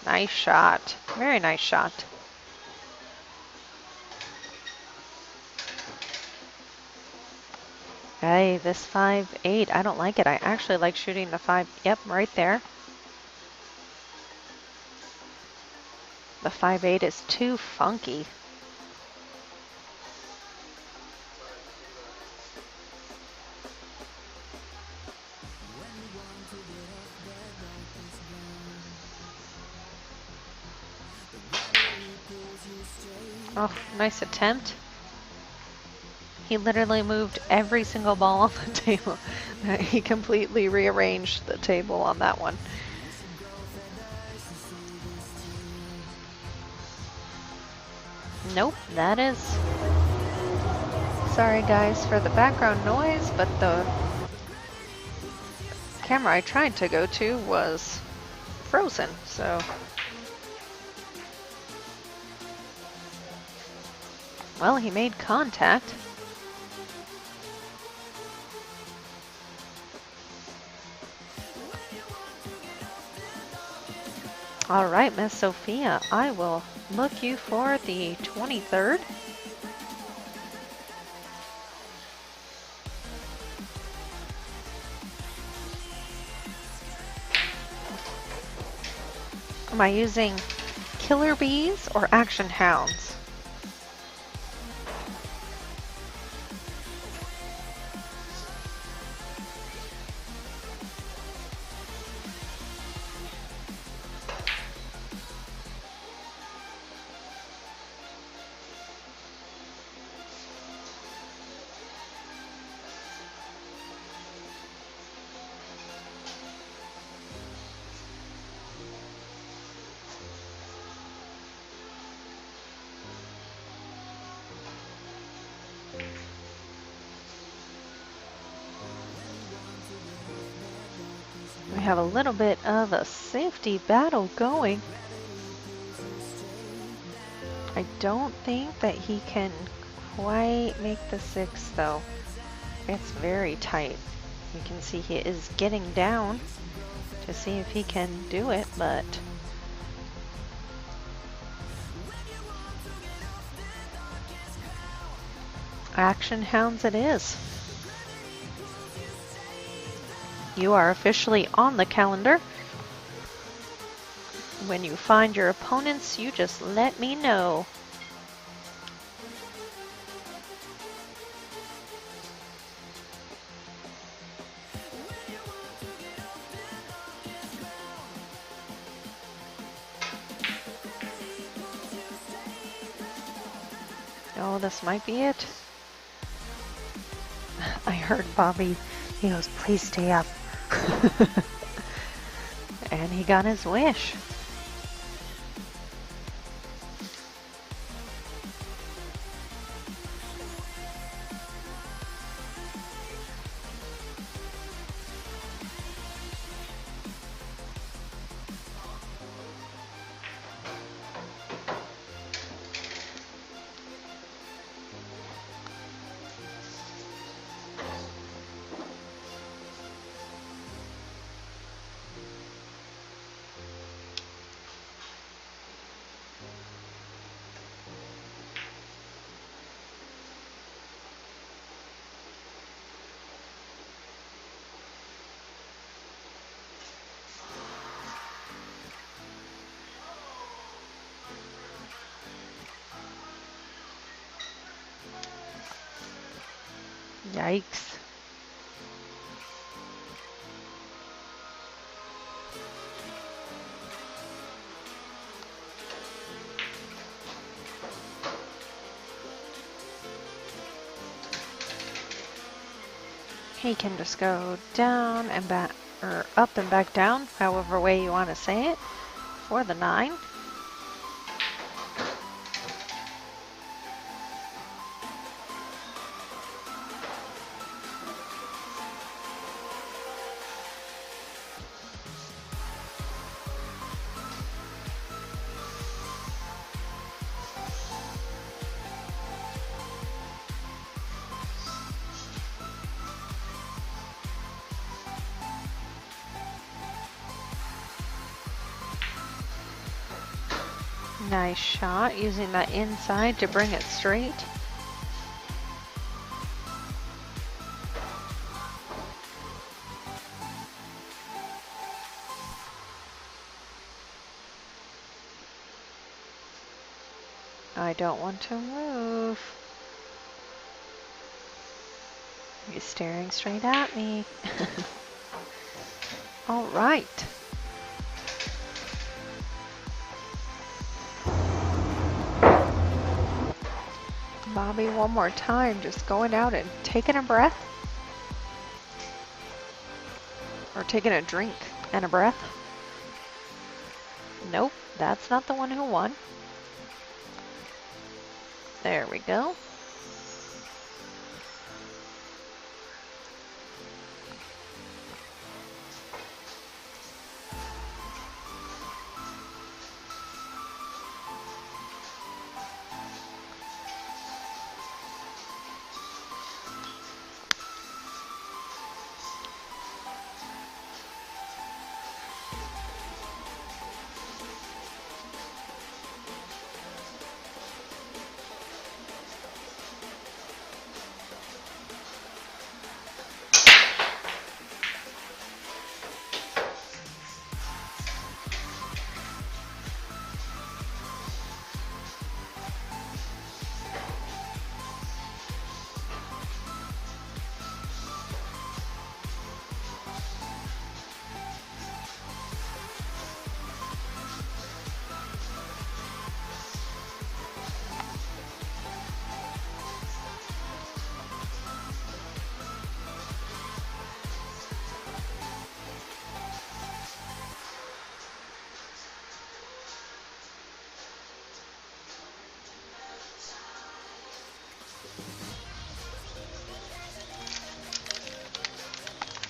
Nice shot. Very nice shot. Hey, this 5-8, I don't like it. I actually like shooting the 5. Yep, right there. The 5-8 is too funky. Oh, nice attempt. He literally moved every single ball on the table. He completely rearranged the table on that one. Nope, that is... Sorry guys for the background noise, but the camera I tried to go to was frozen, so... Well, he made contact. All right, Miss Sophia, I will book you for the 23rd. Am I using killer bees or action hounds? We have a little bit of a safety battle going. I don't think that he can quite make the 6 though. It's very tight. You can see he is getting down to see if he can do it, but action hounds it is. You are officially on the calendar. When you find your opponents, you just let me know. Oh, this might be it. I heard Bobby, he goes, please stay up. And he got his wish. Yikes. He can just go down and back, or up and back down, however way you want to say it, for the 9. Nice shot, using that inside to bring it straight. I don't want to move. He's staring straight at me. All right. Bobby, one more time, just going out and taking a breath. Or taking a drink and a breath. Nope, that's not the one who won. There we go.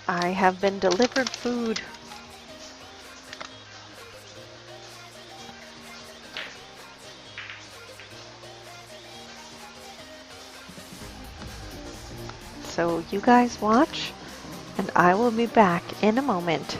I have been delivered food. So you guys watch, and I will be back in a moment.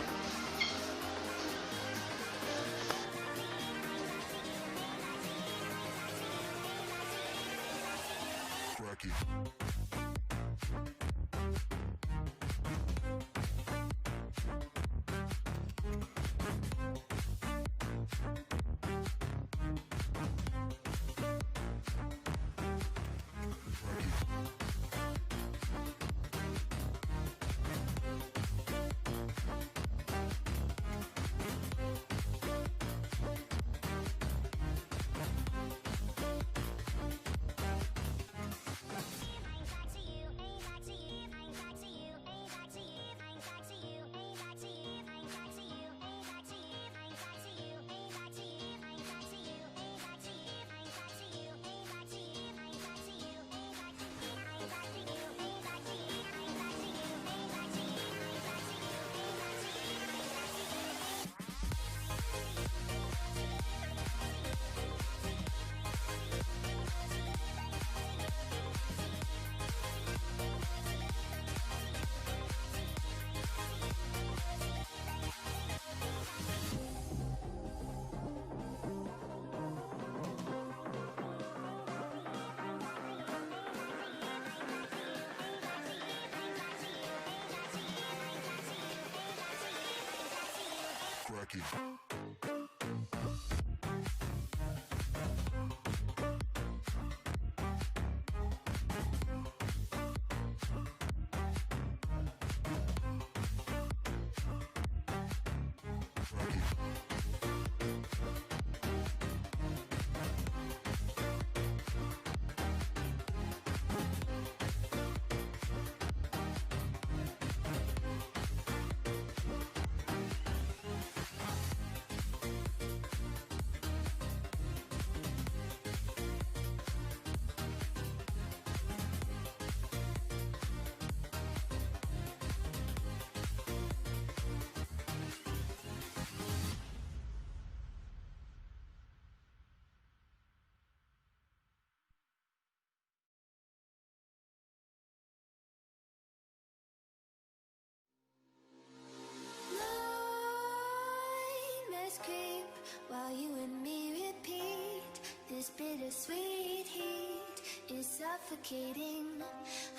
suffocating.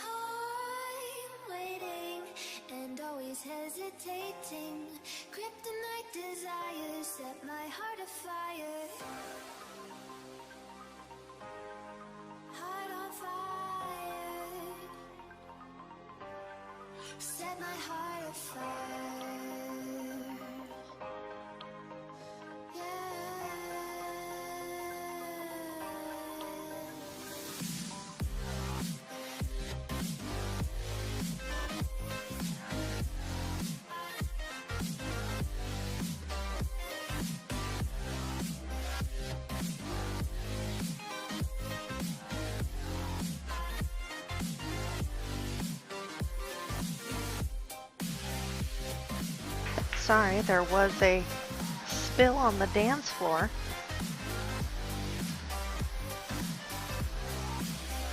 I'm waiting and always hesitating. Kryptonite desires set my heart afire. Heart on fire. Set my heart afire. Sorry, there was a spill on the dance floor.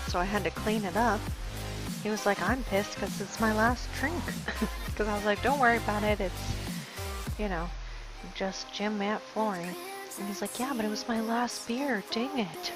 So I had to clean it up. He was like, I'm pissed because it's my last drink. Because I was like, don't worry about it. It's, you know, just gym mat flooring. And he's like, yeah, but it was my last beer. Dang it.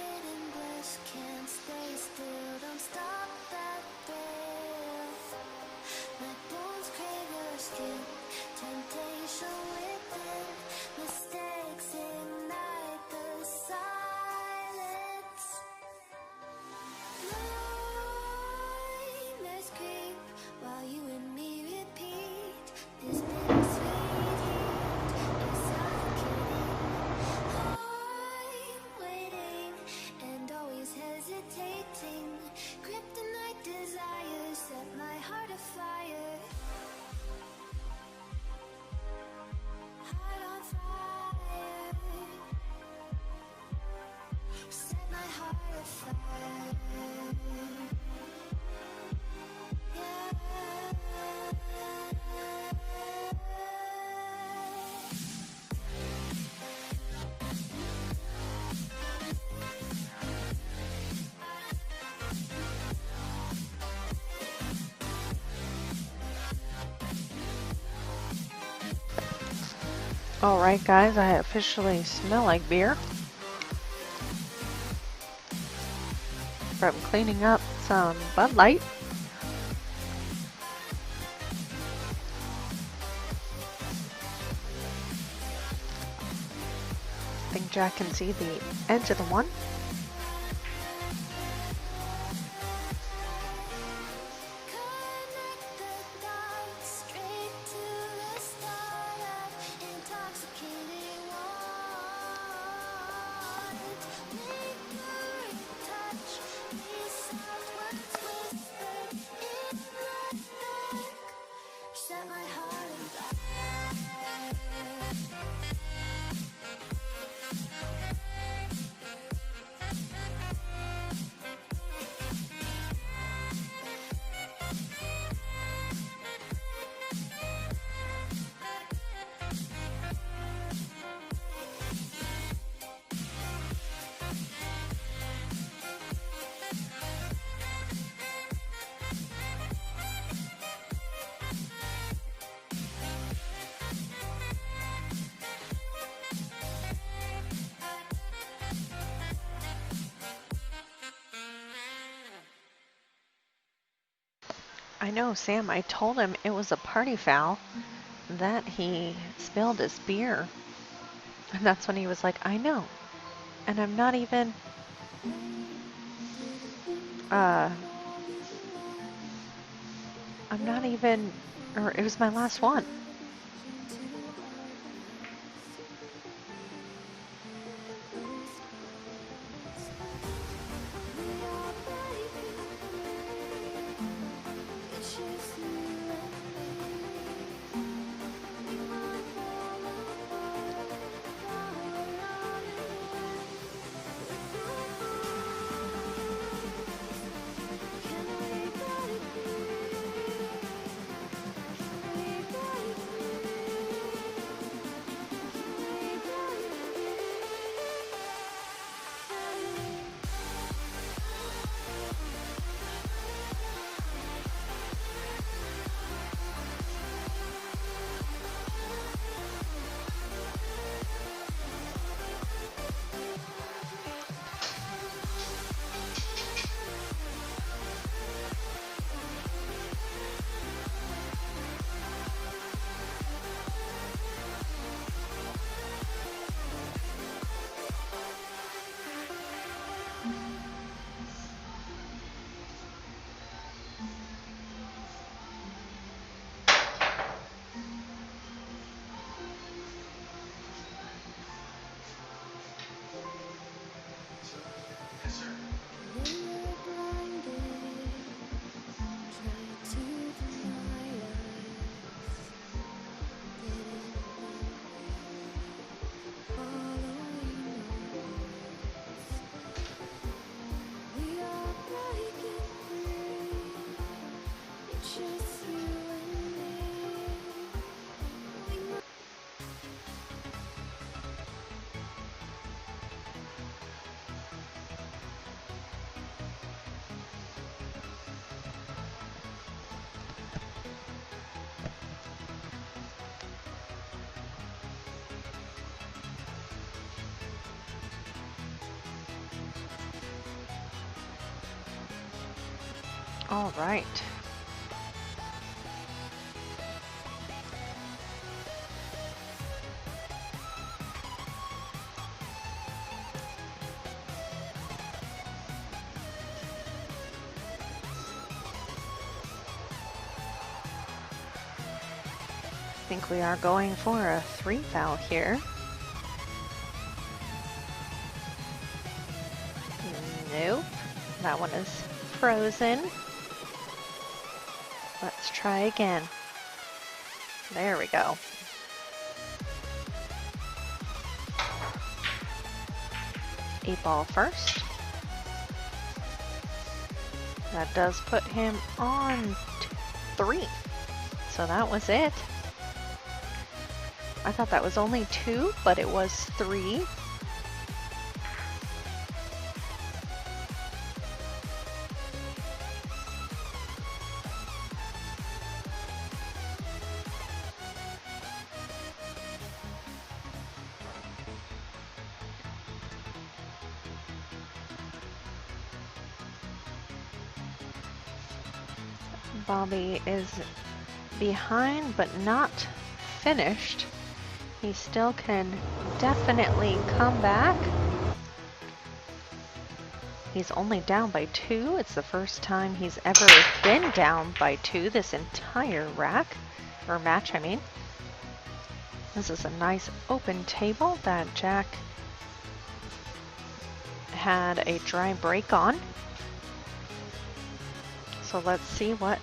Kryptonite desires set my heart afire. Heart on fire. Set my heart afire. Yeah. Alright guys, I officially smell like beer from cleaning up some Bud Light. I think Jack can see the edge of the one. I know, Sam, I told him it was a party foul that he spilled his beer. And that's when he was like, I know. And I'm not even, or it was my last one. All right. I think we are going for a 3 foul here. Nope. That one is frozen. Let's try again. There we go. Eight ball first. That does put him on 3. So that was it. I thought that was only 2, but it was 3. Bobby is behind, but not finished. He still can definitely come back. He's only down by 2. It's the first time he's ever been down by 2 this entire rack, or match, I mean. This is a nice open table that Jack had a dry break on. So let's see what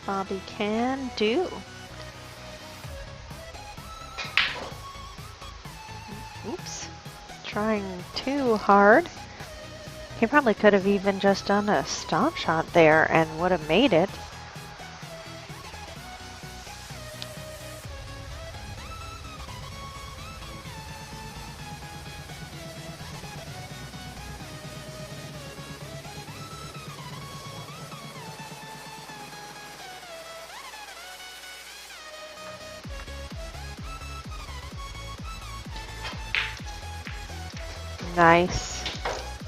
Bobby can do. Oops, trying too hard. He probably could have even just done a stop shot there and would have made it. Nice.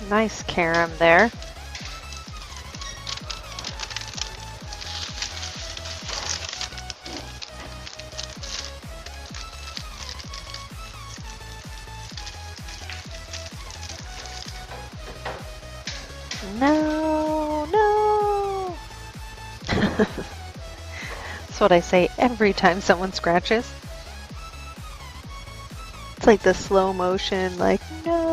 Nice carom there. No, no. That's what I say every time someone scratches. It's like the slow motion, like, no.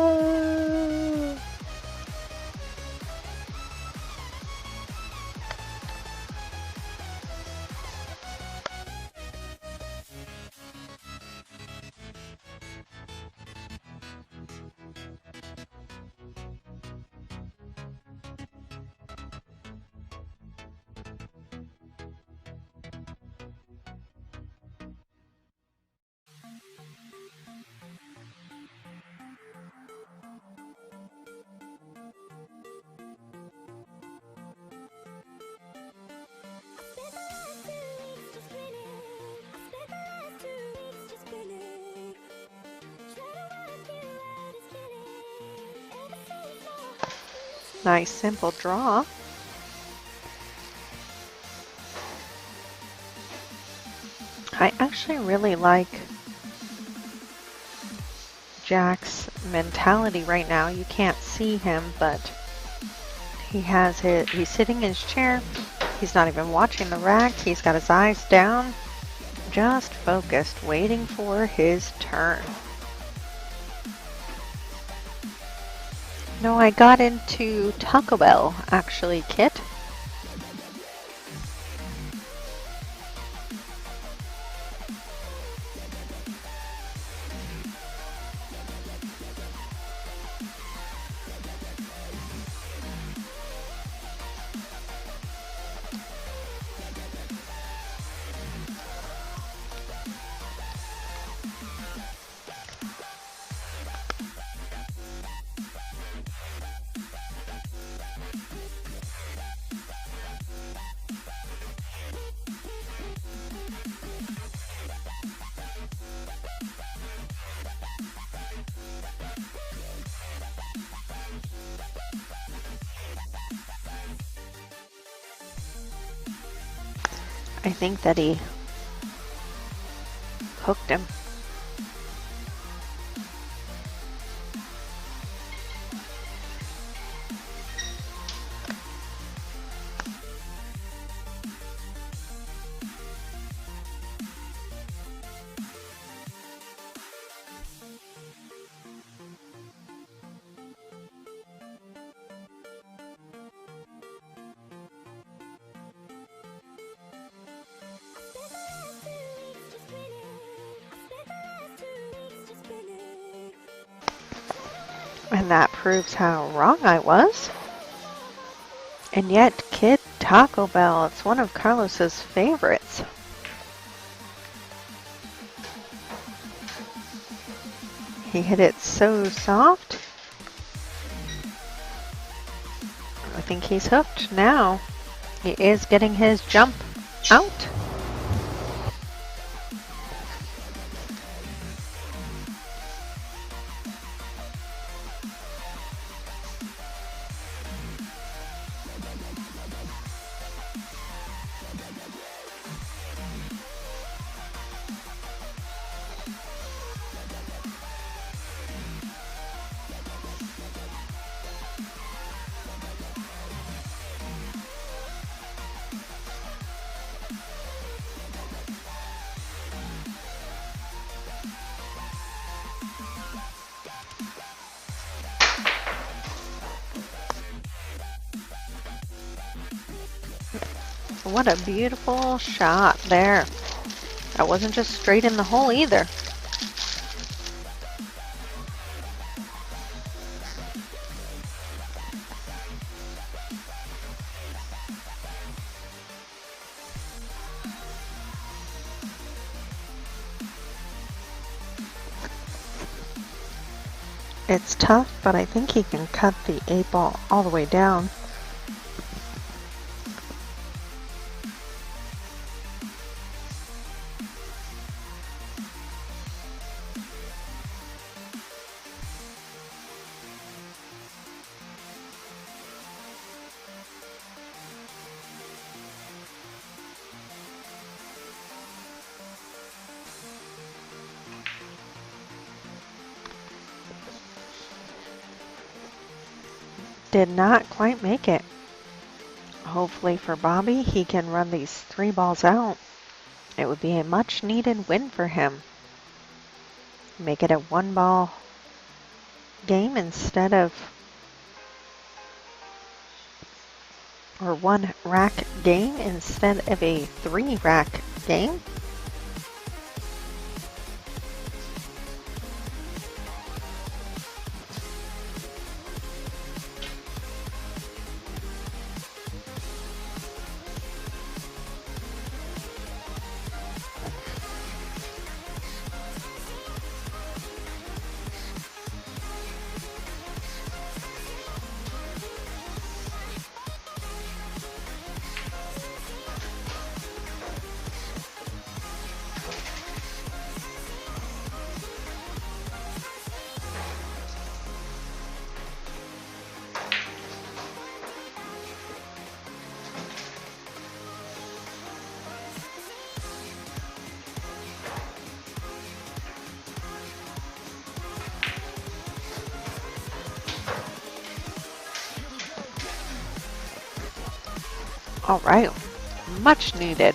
Nice simple draw. I actually really like Jack's mentality right now. You can't see him, but he's sitting in his chair. He's not even watching the rack. He's got his eyes down, just focused, waiting for his turn. No, I got into Taco Bell, actually, Kit. I think that he hooked him. And that proves how wrong I was. And yet, Kid Taco Bell, it's one of Carlos's favorites. He hit it so soft. I think he's hooked now. He is getting his jump out. What a beautiful shot there. That wasn't just straight in the hole either. It's tough, but I think he can cut the 8-ball all the way down. Did not quite make it. Hopefully for Bobby, he can run these 3 balls out. It would be a much needed win for him. Make it a 1-ball game instead of, or 1-rack game instead of a 3-rack game. All right, much needed.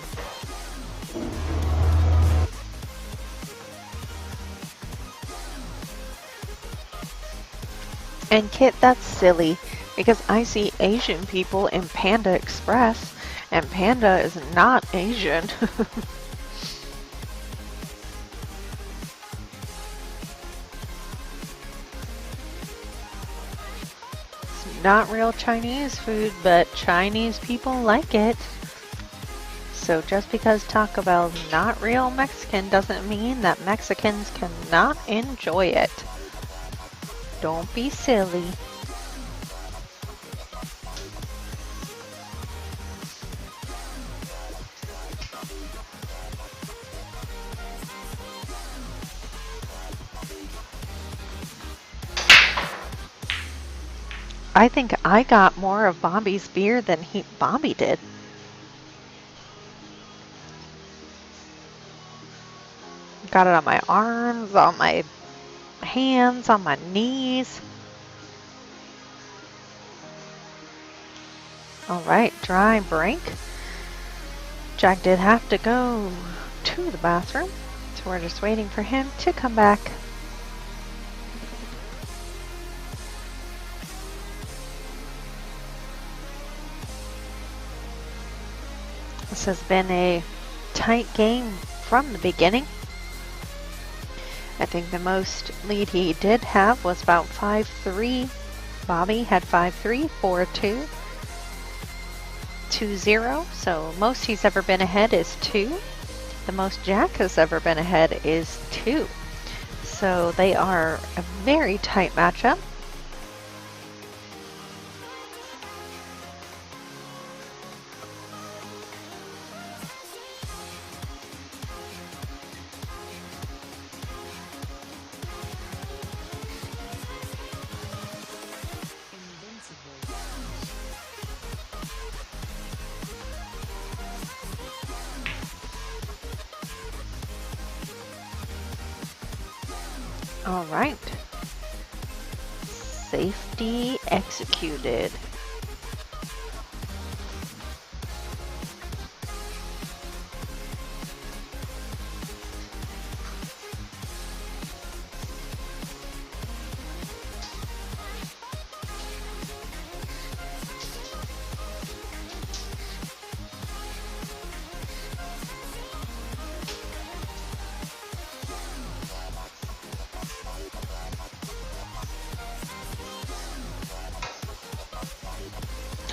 And Kit, that's silly because I see Asian people in Panda Express and Panda is not Asian. Not real Chinese food, but Chinese people like it. So just because Taco Bell's not real Mexican doesn't mean that Mexicans cannot enjoy it. Don't be silly. I think I got more of Bobby's beer than Bobby did. got it on my arms, on my hands, on my knees. All right, dry break. Jack did have to go to the bathroom, so we're just waiting for him to come back. This has been a tight game from the beginning. I think the most lead he did have was about 5-3. Bobby had 5-3, 4-2, 2-0. So most he's ever been ahead is 2. The most Jack has ever been ahead is 2. So they are a very tight matchup. All right. Safety executed.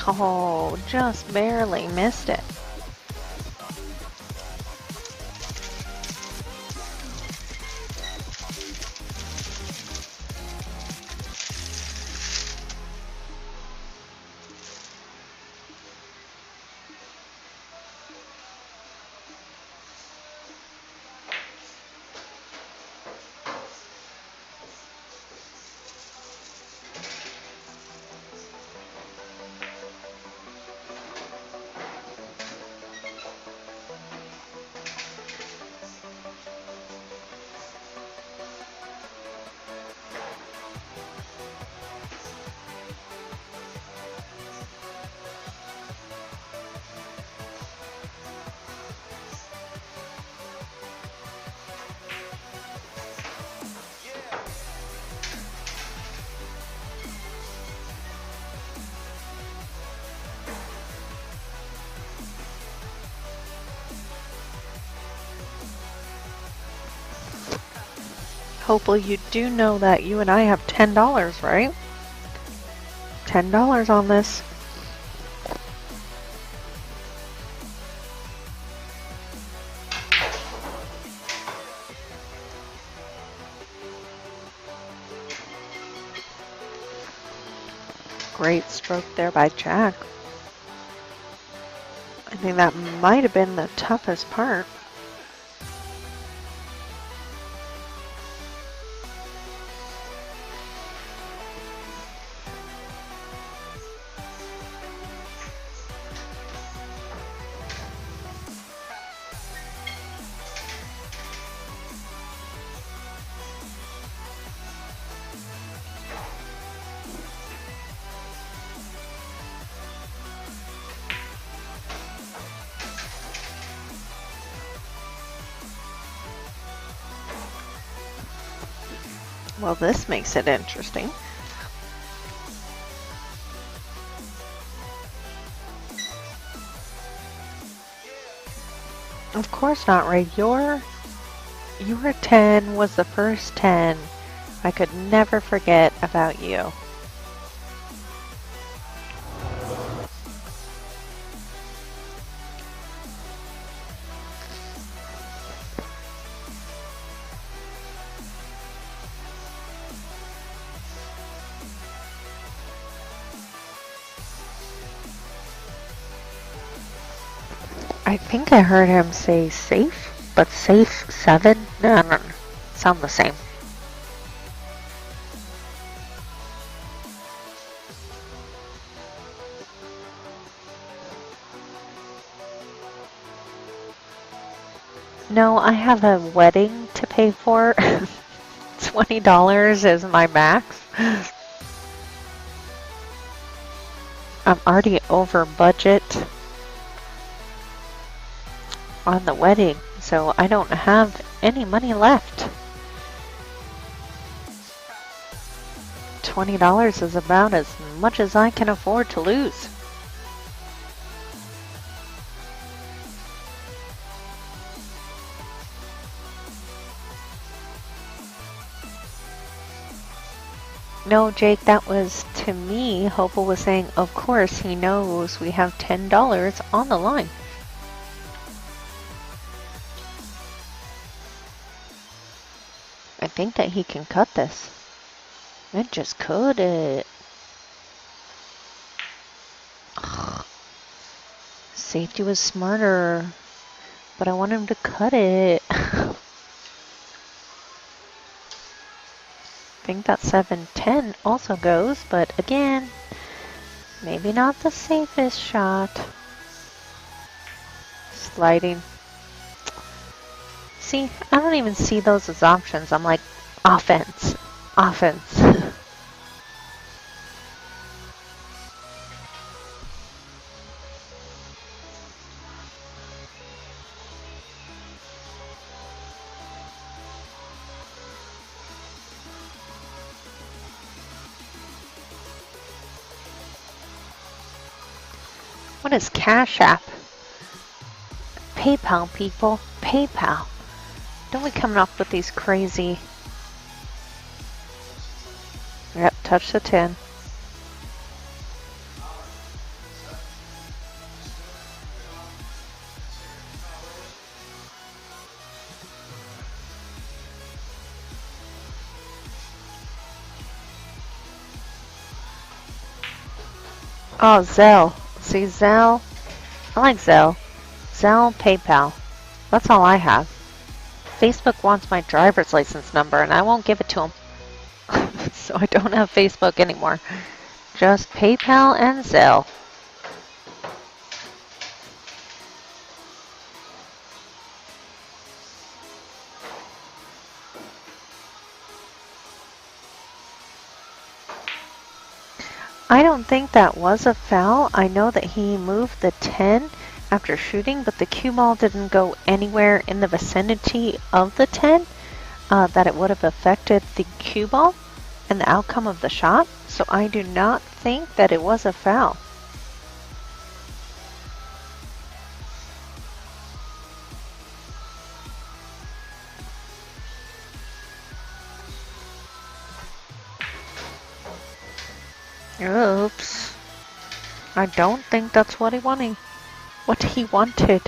Oh, just barely missed it. Hopefully you do know that you and I have $10, right? $10 on this. Great stroke there by Jack. I think that might have been the toughest part. Well, this makes it interesting. Of course not, Ray. Your 10 was the first 10 I could never forget about you. I think I heard him say safe, but safe 7? No. Sound the same. No, I have a wedding to pay for. $20 is my max. I'm already over budget on the wedding, so I don't have any money left. $20 is about as much as I can afford to lose. No, Jake, that was to me. Hopeful was saying, of course, he knows we have $10 on the line. I think that he can cut this. It just could it. Safety was smarter, but I want him to cut it. I think that 7-10 also goes, but again, maybe not the safest shot. Sliding. See, I don't even see those as options. I'm like, offense, offense. What is Cash App? PayPal, people. PayPal. Don't we come up with these crazy... Yep, touch the 10. Oh, Zelle. See, Zelle? I like Zelle. Zelle, PayPal. That's all I have. Facebook wants my driver's license number, and I won't give it to him. So I don't have Facebook anymore. Just PayPal and Zelle. I don't think that was a foul. I know that he moved the 10 after shooting, but the cue ball didn't go anywhere in the vicinity of the 10 that it would have affected the cue ball and the outcome of the shot. So I do not think that it was a foul. Oops. I don't think that's what he wanted. What he wanted.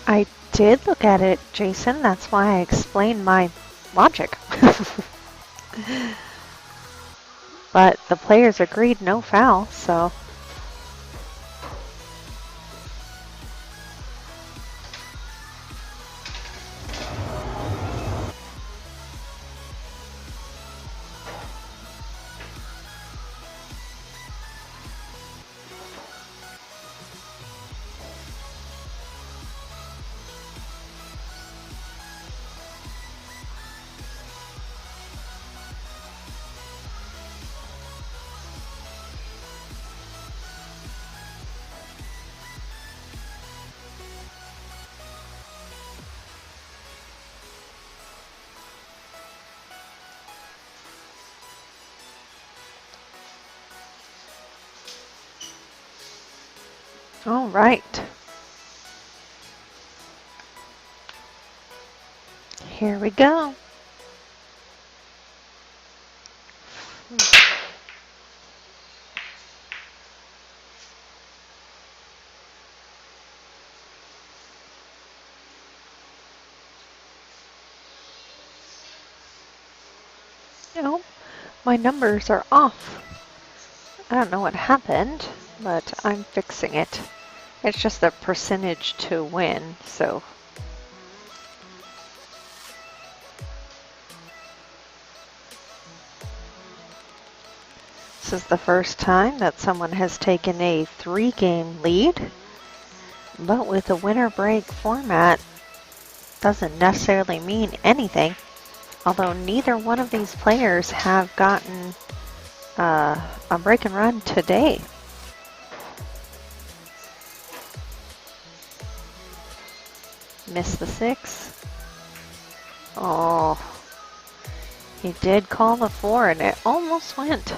I did look at it, Jason. That's why I explained my logic. But the players agreed no foul, so... All right. Here we go. Oh, my numbers are off. I don't know what happened, but I'm fixing it. It's just the percentage to win, so. This is the first time that someone has taken a 3-game lead, but with a winner break format doesn't necessarily mean anything, although neither one of these players have gotten a break and run today. Missed the 6. Oh, he did call the 4 and it almost went.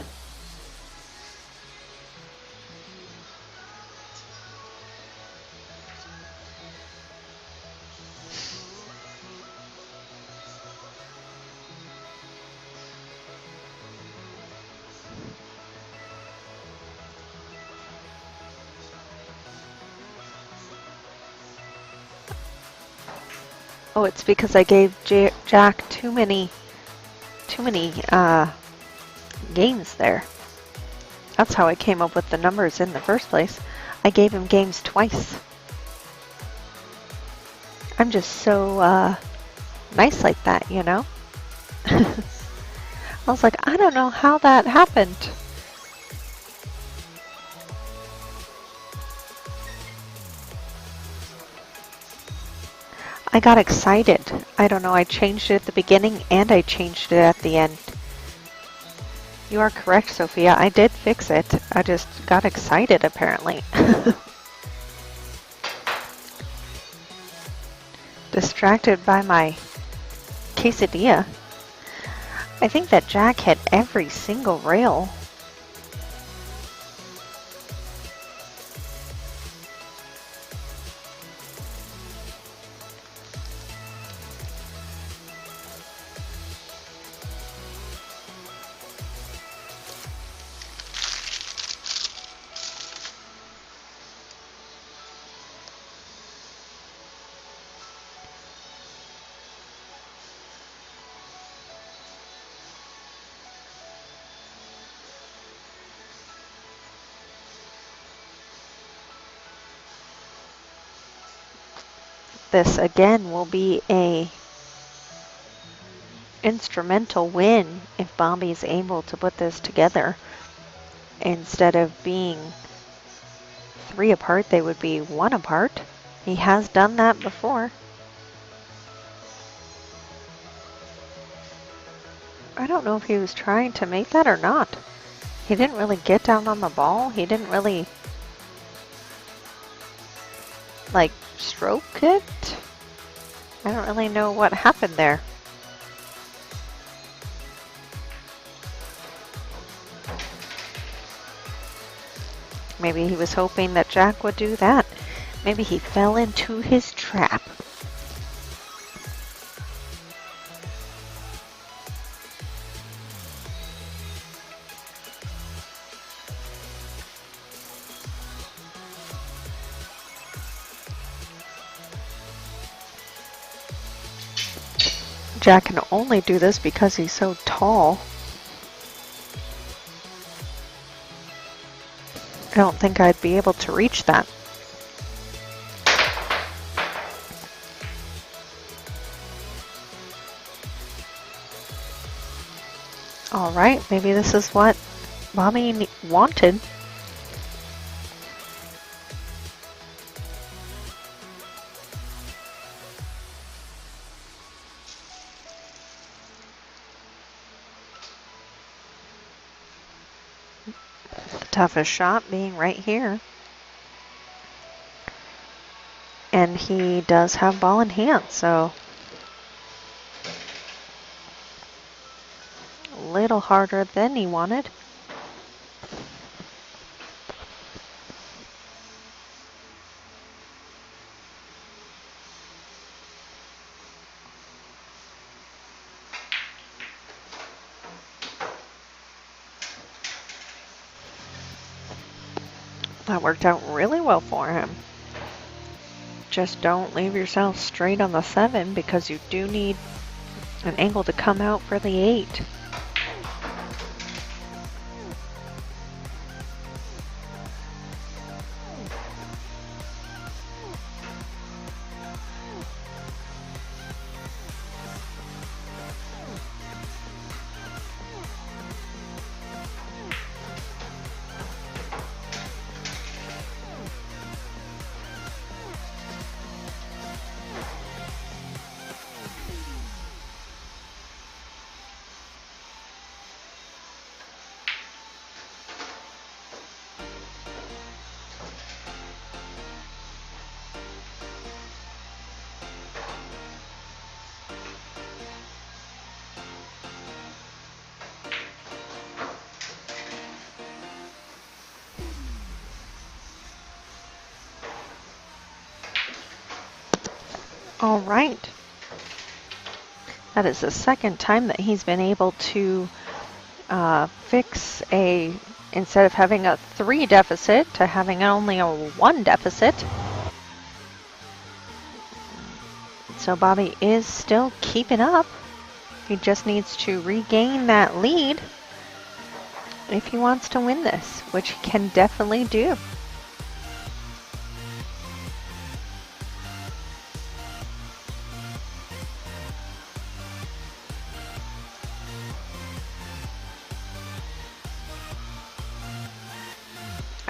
Oh, it's because I gave Jack too many games there. That's how I came up with the numbers in the first place. I gave him games twice. I'm just so nice like that, you know? I was like, I don't know how that happened. I got excited. I don't know, I changed it at the beginning and I changed it at the end. You are correct, Sophia. I did fix it. I just got excited, apparently. Distracted by my quesadilla. I think that Jack hit every single rail. This again will be a instrumental win if Bobby's able to put this together. Instead of being 3 apart, they would be 1 apart. He has done that before. I don't know if he was trying to make that or not. He didn't really get down on the ball. He didn't really like stroke it. I don't really know what happened there. Maybe he was hoping that Jack would do that. Maybe he fell into his trap. Jack can only do this because he's so tall. I don't think I'd be able to reach that. Alright, maybe this is what Bobby wanted. Toughest shot being right here. And he does have ball in hand, so a little harder than he wanted. That worked out really well for him. Just don't leave yourself straight on the 7 because you do need an angle to come out for the 8. All right. That is the second time that he's been able to fix instead of having a 3 deficit to having only a 1 deficit. So Bobby is still keeping up. He just needs to regain that lead if he wants to win this, which he can definitely do.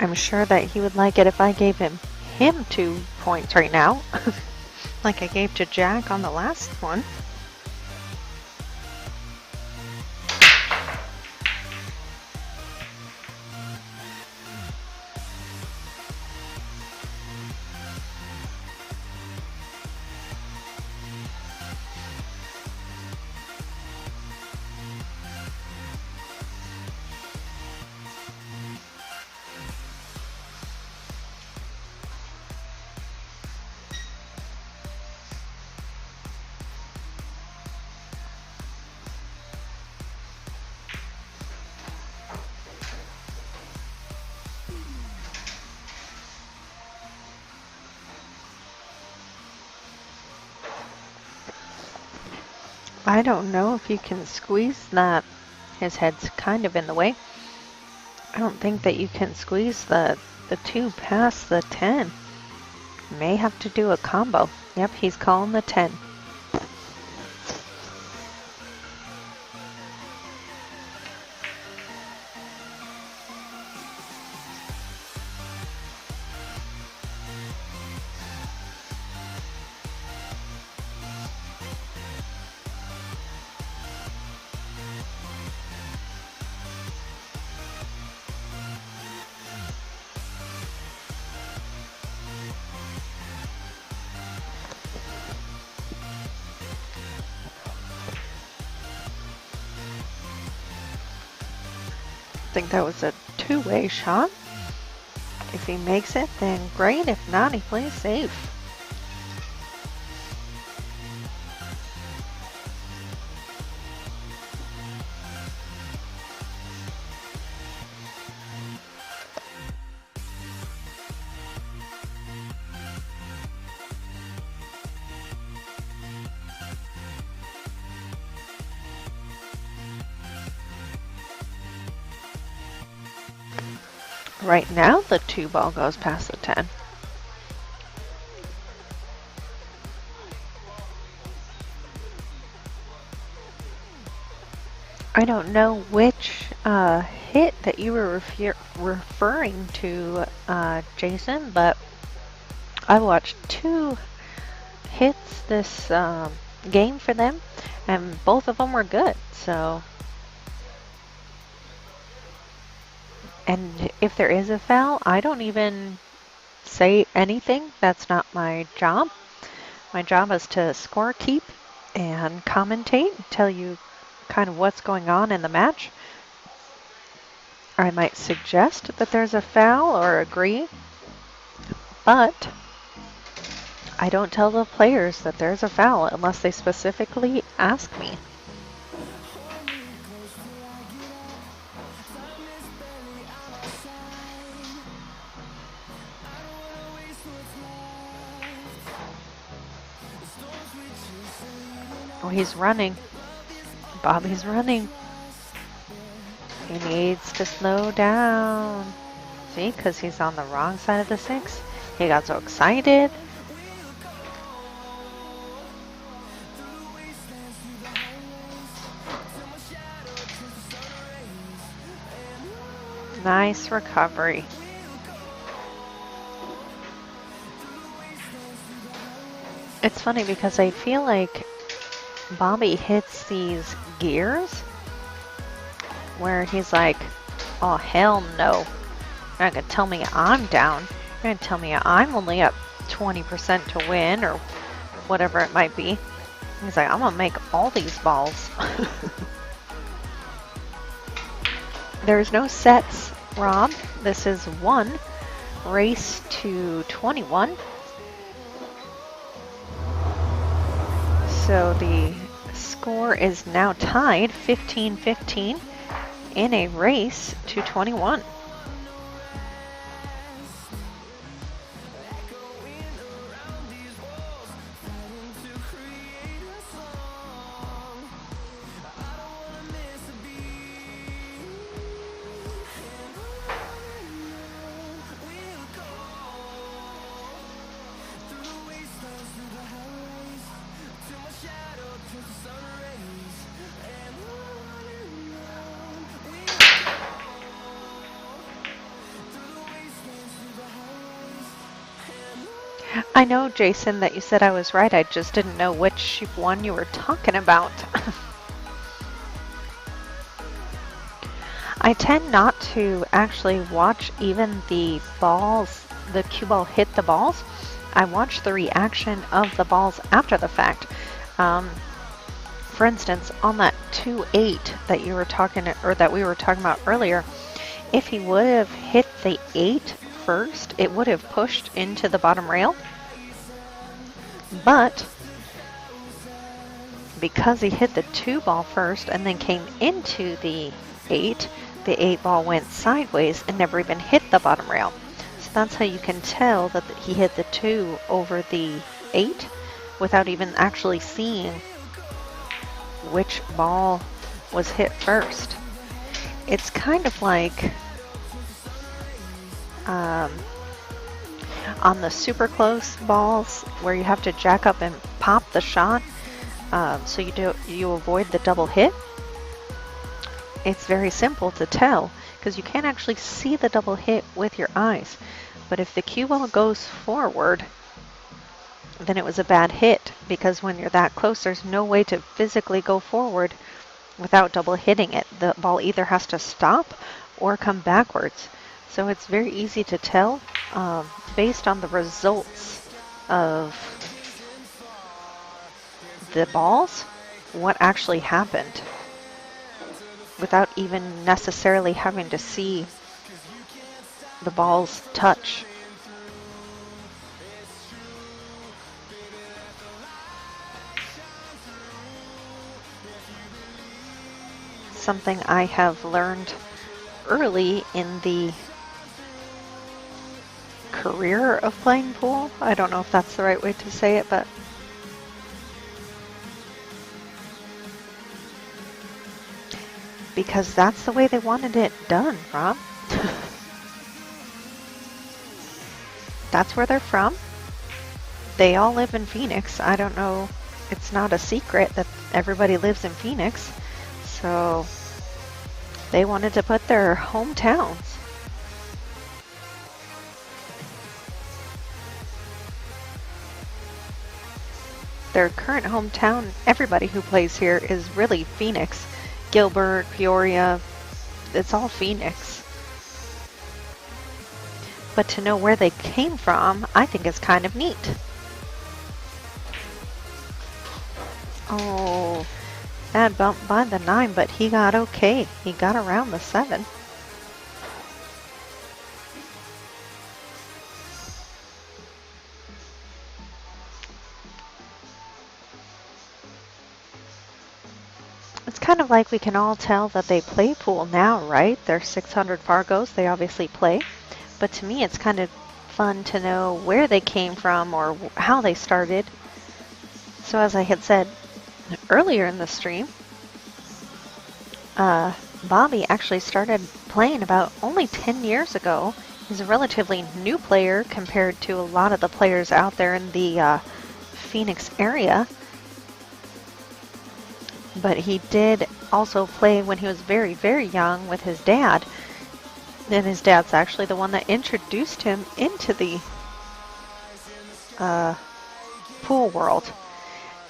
I'm sure that he would like it if I gave him 2 points right now, like I gave to Jack on the last one. I don't know if you can squeeze that. His head's kind of in the way. I don't think that you can squeeze the 2 past the 10. May have to do a combo. Yep, he's calling the 10. I think that was a 2-way shot. If he makes it, then great. If not, he plays safe. Right now, the 2 ball goes past the 10. I don't know which hit that you were referring to, Jason, but I watched 2 hits this game for them, and both of them were good. So, and if there is a foul, I don't even say anything. That's not my job. My job is to score keep and commentate, tell you kind of what's going on in the match. I might suggest that there's a foul or agree, but I don't tell the players that there's a foul unless they specifically ask me. Oh, he's running. Bobby's running. He needs to slow down. See, because he's on the wrong side of the 6. He got so excited. Nice recovery. It's funny because I feel like Bobby hits these gears where he's like, oh hell no, you're not gonna tell me I'm down, you're gonna tell me I'm only up 20% to win or whatever it might be. He's like, I'm gonna make all these balls. There's no sets, Rob. This is 1 race to 21. So the score is now tied 15-15 in a race to 21. I know, Jason, that you said I was right. I just didn't know which one you were talking about. I tend not to actually watch even the balls, the cue ball hit the balls. I watch the reaction of the balls after the fact. For instance, on that 2-8 that you were talking, or that we were talking about earlier, if he would have hit the 8 first, it would have pushed into the bottom rail. But because he hit the 2 ball first and then came into the 8 ball went sideways and never even hit the bottom rail. So that's how you can tell that he hit the 2 over the 8 without even actually seeing which ball was hit first. It's kind of like on the super close balls where you have to jack up and pop the shot so you avoid the double hit. It's very simple to tell because you can't actually see the double hit with your eyes. But if the cue ball goes forward, then it was a bad hit, because when you're that close, there's no way to physically go forward without double hitting it. The ball either has to stop or come backwards. So it's very easy to tell based on the results of the balls what actually happened without even necessarily having to see the balls touch. Something I have learned early in the career of playing pool. I don't know if that's the right way to say it, but because that's the way they wanted it done, Rob. That's where they're from. They all live in Phoenix. I don't know. It's not a secret that everybody lives in Phoenix. So they wanted to put their hometowns. Their current hometown, everybody who plays here is really Phoenix. Gilbert, Peoria, it's all Phoenix. But to know where they came from, I think is kind of neat. Oh, bad bump by the 9, but he got okay. He got around the 7. It's kind of like we can all tell that they play pool now, right? They're 600 Fargos. They obviously play. But to me, it's kind of fun to know where they came from or how they started. So as I had said earlier in the stream, Bobby actually started playing about only 10 years ago. He's a relatively new player compared to a lot of the players out there in the Phoenix area. But he did also play when he was very, very young with his dad. And his dad's actually the one that introduced him into the pool world.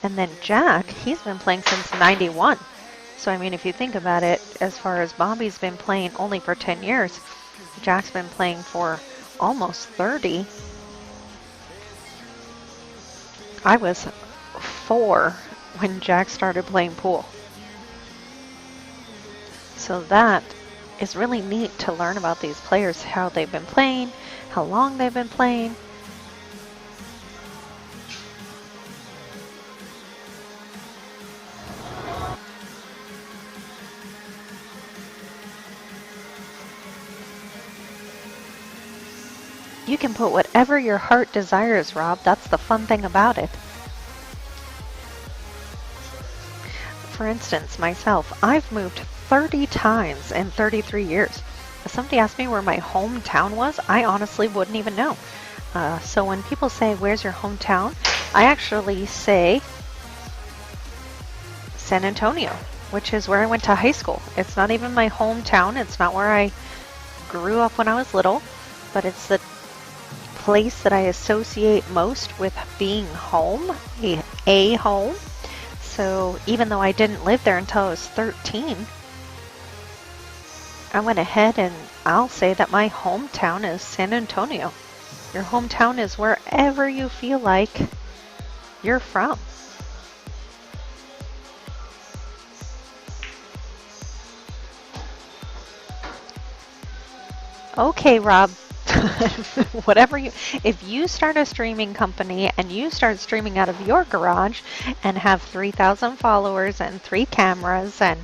And then Jack, he's been playing since 91. So, I mean, if you think about it, as far as Bobby's been playing only for 10 years, Jack's been playing for almost 30. I was 4 when Jack started playing pool. So that is really neat to learn about these players, how they've been playing, how long they've been playing. You can put whatever your heart desires, Rob. That's the fun thing about it. For instance, myself, I've moved 30 times in 33 years. If somebody asked me where my hometown was, I honestly wouldn't even know. So when people say, where's your hometown? I actually say San Antonio, which is where I went to high school. It's not even my hometown. It's not where I grew up when I was little, but it's the place that I associate most with being home, a home. So even though I didn't live there until I was 13, I went ahead and I'll say that my hometown is San Antonio. Your hometown is wherever you feel like you're from. Okay, Rob. Whatever you, if you start a streaming company and you start streaming out of your garage and have 3,000 followers and 3 cameras, and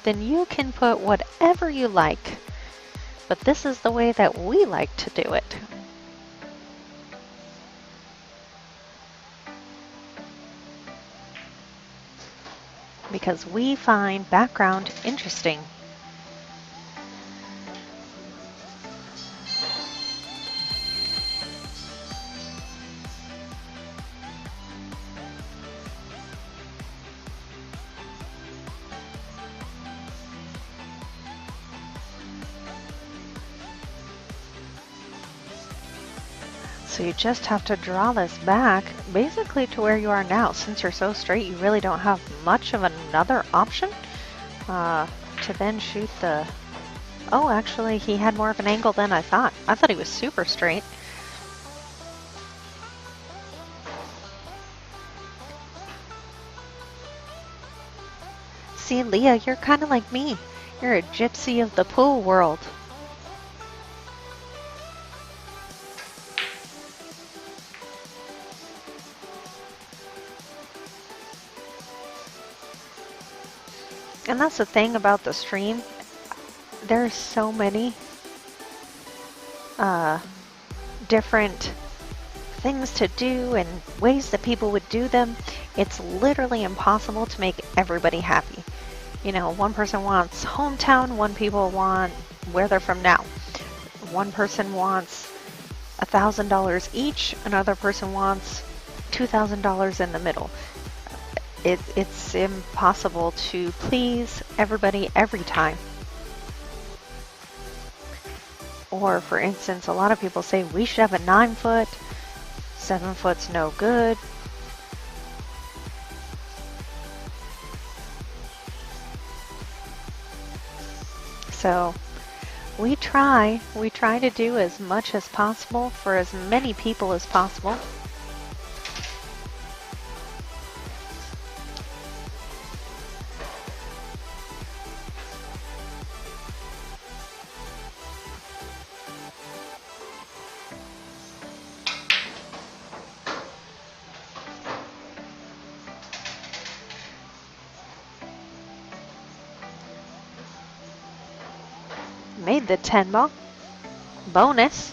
then you can put whatever you like. But this is the way that we like to do it. Because we find background interesting. So you just have to draw this back basically to where you are now. Since you're so straight, you really don't have much of another option to then shoot the... Oh, actually, he had more of an angle than I thought. I thought he was super straight. See, Leah, you're kind of like me. You're a gypsy of the pool world. And that's the thing about the stream. There's so many different things to do and ways that people would do them. It's literally impossible to make everybody happy. You know, one person wants hometown, one people want where they're from now. One person wants $1,000 each, another person wants $2,000 in the middle. It's impossible to please everybody every time. Or for instance, a lot of people say we should have a 9-foot, 7-foot's no good. So we try to do as much as possible for as many people as possible. Made the 10 ball. Bonus.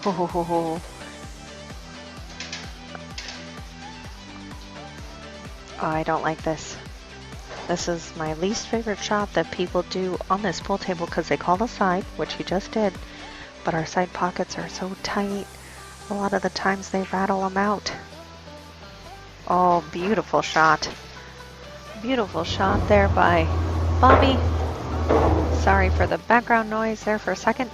Ho ho ho ho. Oh, I don't like this. This is my least favorite shot that people do on this pool table because they call the side, which he just did, but our side pockets are so tight, a lot of the times they rattle them out. Oh, beautiful shot. Beautiful shot there by Bobby. Sorry for the background noise there for a second.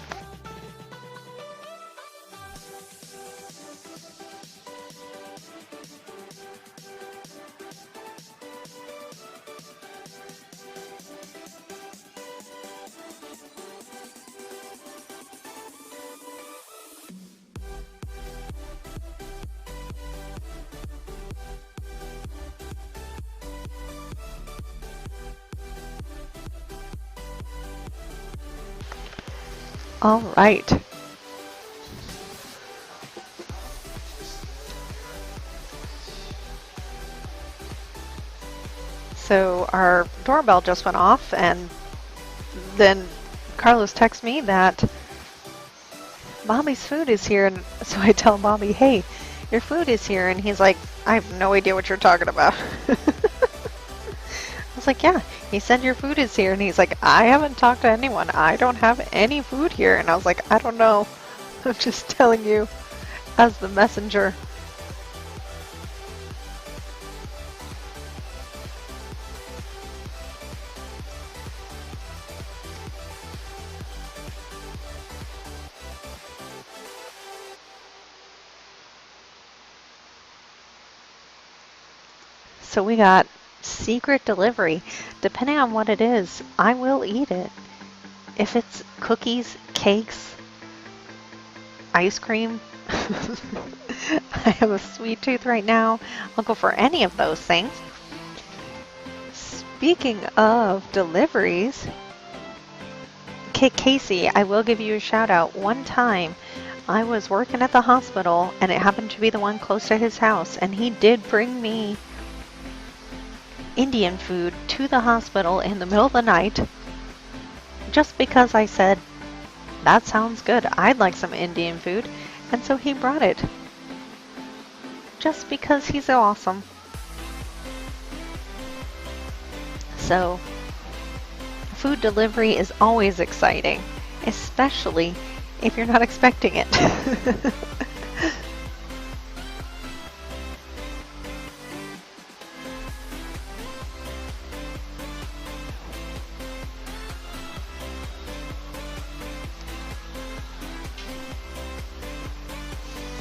All right. So our doorbell just went off, and then Carlos texts me that Bobby's food is here, and so I tell Bobby, hey, your food is here, and he's like, I have no idea what you're talking about. I was like, yeah, he said your food is here, and he's like, I haven't talked to anyone. I don't have any food here. And I was like, I don't know. I'm just telling you as the messenger. So we got secret delivery. Depending on what it is, I will eat it. If it's cookies, cakes, ice cream, I have a sweet tooth right now. I'll go for any of those things. Speaking of deliveries, Casey, I will give you a shout out. One time I was working at the hospital, and it happened to be the one close to his house, and he did bring me Indian food to the hospital in the middle of the night just because I said, that sounds good, I'd like some Indian food, and so he brought it just because he's awesome. So food delivery is always exciting, especially if you're not expecting it.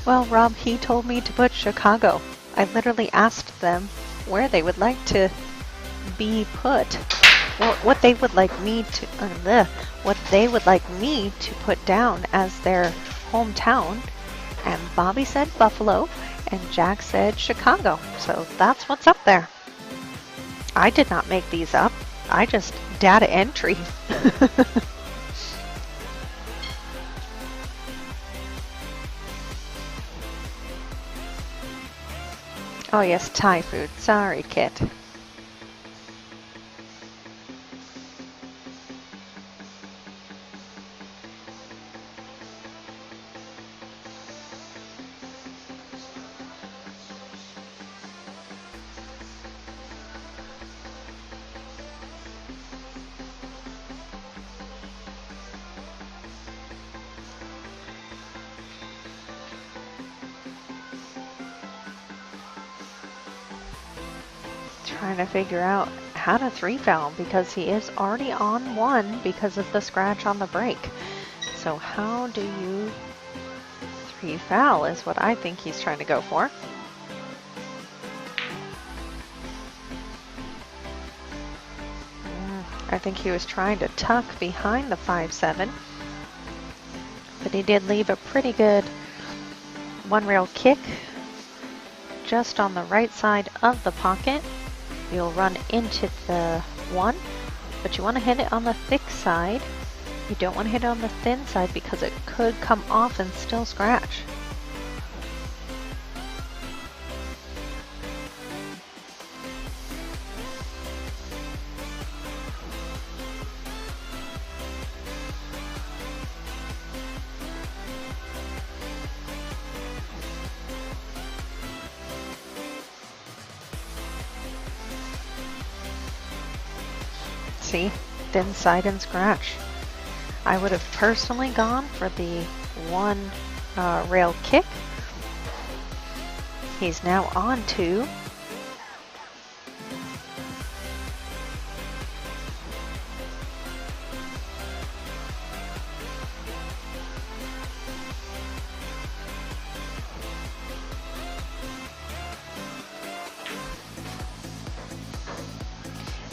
Well, Rob, he told me to put Chicago. I literally asked them where they would like to be put. Well, what they would like me to put down as their hometown. And Bobby said Buffalo, and Jack said Chicago. So that's what's up there. I did not make these up. I just data entry. Oh yes, Thai food. Sorry, Kit. Trying to figure out how to 3-foul because he is already on 1 because of the scratch on the break. So how do you 3-foul is what I think he's trying to go for. I think he was trying to tuck behind the 5-7, but he did leave a pretty good one-rail kick just on the right side of the pocket. You'll run into the 1, but you want to hit it on the thick side. You don't want to hit it on the thin side because it could come off and still scratch. See, thin side and scratch. I would have personally gone for the 1 rail kick. He's now on 2.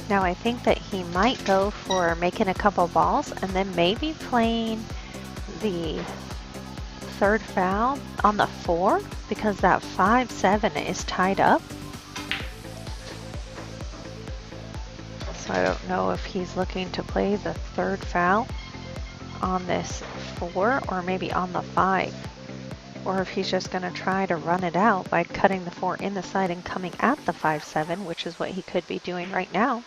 Now I think that he might go for making a couple balls and then maybe playing the 3rd foul on the 4 because that 5-7 is tied up. So I don't know if he's looking to play the 3rd foul on this 4 or maybe on the 5. or if he's just going to try to run it out by cutting the 4 in the side and coming at the 5-7, which is what he could be doing right now.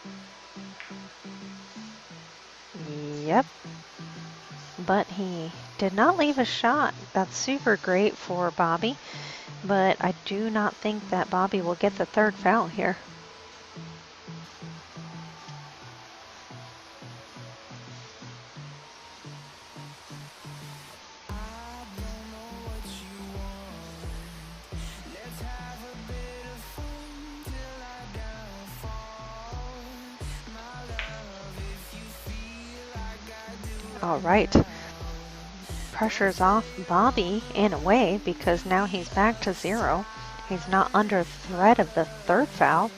Yep. But he did not leave a shot. That's super great for Bobby, but I do not think that Bobby will get the 3rd foul here. All right. Pressure's off Bobby in a way because now he's back to 0. He's not under threat of the 3rd foul.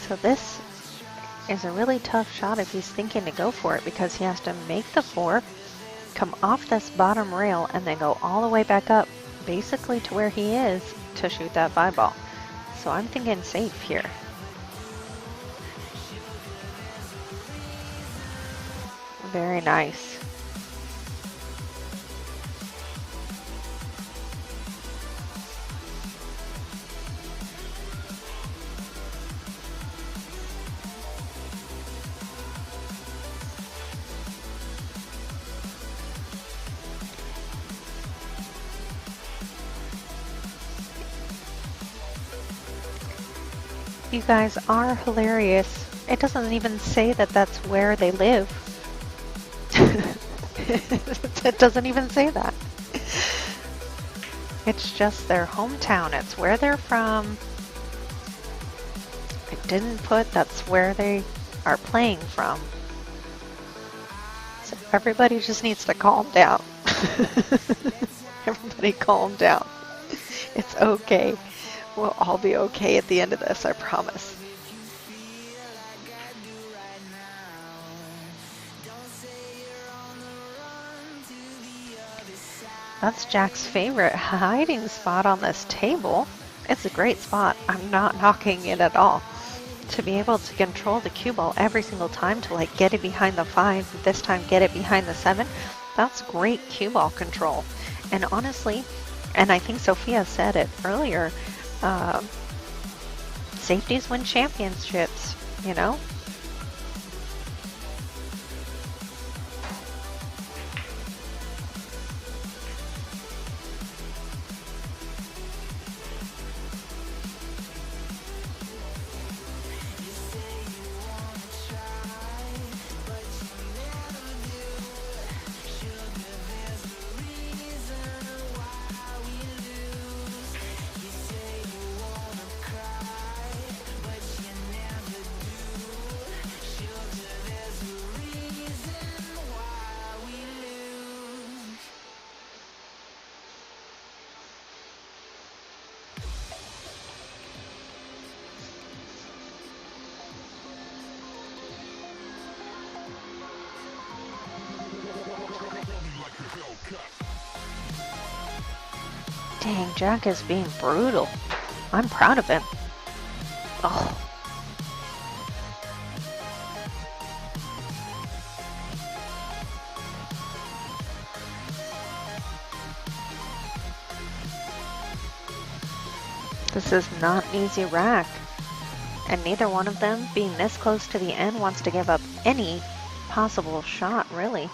So this is a really tough shot if he's thinking to go for it because he has to make the 4, come off this bottom rail, and then go all the way back up basically to where he is to shoot that 5 ball. So I'm thinking safe here. Very nice. You guys are hilarious. It doesn't even say that that's where they live. It doesn't even say that. It's just their hometown. It's where they're from. I didn't put that's where they are playing from. So everybody just needs to calm down. Everybody calm down. It's okay. We'll all be okay at the end of this, I promise. That's Jack's favorite hiding spot on this table. It's a great spot. I'm not knocking it at all. To be able to control the cue ball every single time, to like get it behind the 5, this time get it behind the 7, that's great cue ball control. And honestly, and I think Sophia said it earlier, safeties win championships, you know? Dang, Jack is being brutal. I'm proud of him. Oh. This is not an easy rack. And neither one of them, being this close to the end, wants to give up any possible shot, really.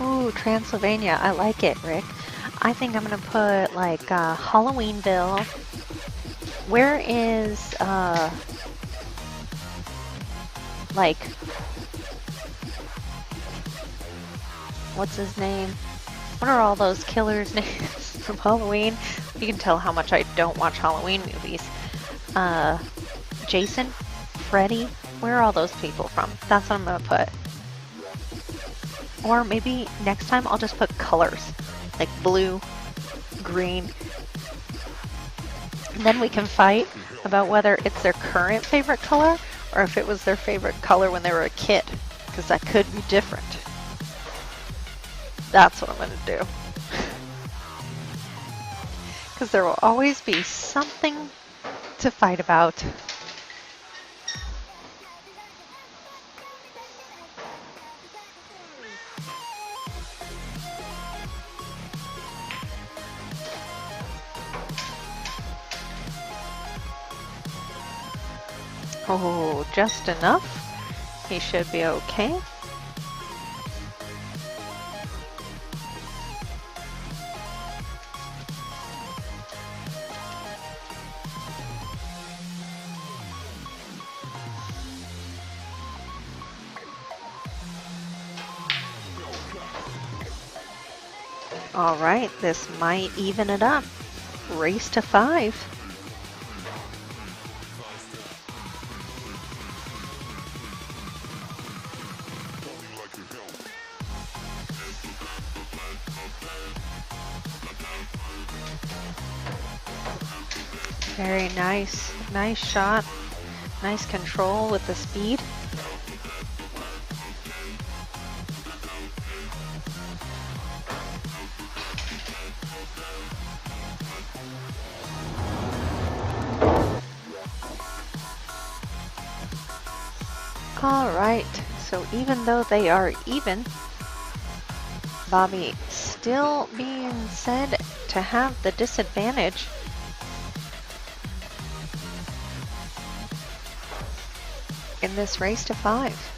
Ooh, Transylvania. I like it, Rick. I think I'm going to put, like, Halloweenville. Where is, like, what's his name? What are all those killers' names from Halloween? You can tell how much I don't watch Halloween movies. Jason? Freddy? Where are all those people from? That's what I'm going to put. Or maybe next time I'll just put colors, like blue, green. And then we can fight about whether it's their current favorite color or if it was their favorite color when they were a kid, because that could be different. That's what I'm going to do. Because there will always be something to fight about. Oh, just enough. He should be okay. All right, this might even it up. Race to 5. Very nice. Nice shot. Nice control with the speed. All right, so even though they are even, Bobby still being said to have the disadvantage. In this race to 5.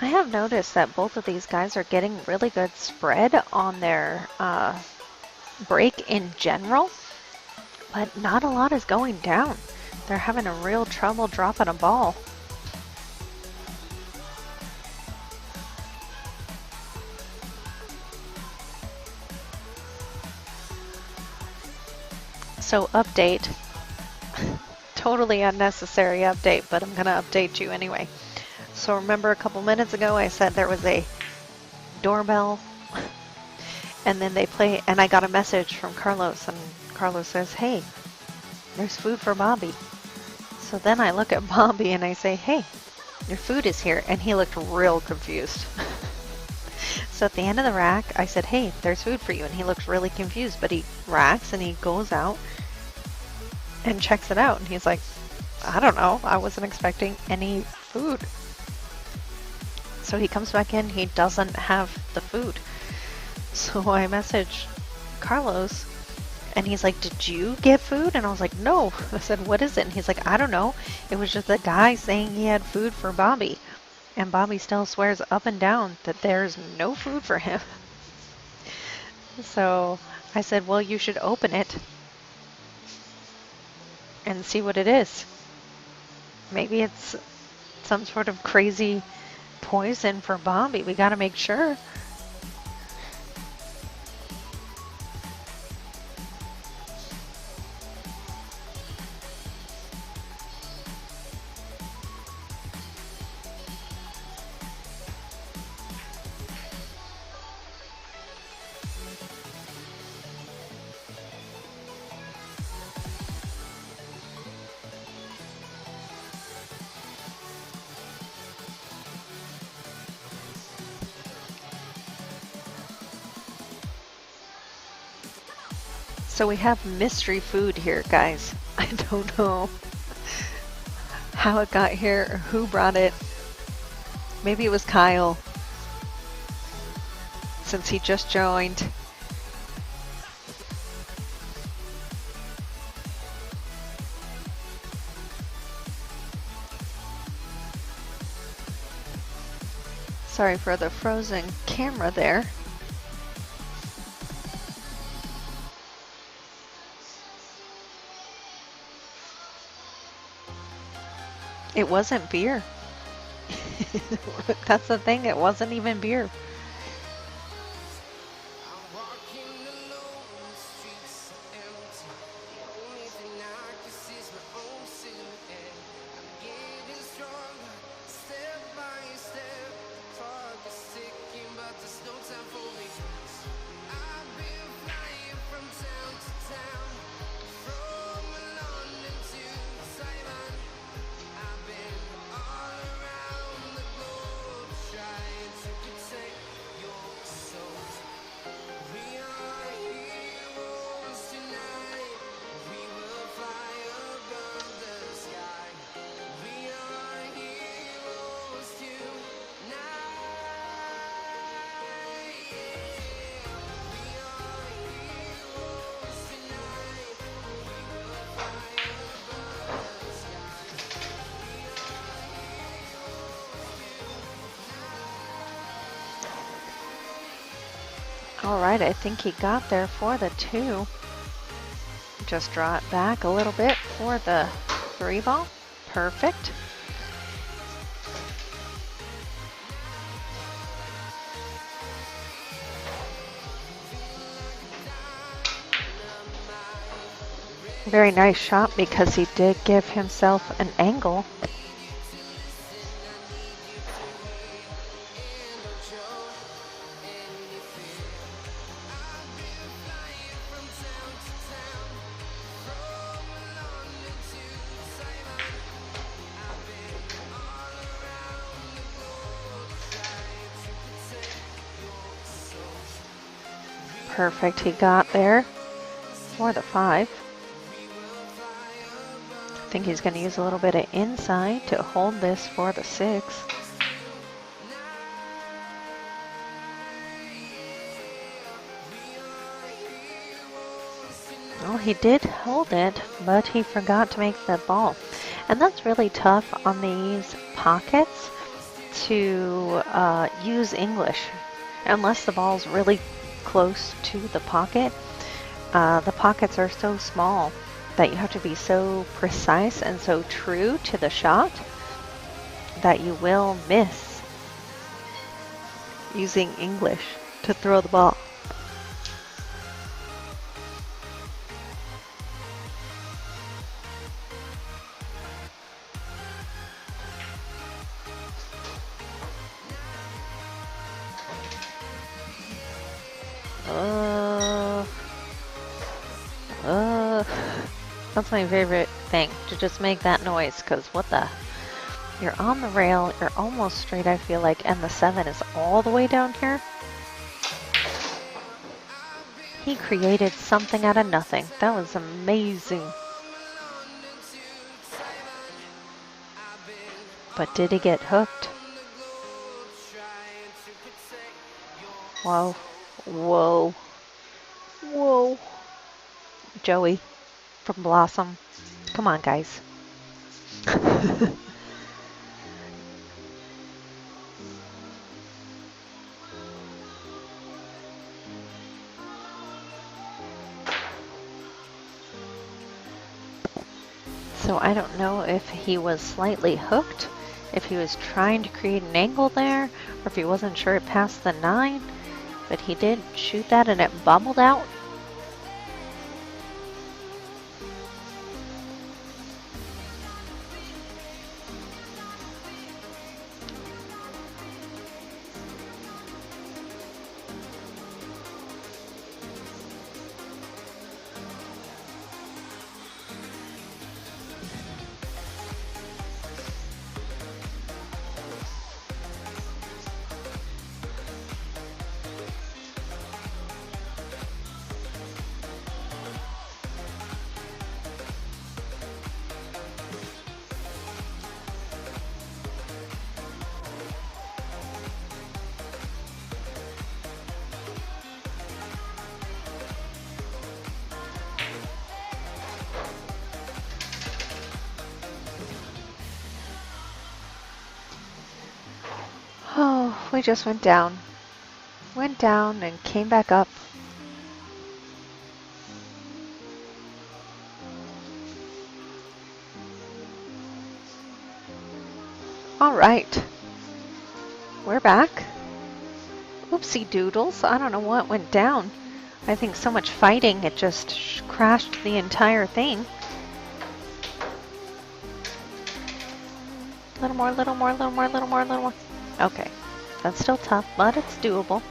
I have noticed that both of these guys are getting really good spread on their break in general, but not a lot is going down. They're having a real trouble dropping a ball. So update, totally unnecessary update, but I'm gonna update you anyway. So remember a couple minutes ago I said there was a doorbell and then they play, and I got a message from Carlos, and Carlos says, hey, there's food for Bobby. So then I look at Bobby and I say, hey, your food is here, and he looked real confused. So at the end of the rack I said, hey, there's food for you, and he looks really confused, but he racks and he goes out and checks it out, and he's like, I don't know, I wasn't expecting any food. So he comes back in, he doesn't have the food. So I message Carlos and he's like, did you get food? And I was like, no. I said, what is it? And he's like, I don't know. It was just a guy saying he had food for Bobby. And Bobby still swears up and down that there's no food for him. So I said, well, you should open it and see what it is. Maybe it's some sort of crazy poison for Bobby. We got to make sure. So we have mystery food here, guys. I don't know how it got here or who brought it. Maybe it was Kyle, since he just joined. Sorry for the frozen camera there. It wasn't beer. That's the thing, it wasn't even beer. All right, I think he got there for the 2. Just draw it back a little bit for the 3 ball. Perfect. Very nice shot because he did give himself an angle. Perfect, he got there for the 5. I think he's going to use a little bit of inside to hold this for the 6. Well, he did hold it, but he forgot to make the ball. And that's really tough on these pockets to use English. Unless the ball's really close to the pocket. The pockets are so small that you have to be so precise and so true to the shot that you will miss using English to throw the ball. That's my favorite thing, to just make that noise, because what the? You're on the rail, you're almost straight, I feel like, and the 7 is all the way down here. He created something out of nothing. That was amazing. But did he get hooked? Whoa. Whoa. Whoa. Joey from Blossom. Come on, guys. So I don't know if he was slightly hooked, if he was trying to create an angle there, or if he wasn't sure it passed the 9, but he did shoot that and it bubbled out. basically just went down and came back up. All right, we're back. Oopsie doodles, I don't know what went down. I think so much fighting, it just crashed the entire thing. Little more, little more, little more, little more, little more. Okay, that's still tough, but it's doable.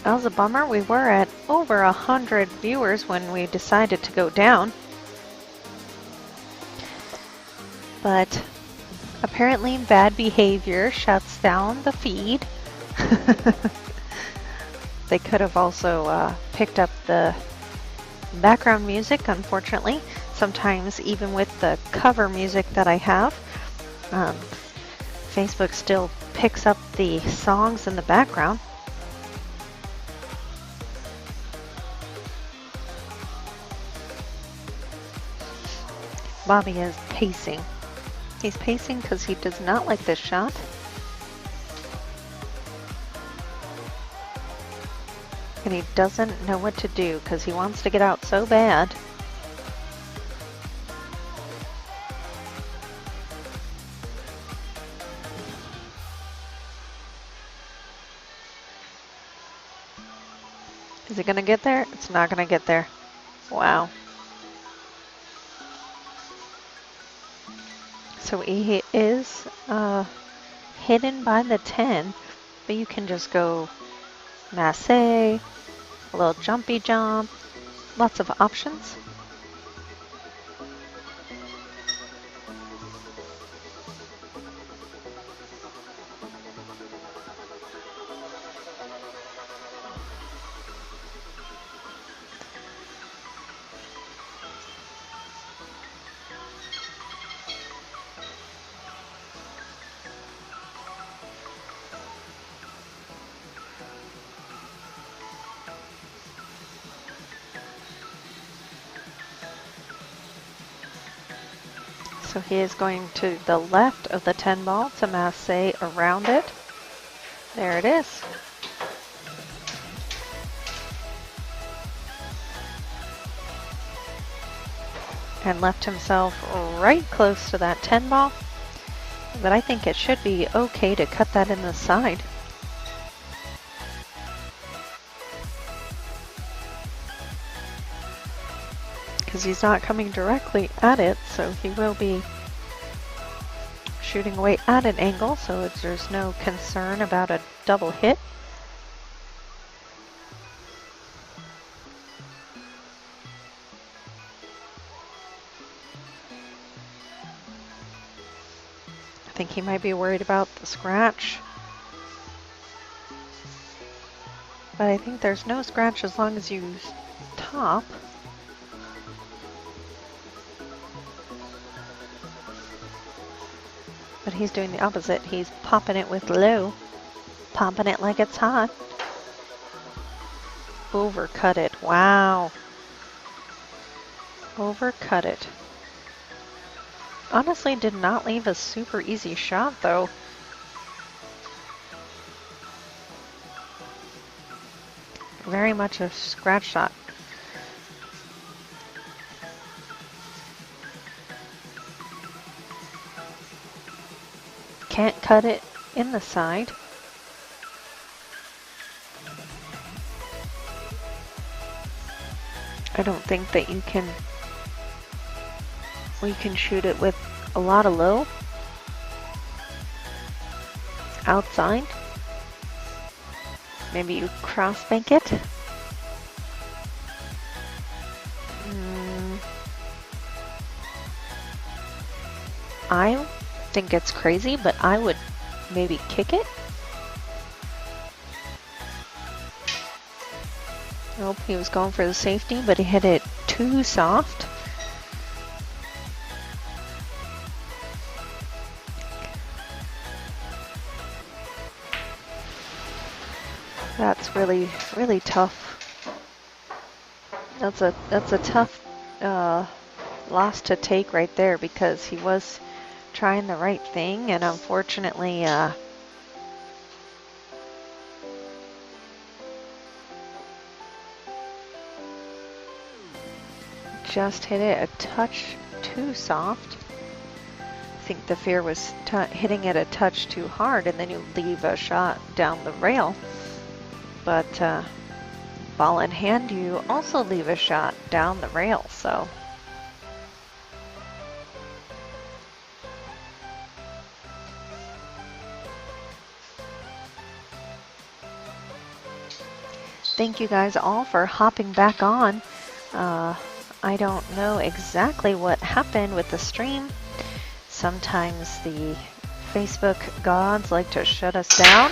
That was a bummer. We were at over 100 viewers when we decided to go down. But apparently bad behavior shuts down the feed. They could have also picked up the background music, unfortunately. Sometimes even with the cover music that I have, Facebook still picks up the songs in the background. Bobby is pacing. He's pacing because he does not like this shot. And he doesn't know what to do because he wants to get out so bad. Is it going to get there? It's not going to get there. Wow. So he is hidden by the 10, but you can just go masse, a little jumpy jump, lots of options. So he is going to the left of the 10 ball to masse around it. There it is. And left himself right close to that 10 ball. But I think it should be okay to cut that in the side. Because he's not coming directly at it, so he will be shooting away at an angle, so there's no concern about a double hit. I think he might be worried about the scratch. But I think there's no scratch as long as you top. But he's doing the opposite. He's popping it with low. Popping it like it's hot. Overcut it. Wow. Overcut it. Honestly, did not leave a super easy shot, though. Very much a scratch shot. Can't cut it in the side. I don't think that you can shoot it with a lot of low outside. Maybe you cross bank it. I think it's crazy, but I would maybe kick it. Nope, he was going for the safety, but he hit it too soft. That's really, really tough. That's a tough lost to take right there because he was trying the right thing, and unfortunately, just hit it a touch too soft. I think the fear was hitting it a touch too hard, and then you leave a shot down the rail. But ball in hand, you also leave a shot down the rail, so. Thank you guys all for hopping back on. I don't know exactly what happened with the stream. Sometimes the Facebook gods like to shut us down.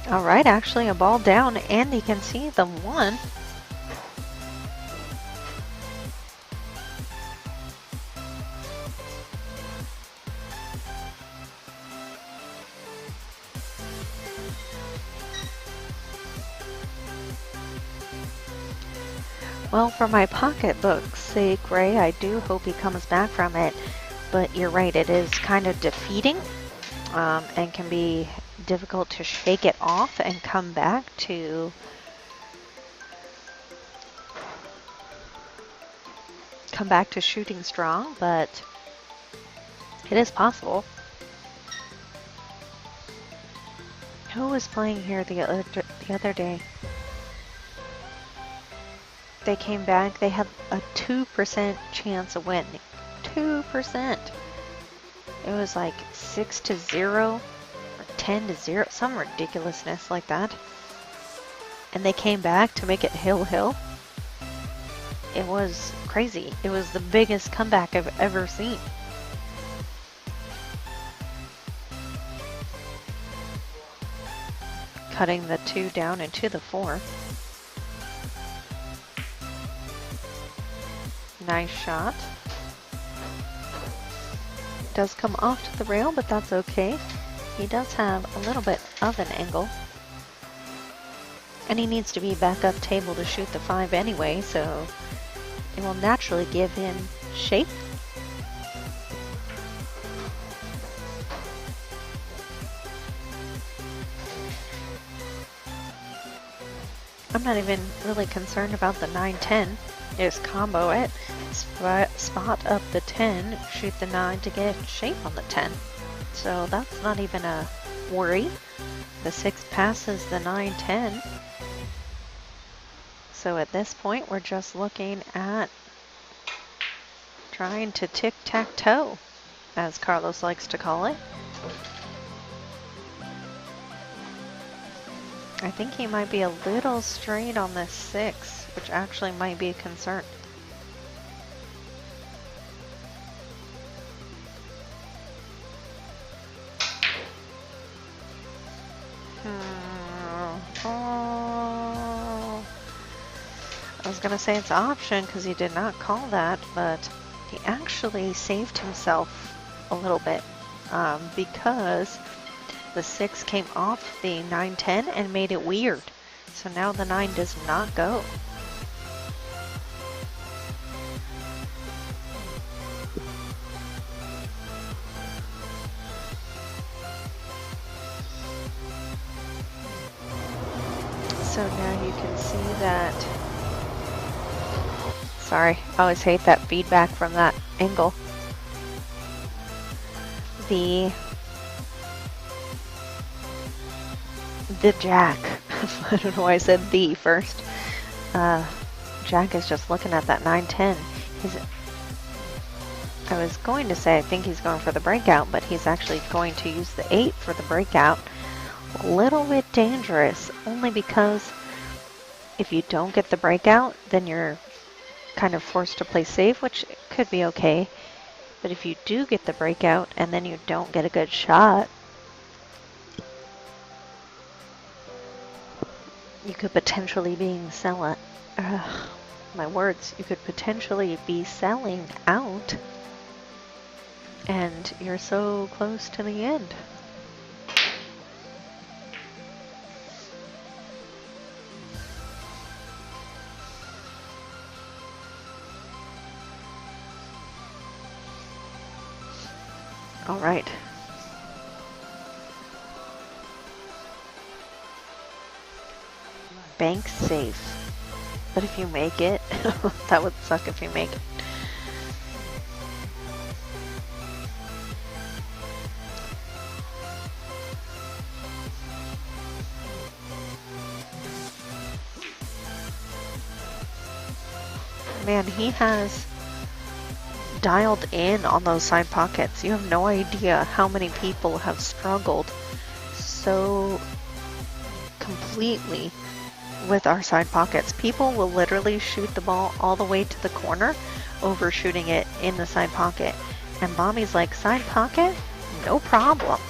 All right, actually a ball down. Andy can see the one. Well, for my pocketbook's sake, Ray, I do hope he comes back from it. But you're right, it is kind of defeating and can be difficult to shake it off and come back to shooting strong, but it is possible. Who was playing here the other day? They came back, they had a 2% chance of winning. 2%. It was like 6-0 or 10-0, some ridiculousness like that. And they came back to make it hill. It was crazy. It was the biggest comeback I've ever seen. Cutting the 2 down into the 4. Nice shot. Does come off to the rail, but that's okay. He does have a little bit of an angle. And he needs to be back up table to shoot the 5 anyway, so it will naturally give him shape. I'm not even really concerned about the 9-10. Just combo it, spot up the 10, shoot the 9 to get shape on the 10. So that's not even a worry. The 6 passes the 9-10. So at this point, we're just looking at trying to tic-tac-toe, as Carlos likes to call it. I think he might be a little straight on this 6, which actually might be a concern. I was gonna say it's an option because he did not call that, but he actually saved himself a little bit because the 6 came off the 9-10 and made it weird. So now the 9 does not go. So now you can see that. Sorry, I always hate that feedback from that angle. The Jack. I don't know why I said the first. Jack is just looking at that 9-10. I was going to say I think he's going for the breakout, but he's actually going to use the 8 for the breakout. A little bit dangerous, only because if you don't get the breakout, then you're kind of forced to play safe, which could be okay. But if you do get the breakout and then you don't get a good shot, you could potentially be selling. My words. You could potentially be selling out, and you're so close to the end. All right. Bank safe. But if you make it, that would suck if you make it. Man, he has dialed in on those side pockets. You have no idea how many people have struggled so completely with our side pockets. People will literally shoot the ball all the way to the corner, overshooting it in the side pocket. And Bobby's like, side pocket? No problem.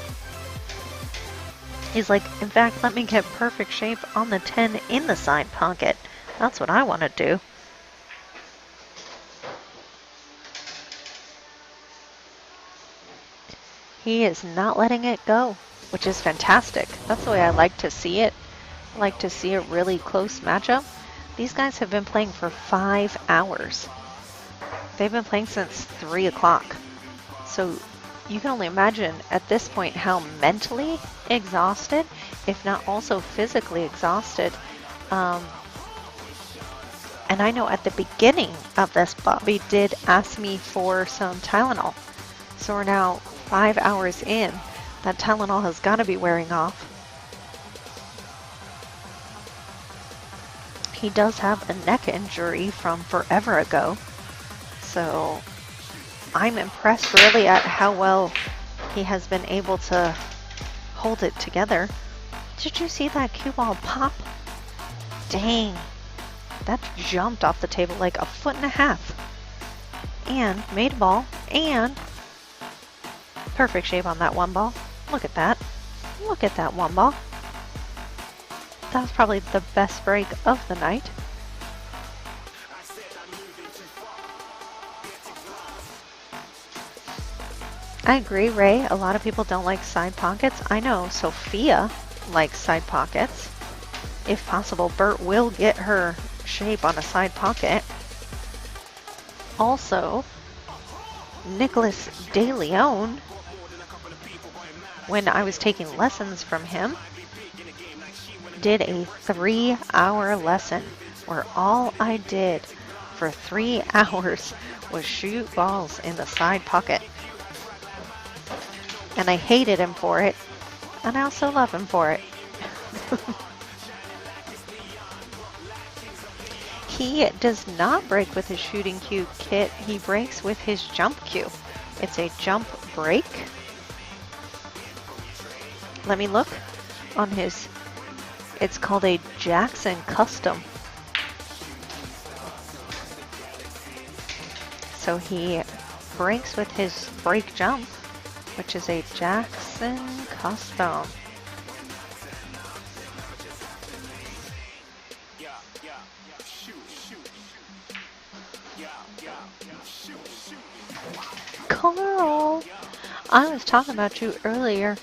He's like, in fact, let me get perfect shape on the 10 in the side pocket. That's what I want to do. He is not letting it go, which is fantastic. That's the way I like to see it. I like to see a really close matchup. These guys have been playing for 5 hours. They've been playing since 3 o'clock. So you can only imagine at this point how mentally exhausted, if not also physically exhausted. And I know at the beginning of this, Bobby did ask me for some Tylenol. So we're now 5 hours in. That Tylenol has got to be wearing off. He does have a neck injury from forever ago. So I'm impressed really at how well he has been able to hold it together. Did you see that cue ball pop? Dang. That jumped off the table like 1.5 feet. And made a ball. And perfect shape on that one ball. Look at that. Look at that one ball. That was probably the best break of the night. I agree, Ray. A lot of people don't like side pockets. I know Sophia likes side pockets. If possible, Bert will get her shape on a side pocket. Also, Nicholas De Leon, when I was taking lessons from him, did a 3-hour lesson where all I did for 3 hours was shoot balls in the side pocket. And I hated him for it, and I also love him for it. He does not break with his shooting cue kit, he breaks with his jump cue. It's a jump break. Let me look on his, it's called a Jackson Custom. So he breaks with his break jump, which is a Jackson Custom. Carl, I was talking about you earlier.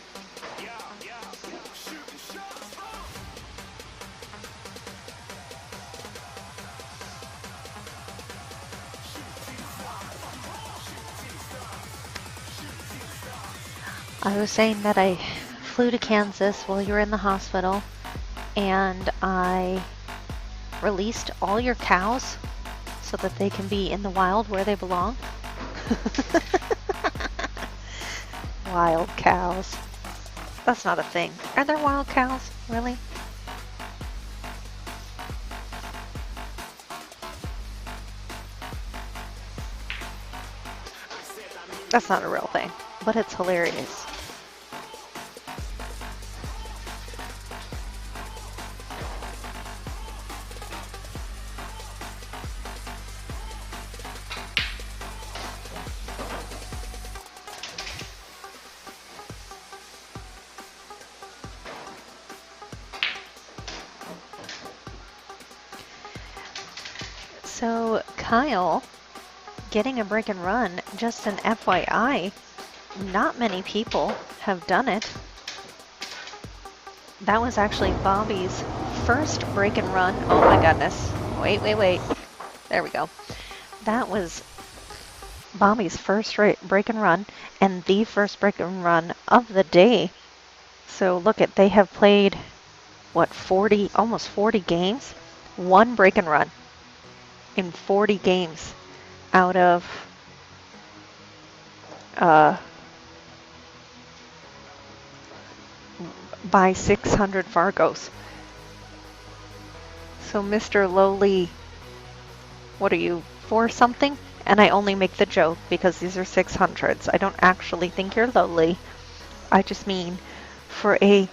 I was saying that I flew to Kansas while you were in the hospital, and I released all your cows so that they can be in the wild where they belong. Wild cows. That's not a thing. Are there wild cows? Really? That's not a real thing, but it's hilarious. So Kyle getting a break and run, just an FYI, not many people have done it. That was actually Bobby's first break and run. Oh my goodness. Wait. There we go. That was Bobby's first break and run and the first break and run of the day. So look at, they have played, what, 40, almost 40 games? One break and run in 40 games out of by 600 Fargos. So Mr. Lowly, what are you, 4 something? And I only make the joke because these are 600s. I don't actually think you're lowly. I just mean for a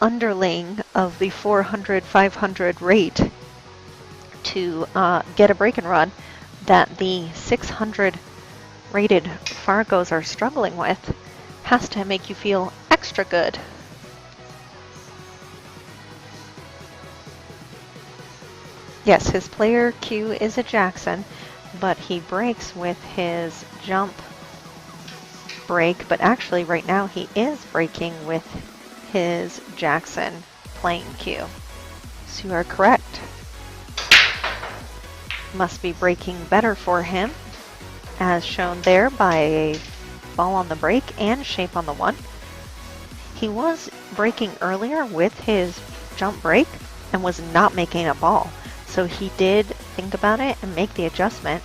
underling of the 400, 500 rate to get a break and run that the 600 rated Fargos are struggling with has to make you feel extra good. Yes, his player Q is a Jackson, but he breaks with his jump break, but actually right now he is breaking with his Jackson playing Q. So you are correct. Must be breaking better for him, as shown there by a ball on the break and shape on the 1. He was breaking earlier with his jump break and was not making a ball. So he did think about it and make the adjustment,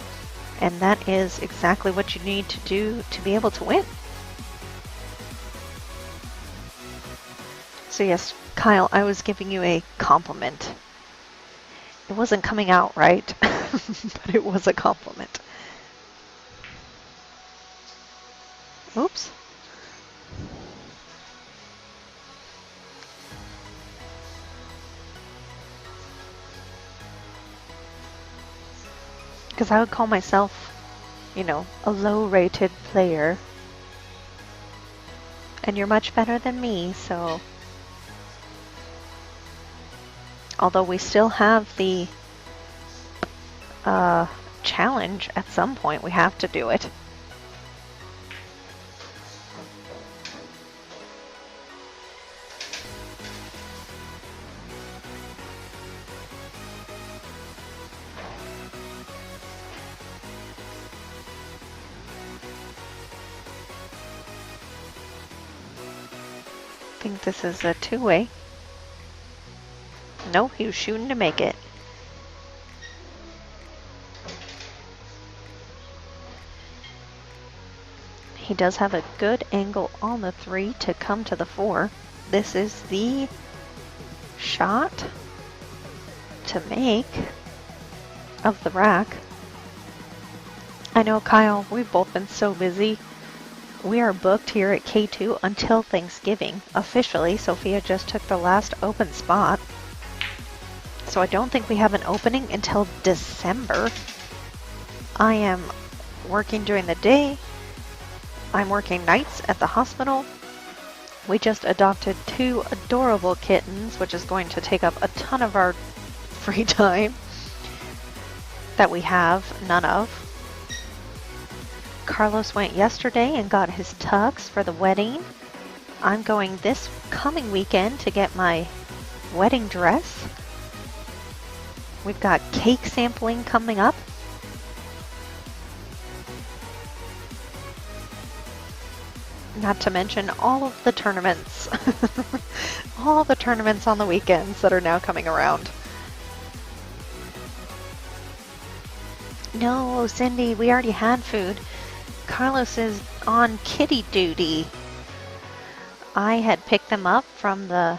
and that is exactly what you need to do to be able to win. So yes, Kyle, I was giving you a compliment. It wasn't coming out right, but it was a compliment. Oops. Because I would call myself, you know, a low-rated player. And you're much better than me, so... Although we still have the challenge at some point, we have to do it. I think this is a 2-way. No, he was shooting to make it. He does have a good angle on the 3 to come to the 4. This is the shot to make of the rack. I know, Kyle, we've both been so busy. We are booked here at K2 until Thanksgiving. Officially, Sophia just took the last open spot. So I don't think we have an opening until December. I am working during the day. I'm working nights at the hospital. We just adopted 2 adorable kittens, which is going to take up a ton of our free time that we have none of. Carlos went yesterday and got his tux for the wedding. I'm going this coming weekend to get my wedding dress. We've got cake sampling coming up. Not to mention all of the tournaments. All the tournaments on the weekends that are now coming around. No, Cindy, we already had food. Carlos is on kitty duty. I had picked them up from the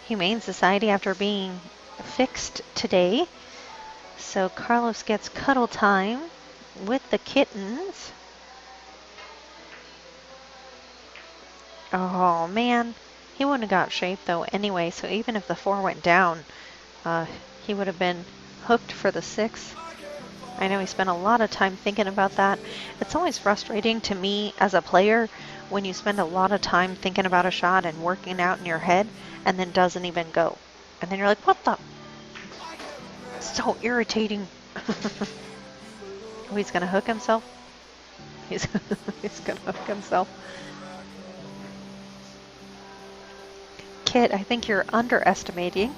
Humane Society after being fixed today. So Carlos gets cuddle time with the kittens. Oh man, he wouldn't have got shape though anyway, so even if the 4 went down, he would have been hooked for the 6. I know he spent a lot of time thinking about that. It's always frustrating to me as a player when you spend a lot of time thinking about a shot and working out in your head and then doesn't even go. And then you're like, what the? So irritating. Oh, he's gonna hook himself? He's gonna hook himself. Kit, I think you're underestimating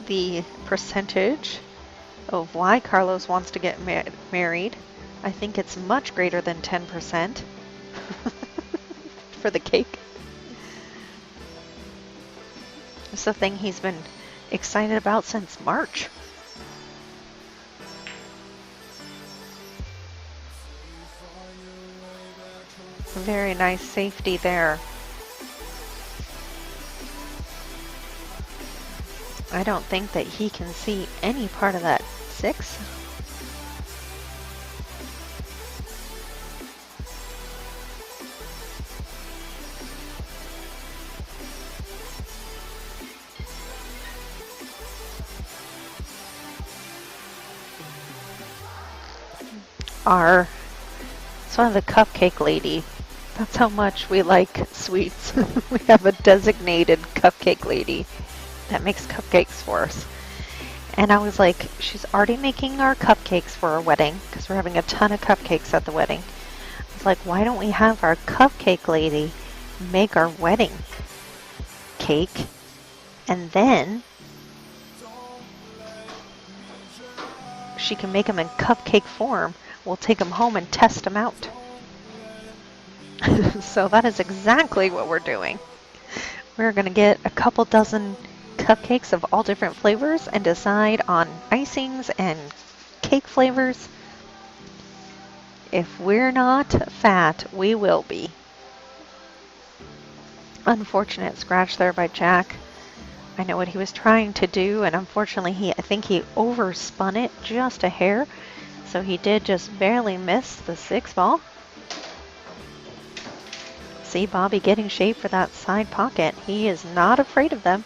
the percentage of why Carlos wants to get married. I think it's much greater than 10% for the cake. It's the thing he's been excited about since March. Very nice safety there. I don't think that he can see any part of that 6. It's one of the cupcake lady. That's how much we like sweets. We have a designated cupcake lady that makes cupcakes for us. And I was like, she's already making our cupcakes for our wedding because we're having a ton of cupcakes at the wedding. I was like, why don't we have our cupcake lady make our wedding cake, and then she can make them in cupcake form. We'll take them home and test them out. So that is exactly what we're doing. We're going to get a couple dozen cupcakes of all different flavors and decide on icings and cake flavors. If we're not fat, we will be. Unfortunate scratch there by Jack. I know what he was trying to do, and unfortunately I think he overspun it just a hair. So he did just barely miss the 6 ball. See Bobby getting shape for that side pocket. He is not afraid of them.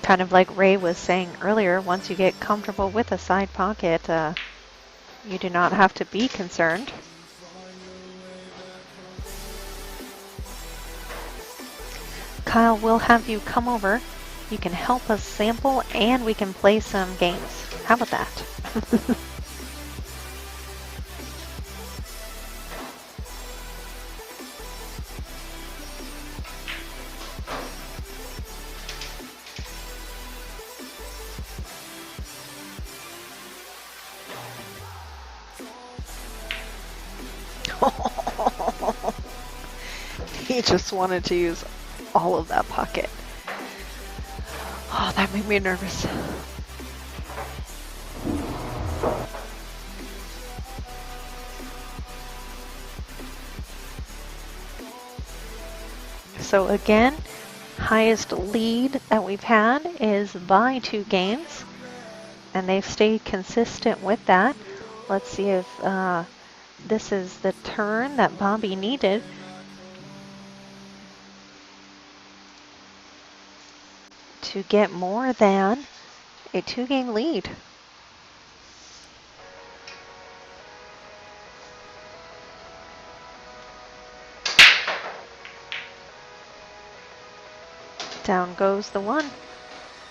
Kind of like Ray was saying earlier, once you get comfortable with a side pocket, you do not have to be concerned. Kyle, we'll have you come over. You can help us sample and we can play some games. How about that? He just wanted to use all of that pocket. Oh, that made me nervous. So again, highest lead that we've had is by 2 games, and they've stayed consistent with that. Let's see if this is the turn that Bobby needed. To get more than a 2-game lead. Down goes the 1.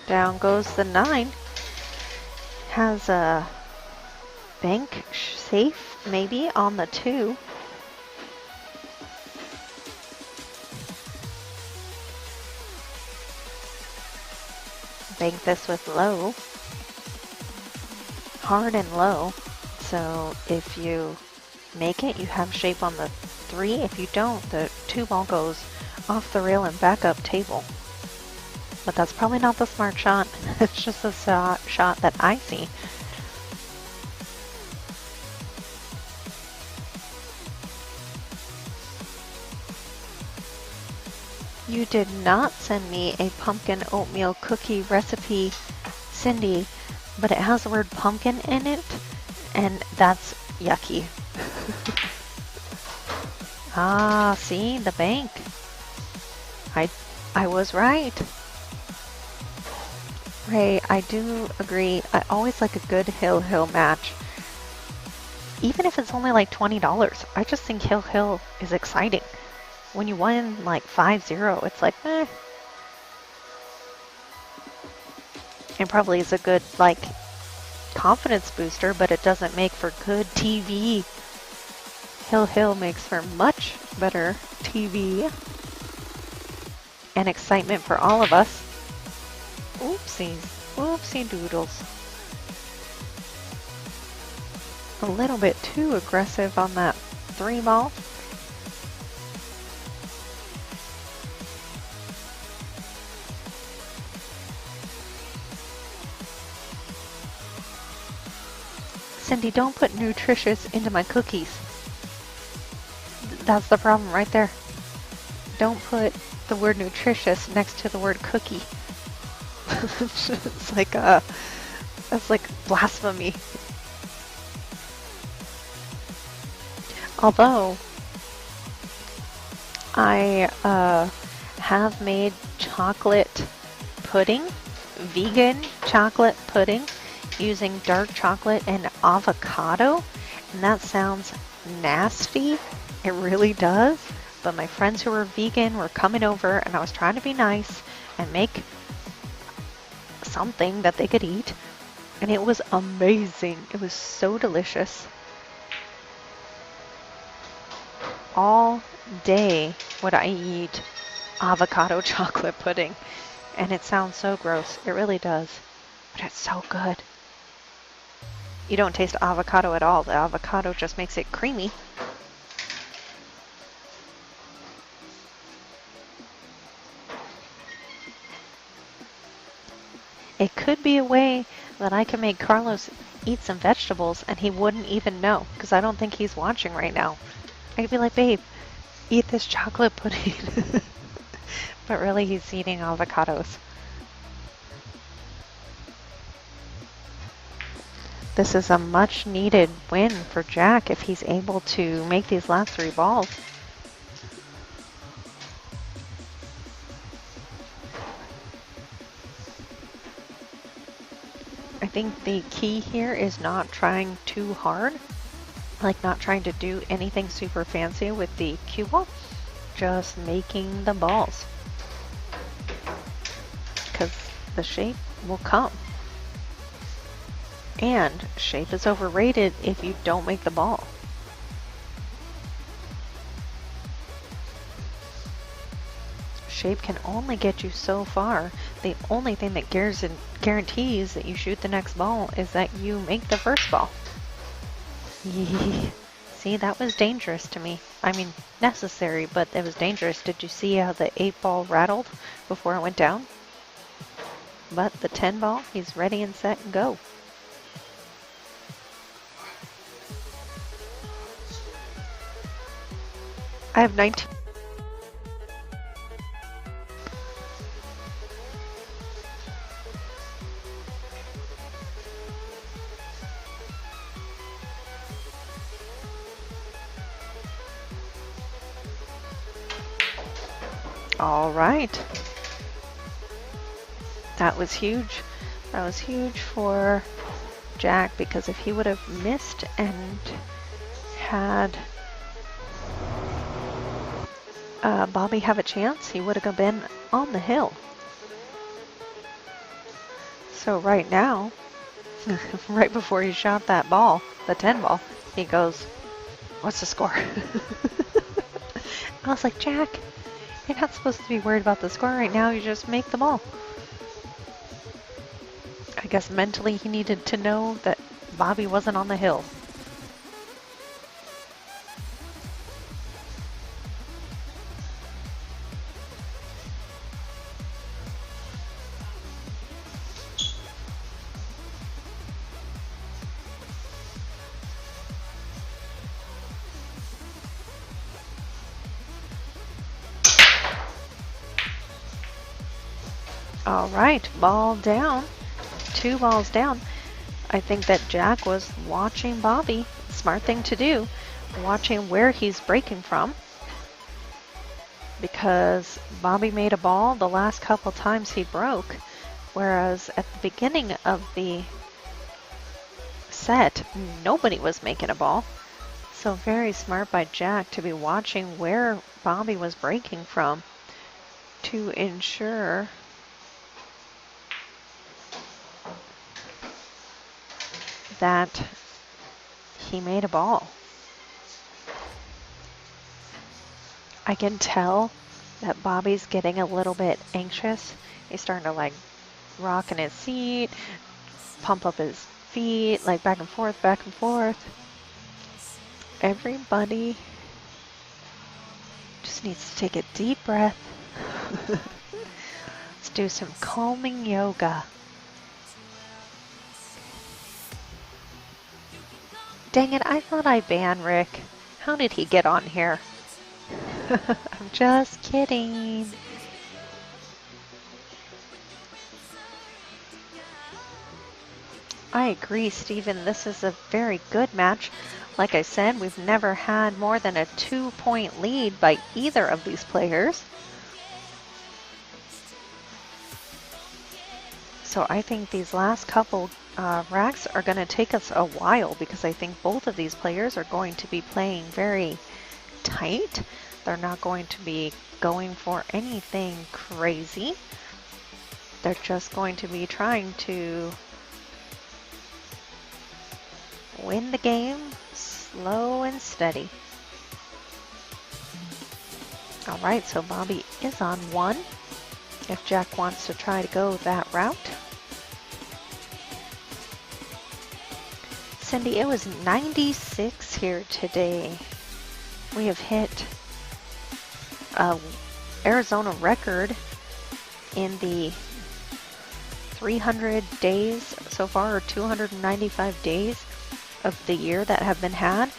Down goes the 9. Has a bank safe maybe on the 2. Bank this with low, hard and low. So if you make it, you have shape on the 3. If you don't, the 2 ball goes off the rail and back up table. But that's probably not the smart shot. It's just a shot that I see. You did not send me a pumpkin oatmeal cookie recipe, Cindy, but it has the word pumpkin in it, and that's yucky. Ah, see, the bank. I was right. Ray, I do agree. I always like a good hill-hill match. Even if it's only like $20, I just think hill-hill is exciting. When you win like 5-0, it's like, eh. It probably is a good, like, confidence booster, but it doesn't make for good TV. Hill makes for much better TV and excitement for all of us. Oopsies. Oopsie doodles. a little bit too aggressive on that 3 ball. Cindy, don't put nutritious into my cookies. That's the problem right there. Don't put the word nutritious next to the word cookie. It's like that's like blasphemy. Although I have made chocolate pudding, vegan chocolate pudding, using dark chocolate and avocado, and that sounds nasty. It really does. But my friends who were vegan were coming over, and I was trying to be nice and make something that they could eat, and it was amazing. It was so delicious. All day would I eat avocado chocolate pudding, and it sounds so gross. It really does, but it's so good. You don't taste avocado at all. The avocado just makes it creamy. It could be a way that I can make Carlos eat some vegetables and he wouldn't even know, because I don't think he's watching right now. I could be like, babe, eat this chocolate pudding. But really he's eating avocados. This is a much needed win for Jack if he's able to make these last 3 balls. I think the key here is not trying too hard, like not trying to do anything super fancy with the cue ball, just making the balls, because the shape will come. And shape is overrated if you don't make the ball. Shape can only get you so far. The only thing that guarantees that you shoot the next ball is that you make the first ball. See, that was dangerous to me. I mean, necessary, but it was dangerous. Did you see how the 8 ball rattled before it went down? But the 10 ball, he's ready and set and go. I have 19. All right. That was huge. That was huge for Jack, because if he would have missed and had Bobby have a chance, he would have been on the hill. So right now, right before he shot that ball, the 10 ball, he goes, "What's the score?" I was like, Jack, you're not supposed to be worried about the score right now. You just make the ball. I guess mentally he needed to know that Bobby wasn't on the hill. All right, ball down. 2 balls down. I think that Jack was watching Bobby. Smart thing to do. Watching where he's breaking from. Because Bobby made a ball the last couple times he broke. Whereas at the beginning of the set, nobody was making a ball. So very smart by Jack to be watching where Bobby was breaking from to ensure that he made a ball. I can tell that Bobby's getting a little bit anxious. He's starting to like rock in his seat, pump up his feet, like back and forth, back and forth. Everybody just needs to take a deep breath. Let's do some calming yoga. Dang it, I thought I banned Rick. How did he get on here? I'm just kidding. I agree, Steven. This is a very good match. Like I said, we've never had more than a 2-point lead by either of these players. So I think these last couple racks are going to take us a while because I think both of these players are going to be playing very tight. They're not going to be going for anything crazy. They're just going to be trying to win the game slow and steady. All right, so Bobby is on 1 if Jack wants to try to go that route. Cindy, it was 96 here today. We have hit a Arizona record in the 300 days so far, or 295 days of the year that have been had.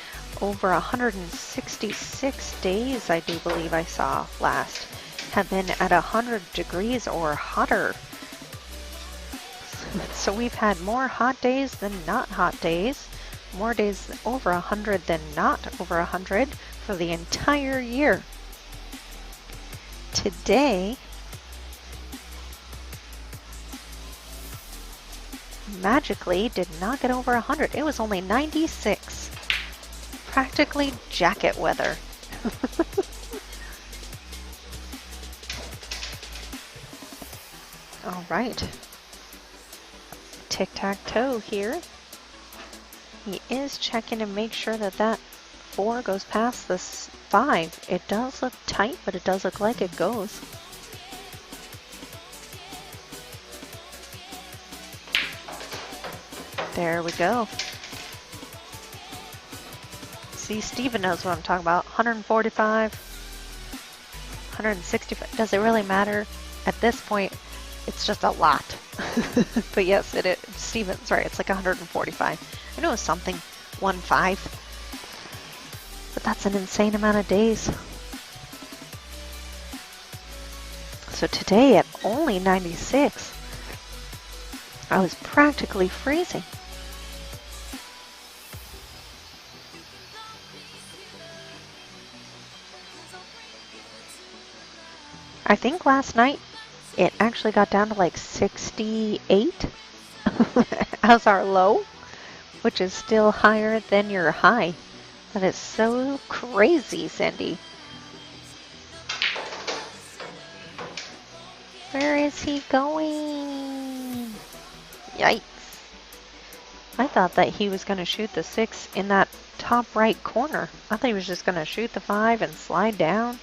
Over 166 days, I do believe I saw last, have been at 100 degrees or hotter. So we've had more hot days than not hot days, more days over 100 than not over 100 for the entire year. Today, magically did not get over 100. It was only 96. Practically jacket weather. All right. Tic-tac-toe here. He is checking to make sure that that 4 goes past this 5. It does look tight, but it does look like it goes. There we go. See, Steven knows what I'm talking about. 145, 165. Does it really matter? At this point, it's just a lot. But yes, it is. Steven's right. It's like 145. I know it was something 1.5. But that's an insane amount of days. So today at only 96, I was practically freezing. I think last night it actually got down to like 68 as our low, which is still higher than your high. That is so crazy, Cindy. Where is he going? Yikes. I thought that he was going to shoot the 6 in that top right corner. I thought he was just going to shoot the 5 and slide down.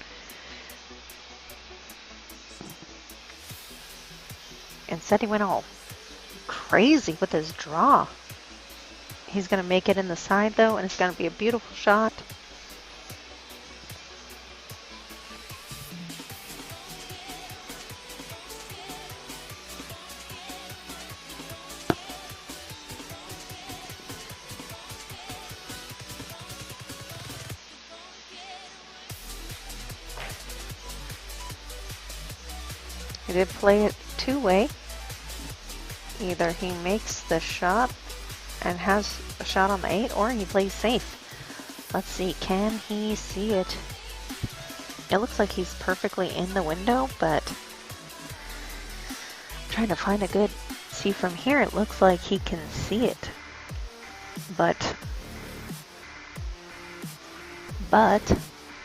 Instead, he went all crazy with his draw. He's going to make it in the side, though, and it's going to be a beautiful shot. He did play it two-way. Either he makes the shot and has a shot on the 8, or he plays safe. Let's see, can he see it? It looks like he's perfectly in the window, but I'm trying to find a good... See, from here it looks like he can see it. But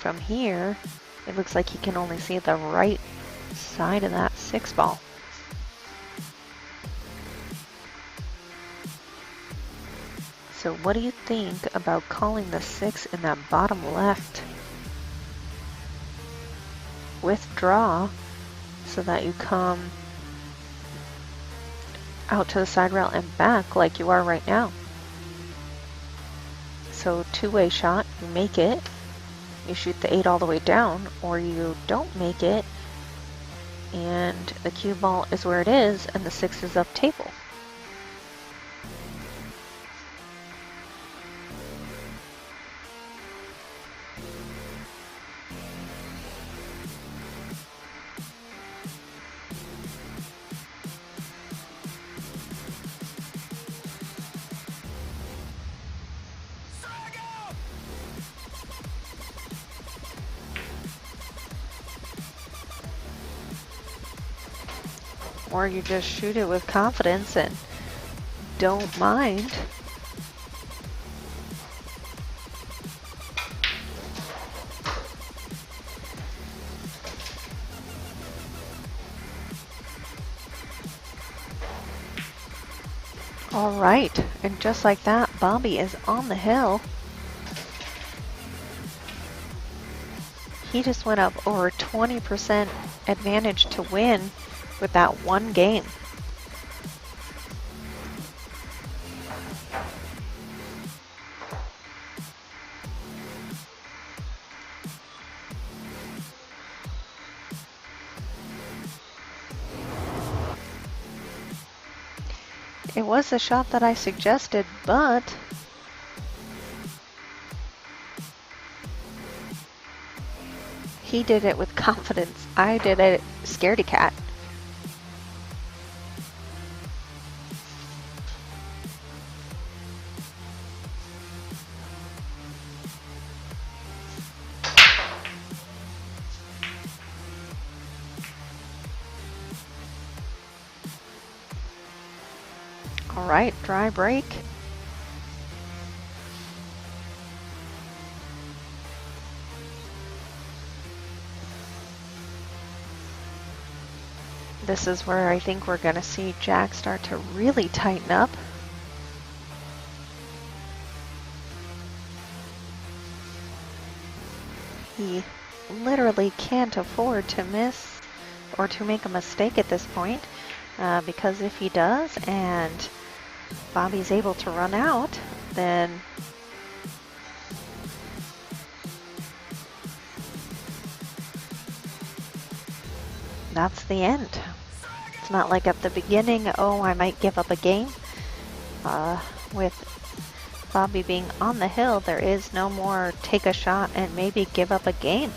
from here, it looks like he can only see the right side of that 6 ball. So what do you think about calling the 6 in that bottom left? Withdraw so that you come out to the side rail and back like you are right now. So two-way shot, you make it, you shoot the 8 all the way down, or you don't make it, and the cue ball is where it is, and the 6 is up table. Or you just shoot it with confidence and don't mind. All right, and just like that, Bobby is on the hill. He just went up over 20% advantage to win with that one game. It was the shot that I suggested, but he did it with confidence. I did it scaredy cat. All right, dry break. This is where I think we're going to see Jack start to really tighten up. He literally can't afford to miss or to make a mistake at this point, because if he does and Bobby's able to run out, then that's the end. It's not like at the beginning, oh, I might give up a game. With Bobby being on the hill, there is no more take a shot and maybe give up a game.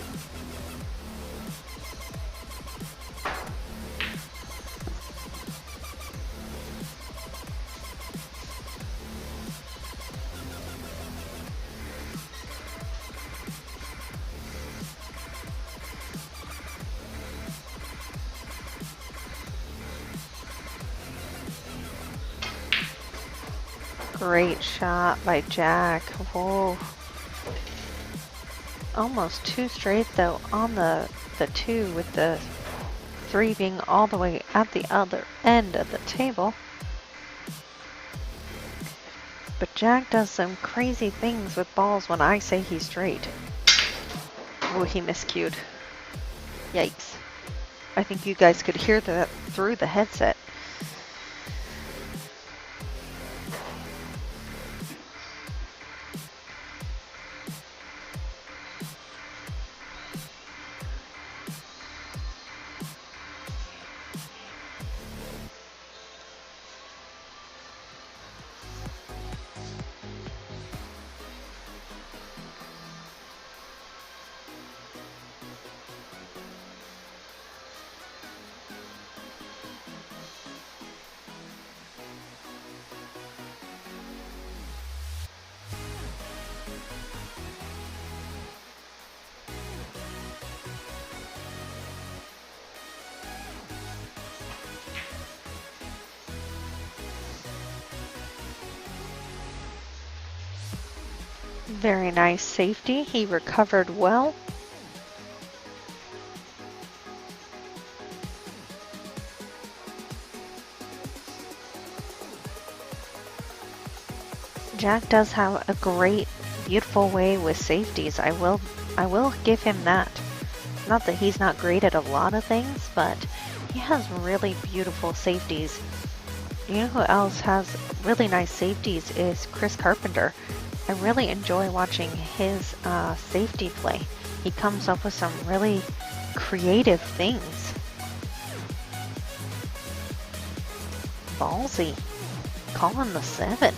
Great shot by Jack. Whoa. Almost 2 straight though on the 2, with the 3 being all the way at the other end of the table. But Jack does some crazy things with balls when I say he's straight. Oh, he miscued. Yikes. I think you guys could hear that through the headset. Very nice safety. He recovered well. Jack does have a great, beautiful way with safeties. I will give him that. Not that he's not great at a lot of things, but he has really beautiful safeties. You know who else has really nice safeties is Chris Carpenter. I really enjoy watching his safety play. He comes up with some really creative things. Ballsy. Calling the 7.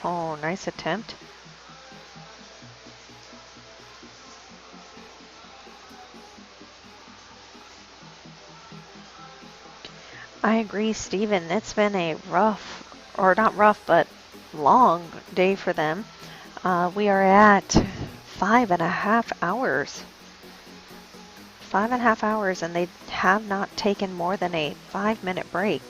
Oh, nice attempt. I agree, Steven. It's been a rough, or not rough, but long day for them. We are at 5.5 hours. 5.5 hours, and they have not taken more than a 5-minute break.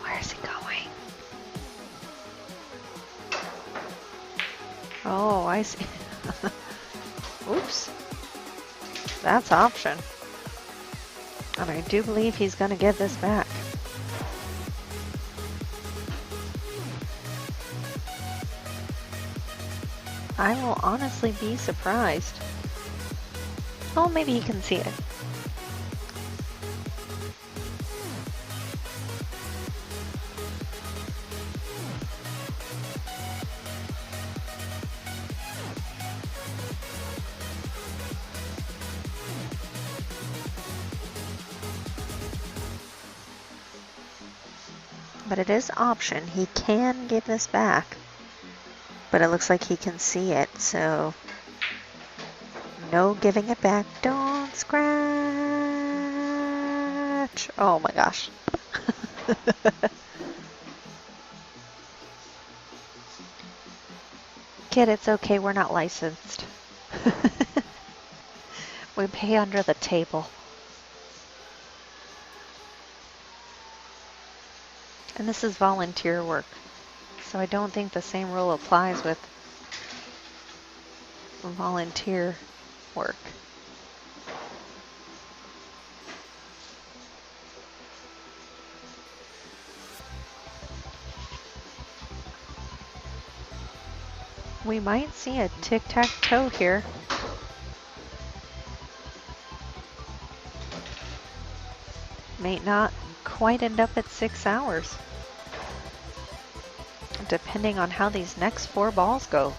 Where's he going? Oh, I see. Oops. That's option. And I do believe he's going to give this back. I will honestly be surprised. Oh, maybe he can see it. But it is option. He can give this back. But it looks like he can see it, so no giving it back. Don't scratch. Oh my gosh. Kid, it's okay. We're not licensed. We pay under the table. And this is volunteer work, so I don't think the same rule applies with volunteer work. We might see a tic-tac-toe here. May not quite end up at 6 hours, depending on how these next 4 balls go.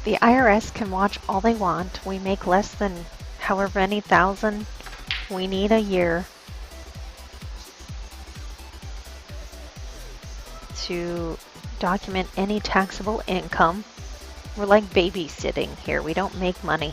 The IRS can watch all they want. We make less than however many thousand we need a year to document any taxable income. We're like babysitting here. We don't make money.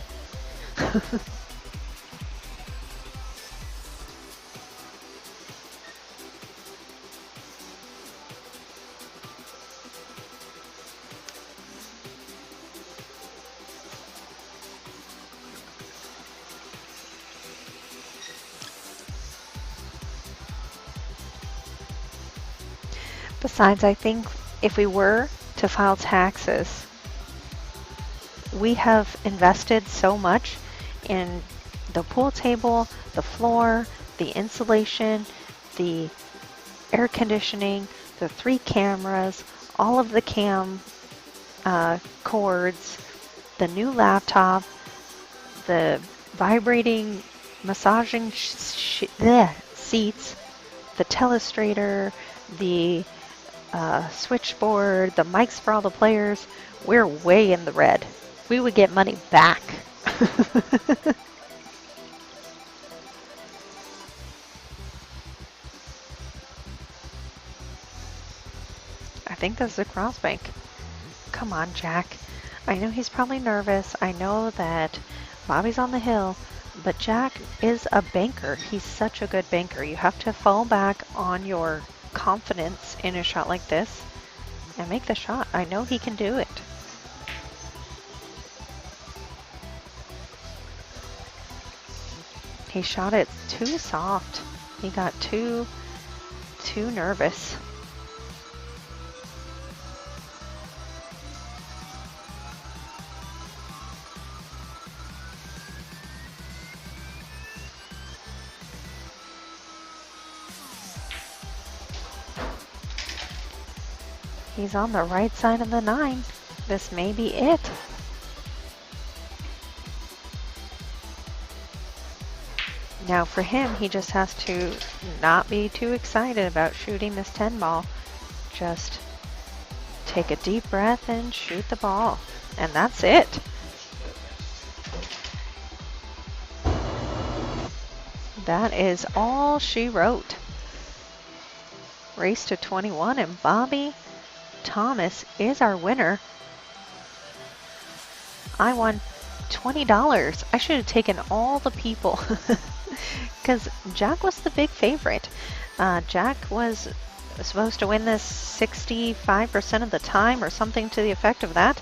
Besides, I think if we were to file taxes, we have invested so much in the pool table, the floor, the insulation, the air conditioning, the 3 cameras, all of the cam cords, the new laptop, the vibrating massaging seats, the telestrator, the switchboard, the mics for all the players. We're way in the red. We would get money back. I think that's the cross bank. Come on, Jack. I know he's probably nervous. I know that Bobby's on the hill, but Jack is a banker. He's such a good banker. You have to fall back on your confidence in a shot like this and make the shot. I know he can do it. He shot it too soft. He got too nervous. He's on the right side of the 9. This may be it. Now for him, he just has to not be too excited about shooting this 10 ball. Just take a deep breath and shoot the ball. And that's it. That is all she wrote. Race to 21, and Bobby Thomas is our winner. I won $20. I should have taken all the people because Jack was the big favorite. Jack was supposed to win this 65% of the time or something to the effect of that.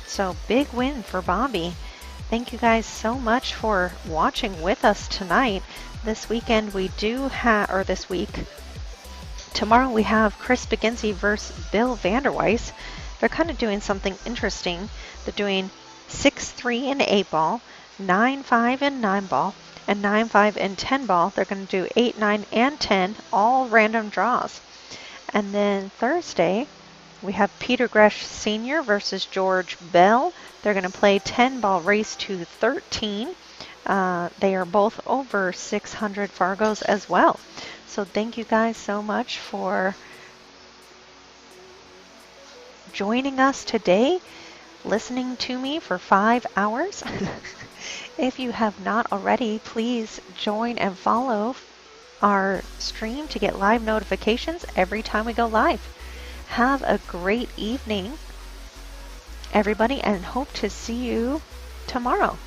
So big win for Bobby. Thank you guys so much for watching with us tonight. This weekend we do have, or this week, tomorrow we have Chris Beginsey versus Bill Vanderweiss. They're kind of doing something interesting. They're doing 6-3 in 8 ball, 9-5 in 9 ball, and 9-5 in 10 ball. They're going to do 8, 9, and 10, all random draws. And then Thursday, we have Peter Gresh Sr. versus George Bell. They're going to play 10 ball race to 13. They are both over 600 Fargos as well. So thank you guys so much for joining us today, listening to me for 5 hours. If you have not already, please join and follow our stream to get live notifications every time we go live. Have a great evening, everybody, and hope to see you tomorrow.